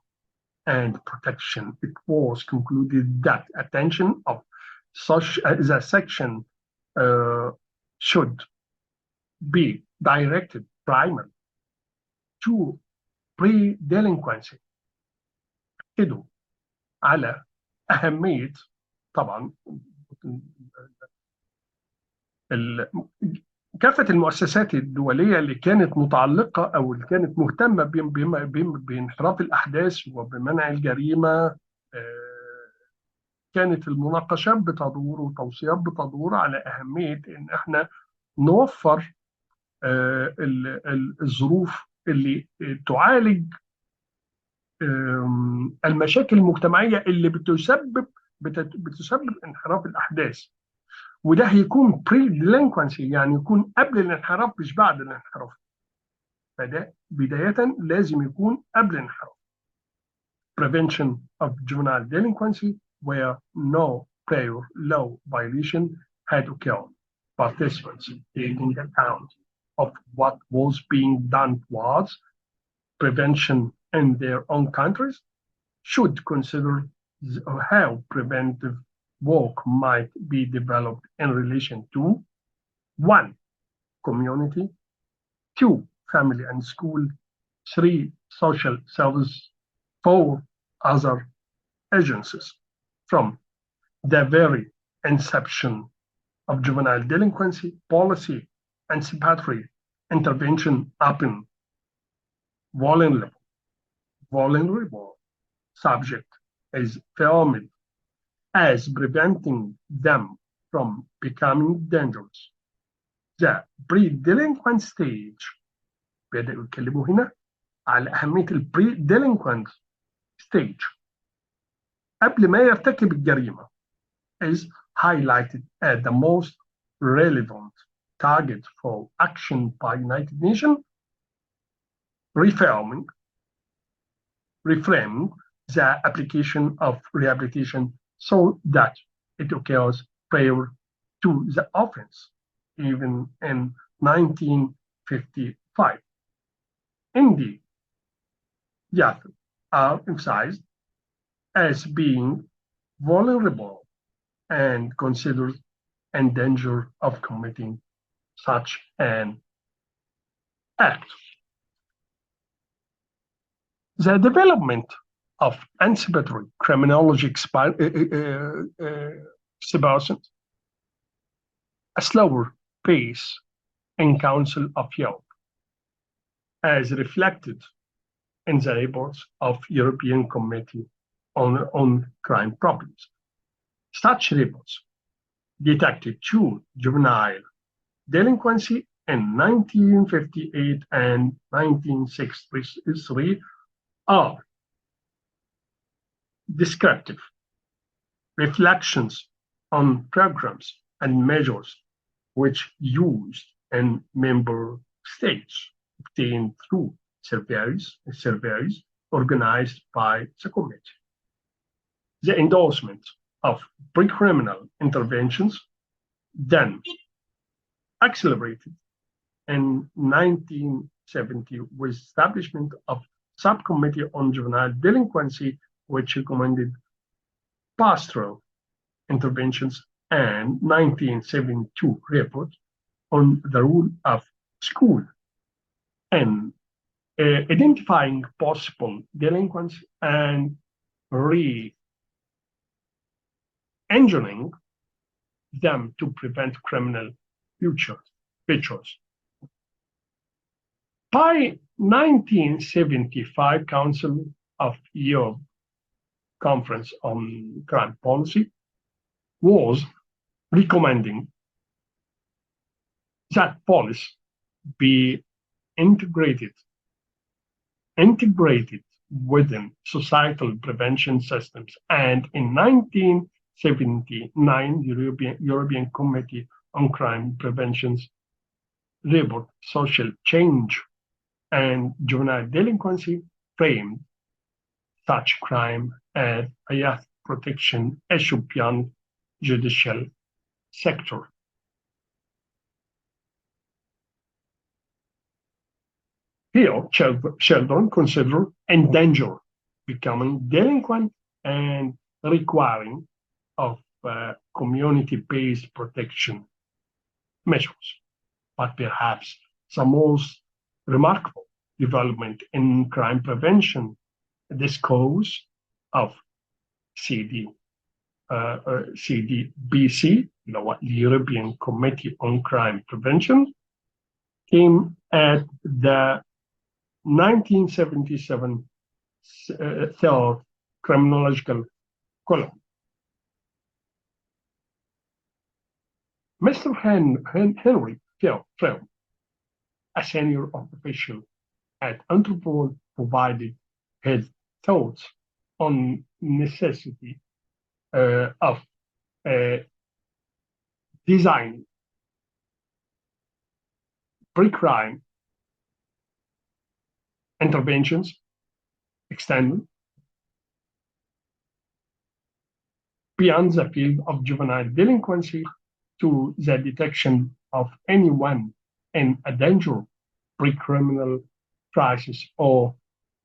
A: and protection. It was concluded that attention of such the section should be directed primarily to pre-delinquency. كده على أهمية طبعا كافة المؤسسات الدولية اللي كانت متعلقة أو اللي كانت مهتمة بانحراف الأحداث وبمنع الجريمة، كانت المناقشات بتدور وتوصيات بتدور على أهمية إن إحنا نوفر الظروف اللي تعالج المشاكل المجتمعية اللي بتسبب انحراف الأحداث. وده هيكون بري ديلينكوانسي، يعني يكون قبل الانحراف مش بعد الانحراف. فده بداية لازم يكون قبل الانحراف. Prevention of juvenile delinquency where no prior law violation had occurred. Participants taking account of what was being done towards prevention in their own countries should consider how preventive work might be developed in relation to 1. Community, 2. Family and school, 3. Social service, 4. Other agencies. From the very inception of juvenile delinquency policy, anticipatory intervention upon vulnerable, vulnerable subject is filmed as preventing them from becoming dangerous. The pre-delinquent stage بدأوا يتكلموا هنا على أهمية pre-delinquent stage قبل ما يرتكب الجريمة is highlighted as the most relevant target for action by United Nations, reframing the application of rehabilitation so that it occurs prior to the offense, even in 1955. Indeed, youth are emphasized as being vulnerable and considered in danger of committing such an act. The development of anticipatory criminology exhibitions a slower pace in Council of Europe, as reflected in the reports of European Committee on Crime Problems. Such reports detected two juvenile delinquency in 1958 and 1963 are descriptive reflections on programs and measures which used in member states obtained through surveys organized by the committee. The endorsement of pre-criminal interventions then accelerated in 1970 with establishment of subcommittee on juvenile delinquency, which recommended pastoral interventions, and 1972 report on the role of school and identifying possible delinquents and re-engineering them to prevent criminal features. By 1975 Council of Europe Conference on Crime Policy was recommending that police be integrated within societal prevention systems. And in 1979, the European Committee on Crime Prevention's report, Social Change and Juvenile Delinquency, framed such crime as a youth protection issue beyond judicial sector. Here, children considered in danger, becoming delinquent, and requiring of community-based protection measures. But perhaps the most remarkable development in crime prevention, this cause of CDBC, the European Committee on Crime Prevention, came at the 1977 third criminological column. Mr. Henry Frem, a senior official at Interpol, provided his thoughts on necessity of designing pre-crime interventions extended beyond the field of juvenile delinquency to the detection of anyone in a danger pre-criminal crisis or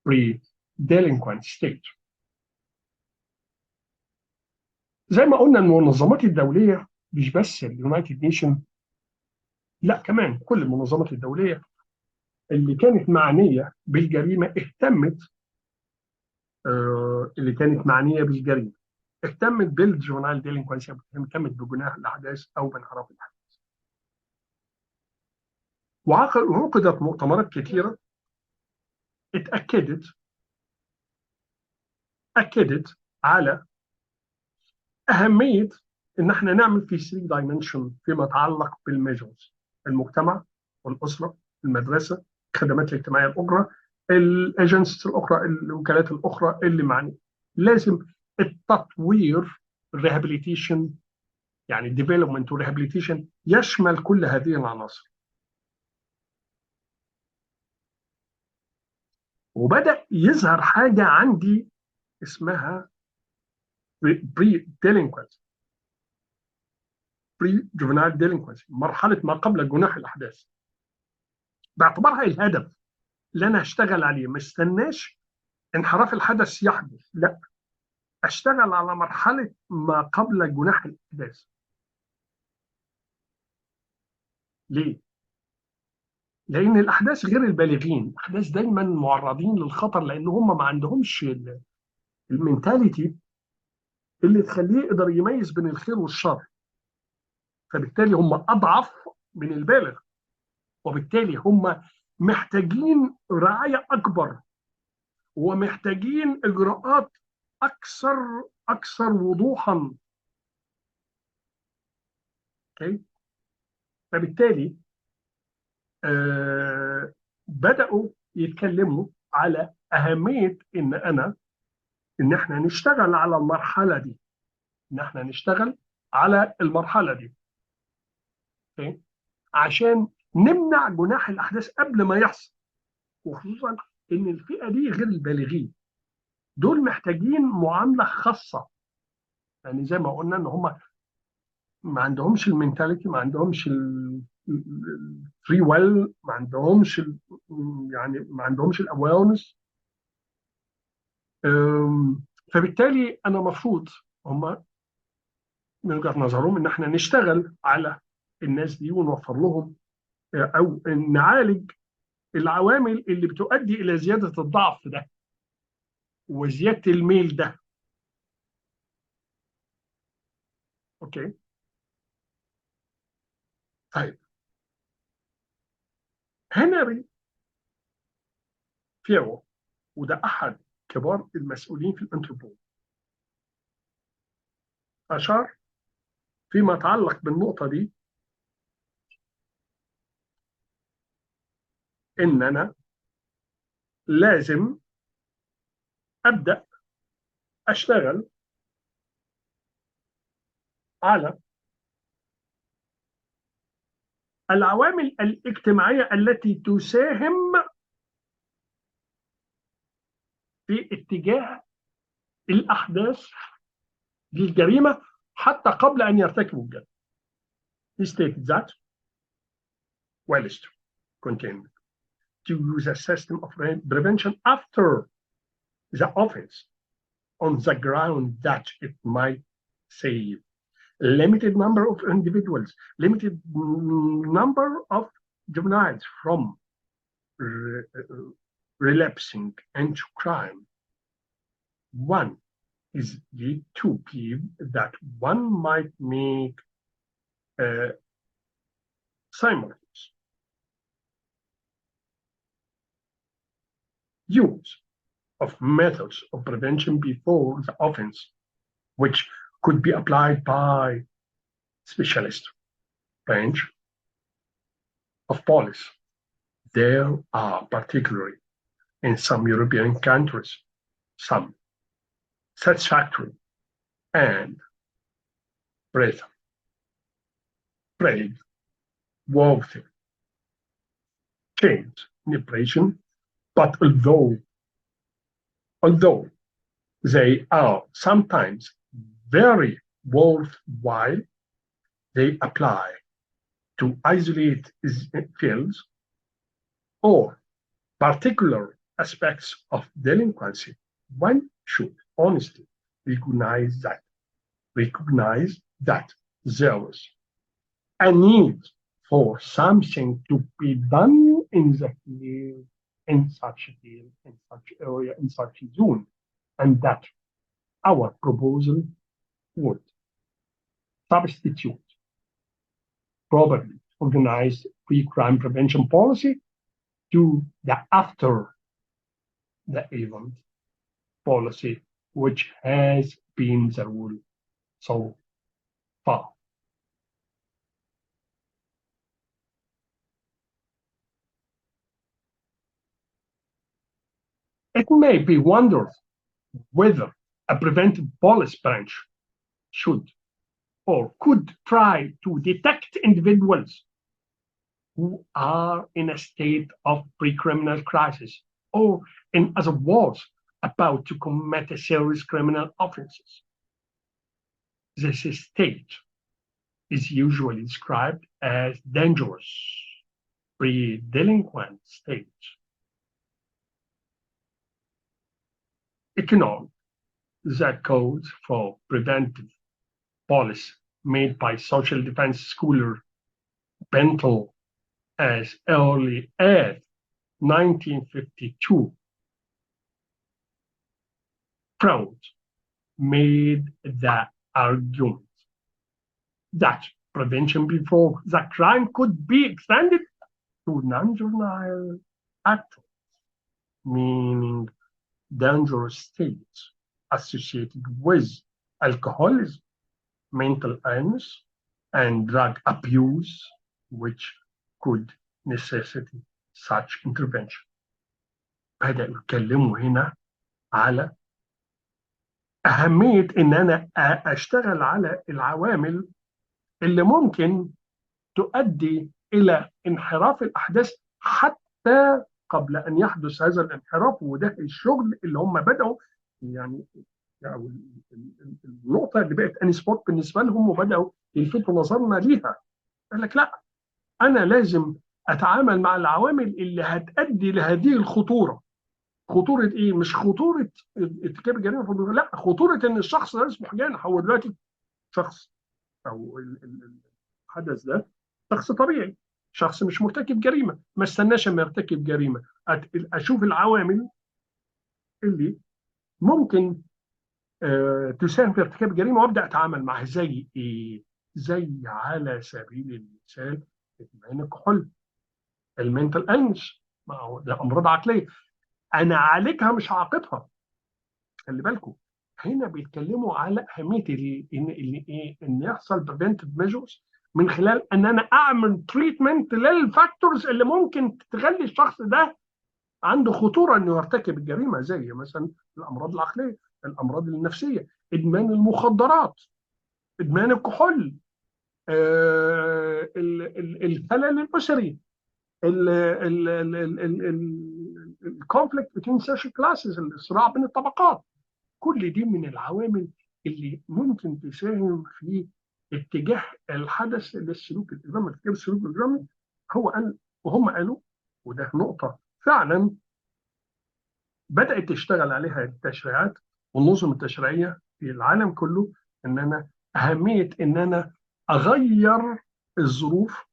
A: pre-delinquent state. زي ما قلنا المنظمات الدولية مش بس اليونايتد نيشن، لا كمان كل المنظمات الدولية اللي كانت معنية بالجريمة اهتمت بالجونال ديلينكوانسي، اهتمت بجناح الأحداث أو بانحراف الأحداث. وعقدت مؤتمرات كثيرة اتأكدت أكدت على أهمية إن احنا نعمل في 3 دايمنشن فيما يتعلق بالميجرز: المجتمع والأسرة، المدرسة، الخدمات الاجتماعية الأخرى، الايجنسيز الأخرى، الوكالات الأخرى اللي معني. لازم التطوير، الريهابيليتيشن، يعني الديفلوبمنت والريهابيليتيشن، يشمل كل هذه العناصر. وبدأ يظهر حاجة عندي اسمها بري ديلينكوينسي، بري جوفينال ديلينكوينسي، مرحلة ما قبل جناح الأحداث، باعتبارها الهدف اللي أنا هشتغل عليه. ما استناش انحراف الحدث يحدث، لا، اشتغل على مرحلة ما قبل جناح الأحداث. ليه؟ لأن الأحداث غير البالغين، الأحداث دايما معرضين للخطر، لأن هم ما عندهمش المينتاليتي اللي تخليه يقدر يميز بين الخير والشر، فبالتالي هم أضعف من البالغ، وبالتالي هم محتاجين رعاية أكبر، ومحتاجين إجراءات أكثر وضوحا. okay؟ فبالتالي بدأوا يتكلموا على أهمية إن إحنا نشتغل على المرحلة دي، إن إحنا نشتغل على المرحلة دي. okay؟ عشان نمنع جناح الأحداث قبل ما يحصل، وخصوصا إن الفئة دي غير البالغين، دول محتاجين معاملة خاصة. يعني زي ما قلنا إن هم ما عندهمش المينتاليتي، ما عندهمش الفري ويل، ما عندهمش يعني ما عندهمش الاويرنس. فبالتالي انا مفروض هم من وجهة نظرهم ان احنا نشتغل على الناس دي ونوفر لهم، او نعالج العوامل اللي بتؤدي الى زياده الضعف ده وزياده الميل ده. اوكي، طيب. هنري فيرو، وده احد كبار المسؤولين في الانتربول، اشار فيما يتعلق بالنقطه دي ان انا لازم ابدا اشتغل على العوامل الاجتماعيه التي تساهم في اتجاه الاحداث للجريمه حتى قبل ان يرتكبوا الجريمه. He stated that whilst continuing to use a system of prevention after the offense on the ground that it might save limited number of individuals, limited number of juveniles from relapsing into crime. One is the to believe that one might make simultaneous use of methods of prevention before the offense, which could be applied by specialist branch of police. There are, particularly in some European countries, some satisfactory and breathworthy change in impression, but although they are sometimes very worthwhile, they apply to isolate fields or particular aspects of delinquency. One should honestly recognize that there is a need for something to be done in the field, in such a field, in such area, in such a zone, and that our proposal would substitute properly organized pre-crime prevention policy to the after the event policy which has been the rule so far. It may be wondered whether a preventive police branch should or could try to detect individuals who are in a state of pre-criminal crisis or, in other words, about to commit a serious criminal offenses. This state is usually described as dangerous pre-delinquent state. Economic, the codes for preventive policy made by social defense scholar Bentel as early as 1952 Proud made the argument that prevention before the crime could be extended to non-juvenile actors, meaning dangerous states associated with alcoholism, mental illness, and drug abuse, which could necessitate such intervention. بدأوا يتكلموا هنا على أهمية إن أنا أشتغل على العوامل اللي ممكن تؤدي إلى انحراف الأحداث حتى قبل أن يحدث هذا الانحراف. وده الشغل اللي هم بدأوا يعني النقطة اللي بقت أني سبوت بالنسبة لهم وبدأوا يلفتوا نظرنا ليها. قال لك لا، أنا لازم أتعامل مع العوامل اللي هتؤدي لهذه الخطورة. خطورة إيه؟ مش خطورة ارتكاب الجريمة، لا، خطورة إن الشخص ده يصبح جانح. هو دلوقتي شخص أو الحدث ده شخص طبيعي، شخص مش مرتكب جريمة، ما استناش اما يرتكب جريمة، أشوف العوامل اللي ممكن تساهم في ارتكاب جريمة وأبدأ أتعامل معها. زي إيه؟ زي على سبيل المثال إدمان الكحول، المنتال إلنس، ده أمراض عقلية، أنا أعالجها مش هعاقبها. خلي بالكم هنا بيتكلموا على اهميه ان يحصل بريفنتيف ميجرز من خلال ان انا اعمل تريتمنت للفاكتورز اللي ممكن تخلي الشخص ده عنده خطوره انه يرتكب الجريمه، زي مثلا الامراض العقليه، الامراض النفسيه، ادمان المخدرات، ادمان الكحول، الخلل الاسري، الكونفليكت بين سوشيال كلاسز، الصراع بين الطبقات. كل دي من العوامل اللي ممكن تساهم في اتجاه الحدث للسلوك الاجرامي. اتجاه السلوك الاجرامي هو قال وهم قالوا، وده نقطه فعلا بدات تشتغل عليها التشريعات والنظم التشريعيه في العالم كله، ان انا اهميه ان انا اغير الظروف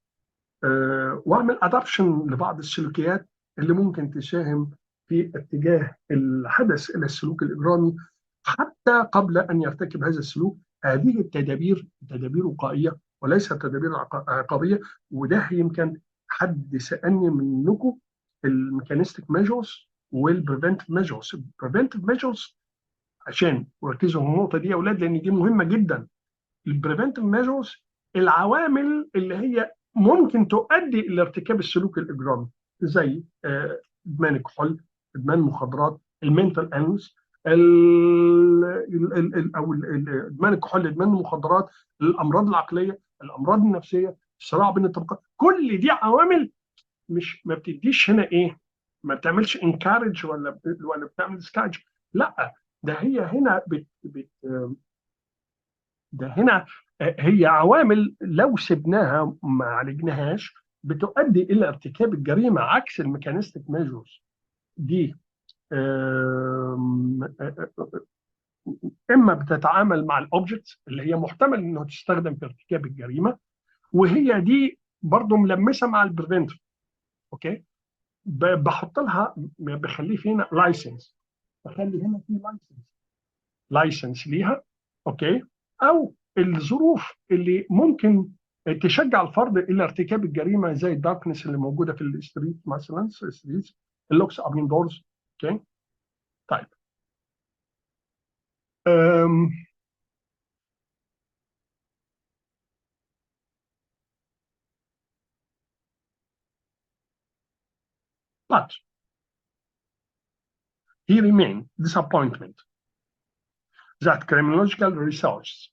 A: واعمل ادابشن لبعض السلوكيات اللي ممكن تساهم في اتجاه الحدث الى السلوك الاجرامي حتى قبل ان يرتكب هذا السلوك. هذه التدابير تدابير وقائيه وليست تدابير عقابيه. وده يمكن حد سالني منكم الميكانيستيك ميجرز والبريفنتيف ميجرز. البريفنتيف ميجرز عشان وركزوا في النقطه دي يا اولاد لان دي مهمه جدا. البريفنتيف ميجرز العوامل اللي هي ممكن تؤدي الى ارتكاب السلوك الاجرامي، زي ادمان الكحول، ادمان المخدرات، المنتال انس، او ادمان الكحول، ادمان المخدرات، الامراض العقليه، الامراض النفسيه، الصراع بين الطبقات. كل دي عوامل مش ما بتديش هنا ايه، ما بتعملش انكارج ولا بتعمل ديسكارج، لا، ده هي هنا ده هنا هي عوامل لو سبناها ما عالجناهاش بتؤدي الى ارتكاب الجريمه، عكس الميكانيستيك ميجرز دي. اما بتتعامل مع الاوبجكتس اللي هي محتمل انه تستخدم في ارتكاب الجريمه، وهي دي برضو ملمسه مع البريفنتيف. اوكي، بحط لها بخليه في هنا لايسنس، بخلي هنا في لايسنس ليها. اوكي، او الظروف اللي ممكن تشجع الفرد الى ارتكاب الجريمه، زي الداركنس اللي موجوده في الستريت مثلا، ستريت اللوكس اب دورز. اوكي، طيب. um, but he remained disappointment that criminological research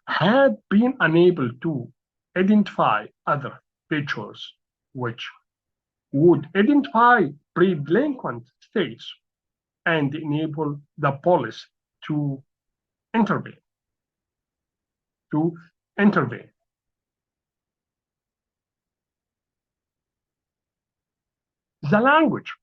A: had been unable to identify other features which would identify pre-delinquent states and enable the police to intervene. To intervene. The language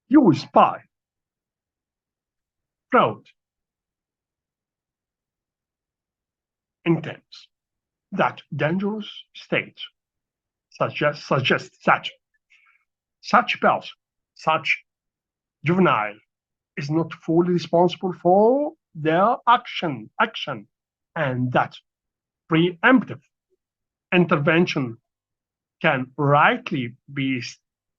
A: used by fraud intents that dangerous states suggest that such person, such juvenile, is not fully responsible for their action, and that preemptive intervention can rightly be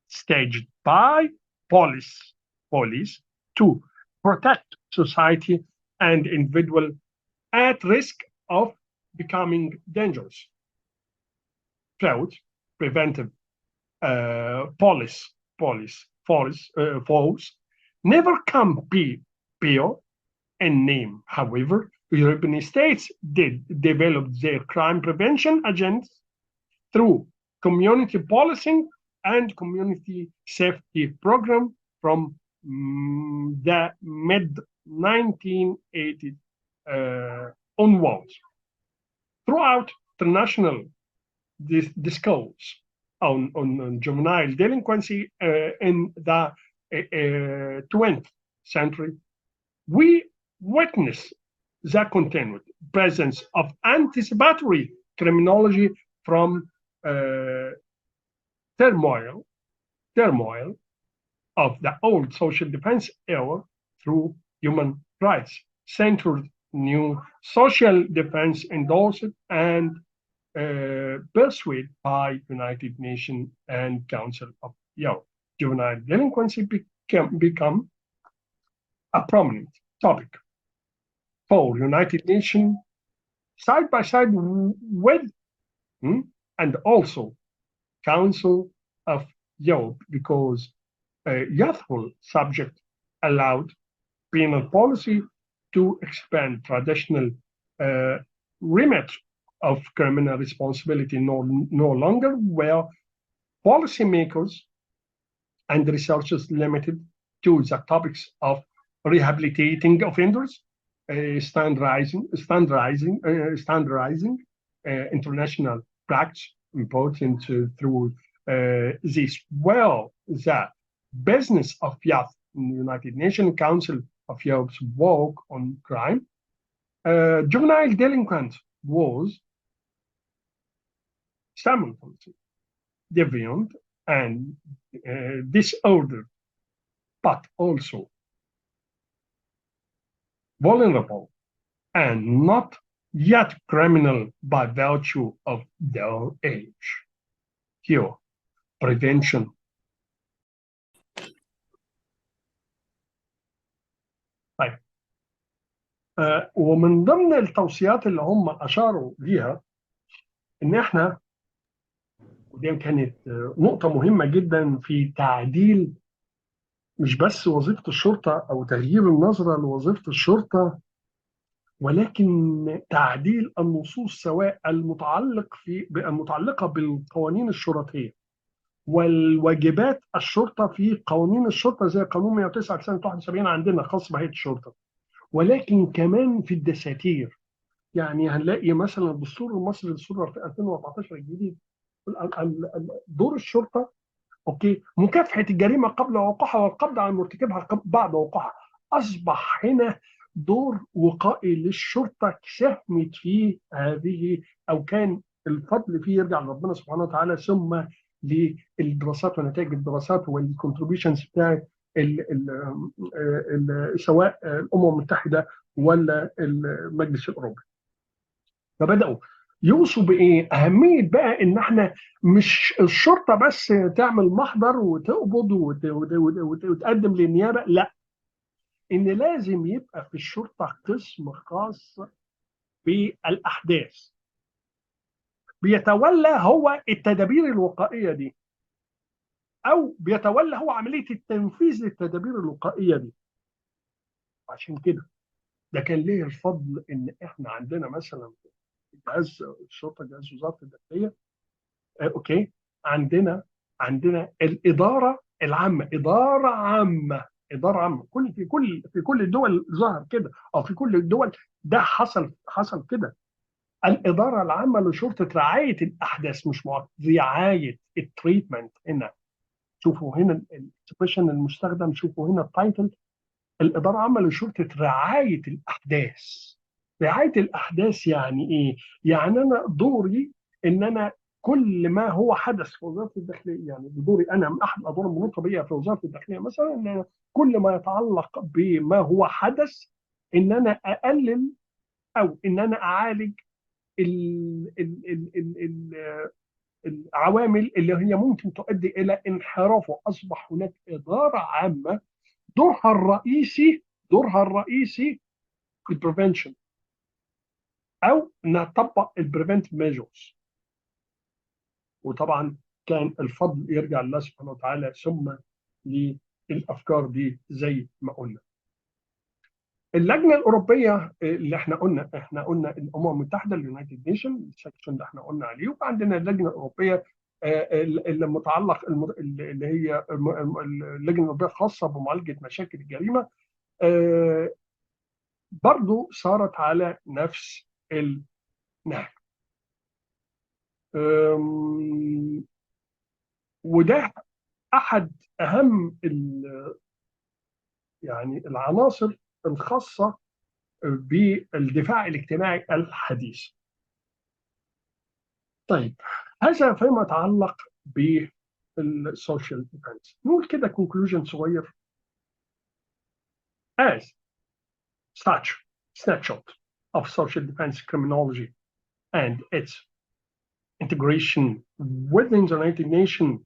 A: staged by police, police to protect society and individual at risk of becoming dangerous. Fraud, preventive force never can be pure in name. However, European states did develop their crime prevention agents through community policing and community safety program from the mid 1980s onwards. Throughout international discourse on juvenile delinquency in the 20th century, we witness the continued presence of anticipatory criminology from turmoil of the old social defense era through human rights centered new social defense endorsed and pursued by United Nations and Council of Europe. Juvenile delinquency become a prominent topic for United Nations side by side with and also Council of Europe because a youthful subject allowed penal policy to expand traditional remit of criminal responsibility no longer were policymakers and researchers limited to the topics of rehabilitating offenders, standardizing international practice important through this. Well, the business of youth in the United Nations Council of Europe's work on crime, juvenile delinquent was simultaneously deviant and disordered, but also vulnerable and not yet criminal by virtue of their age. Here, prevention. طيب. ومن ضمن التوصيات اللي هم اشاروا ليها ان احنا، ودي كانت نقطة مهمة جدا في تعديل مش بس وظيفة الشرطة أو تغيير النظرة لوظيفة الشرطة، ولكن تعديل النصوص سواء المتعلقة بالقوانين الشرطية والواجبات الشرطة في قوانين الشرطة زي قانون 109 سنة 71 عندنا خاص بهيئة الشرطة، ولكن كمان في الدساتير. يعني هنلاقي مثلا الدستور المصري الدستور 2014 الجديد دور الشرطه اوكي مكافحه الجريمه قبل وقوعها والقبض على مرتكبها بعد وقوعها. اصبح هنا دور وقائي للشرطه ساهمت في هذه او كان الفضل فيه يرجع لربنا سبحانه وتعالى ثم للدراسات ونتائج الدراسات والكونتريبيوشنز بتاع سواء الامم المتحده ولا المجلس الاوروبي. فبداوا يوصوا بايه؟ اهميه بقى ان احنا مش الشرطه بس تعمل محضر وتقبض وتقدم للنيابه، لا، ان لازم يبقى في الشرطه قسم خاص بالاحداث بيتولى هو التدابير الوقائيه دي، او بيتولى هو عمليه التنفيذ للتدابير الوقائيه دي. عشان كده ده كان ليه الفضل ان احنا عندنا مثلا جهاز الشرطه، جهاز وزاره الداخليه، اوكي، عندنا الاداره العامه، اداره عامه، اداره عامه، في كل الدول ظهر كده، او في كل الدول ده حصل كده. الاداره العامه لشرطه رعايه الاحداث، مش رعايه التريتمنت. هنا شوفوا هنا الاكسبريشن المستخدم، شوفوا هنا التايتل، الإدارة العامة لشرطة رعاية الأحداث. رعاية الأحداث يعني إيه؟ يعني أنا دوري إن أنا كل ما هو حدث في وزارة الداخلية، يعني دوري أنا من أحد الأدوار المنوطة بيا في وزارة الداخلية مثلا، إن أنا كل ما يتعلق بما هو حدث إن أنا أقلل أو إن أنا أعالج ال ال ال ال ال العوامل اللي هي ممكن تؤدي إلى انحرافه. أصبح هناك إدارة عامة دورها الرئيسي في البريفنشن، او انها تطبق البريفنت ميجرز. وطبعا كان الفضل يرجع لله سبحانه وتعالى، ثم للافكار دي زي ما قلنا. اللجنه الاوروبيه اللي احنا قلنا الامم المتحده، اليونايتد نيشن، السكشن اللي احنا قلنا عليه، وعندنا اللجنه الاوروبيه اللي متعلق اللي هي اللجنه الاوروبيه الخاصه بمعالجه مشاكل الجريمه، آه، برضو صارت على نفس النهج. وده احد اهم يعني العناصر الخاصه بالدفاع الاجتماعي الحديث. طيب، هذا فيما يتعلق بالسوشيال ديفنس. نقول كده كونكلوجن صغير as such snapshot of social defense criminology and its integration within the United Nations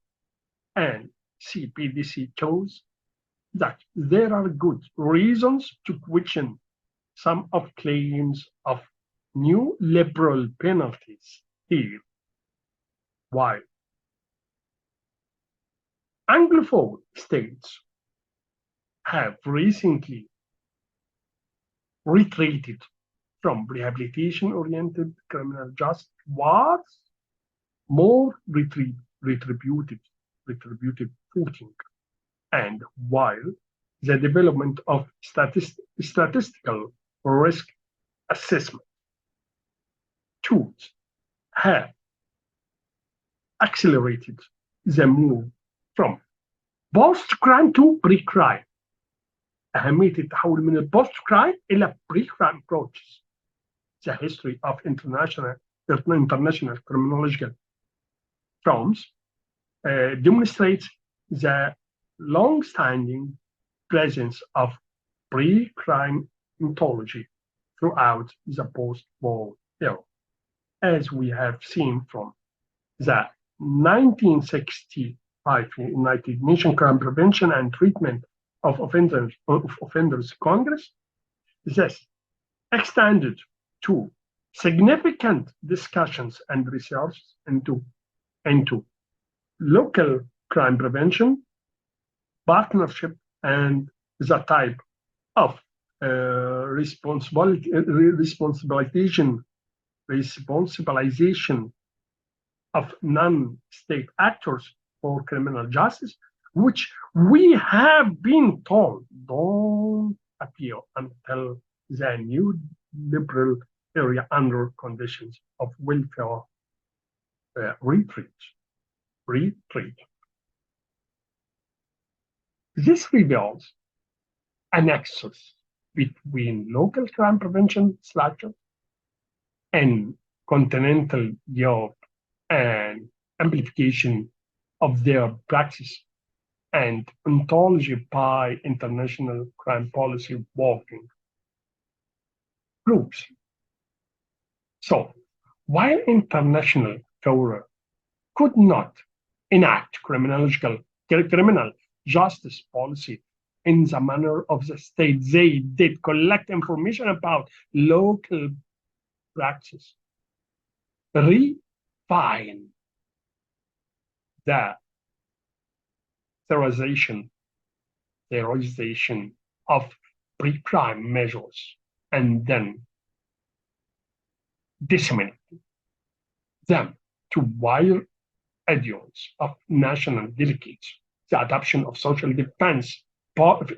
A: and CPDC shows that there are good reasons to question some of claims of new liberal penalties here. While Anglophone states have recently retreated from rehabilitation-oriented criminal justice towards more retributive footing. And while the development of statistical risk assessment tools have accelerated the move from post-crime to pre-crime. أهمية التحول من البوست كرايم إلى pre-crime approaches. The history of international criminological firms demonstrates the long-standing presence of pre-crime mythology throughout the post-war era, as we have seen from the 1965 United Nations Crime Prevention and Treatment of Offenders Congress. This extended to significant discussions and research into local crime prevention, partnership, and the type of responsibilization of non-state actors for criminal justice, which we have been told don't appear until the new liberal area under conditions of welfare retreat. This reveals a nexus between local crime prevention structures and continental Europe and amplification of their practice and ontology by international crime policy working groups. So, while international fora could not enact criminal justice policy in the manner of the state, they did collect information about local practice, refine the theorization, theorization of pre-crime measures, and then disseminate them to wider audience of national delegates. The adoption of social defense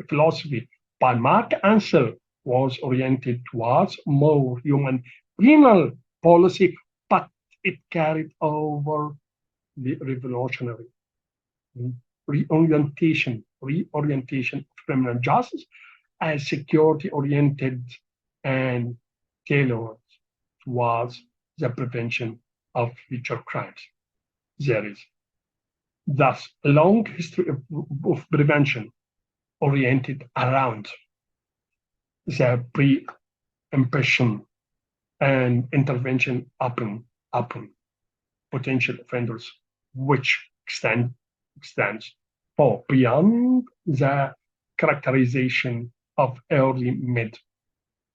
A: philosophy by Mark Ansel was oriented towards more human penal policy, but it carried over the revolutionary reorientation of criminal justice as security oriented and tailored towards the prevention of future crimes. There is thus a long history of prevention oriented around the pre-impression and intervention upon potential offenders, which extends far beyond the characterization of early mid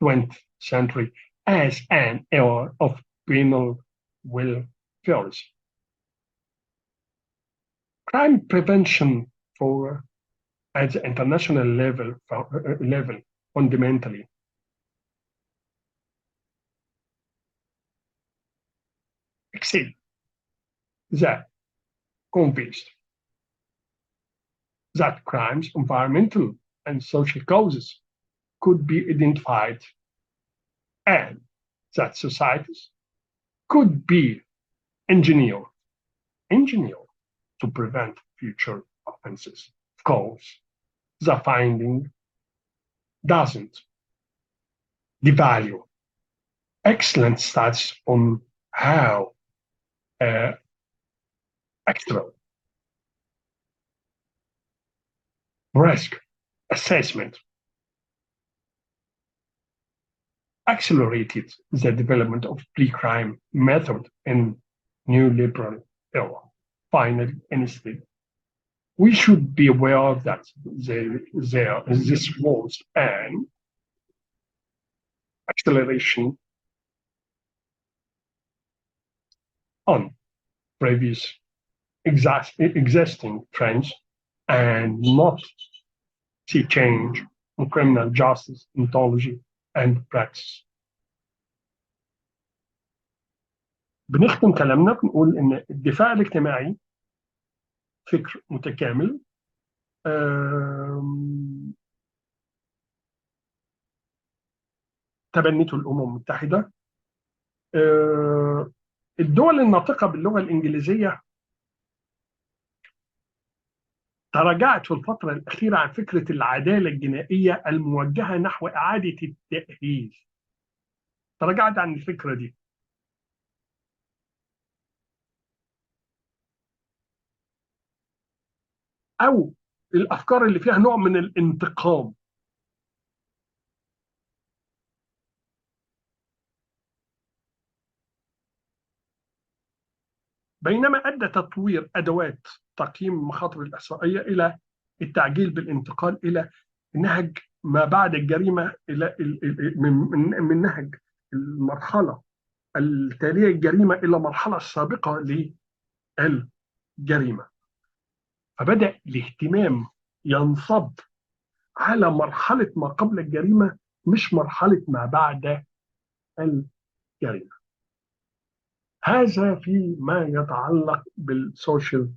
A: 20th century as an era of penal welfare. Crime prevention for at the international level fundamentally exceed the convinced that crimes, environmental and social causes could be identified and that societies could be engineered to prevent future offenses. Of course, the finding doesn't devalue excellent stats on how extra risk assessment accelerated the development of pre-crime method in neoliberal era. Finally, instead, we should be aware that this was an acceleration on previous existing trends and not see change in criminal justice, ontology, and practice. بنختم كلامنا بنقول ان الدفاع الاجتماعي فكر متكامل تبنته الامم المتحده. الدول الناطقه باللغه الانجليزيه تراجعت في الفتره الاخيره عن فكره العداله الجنائيه الموجهه نحو اعاده التاهيل. تراجعت عن الفكره دي. او الافكار اللي فيها نوع من الانتقام. بينما ادى تطوير ادوات تقييم المخاطر الاحصائيه الى التعجيل بالانتقال الى نهج ما بعد الجريمه، الى من نهج المرحله التاليه الجريمه الى المرحله السابقه للجريمه. فبدا الاهتمام ينصب على مرحله ما قبل الجريمه مش مرحله ما بعد الجريمه. هذا فيما يتعلق بالسوشيال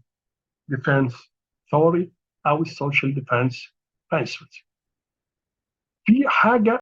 A: ديفense ثوري او السوشيال ديفense برنسبلز. في حاجه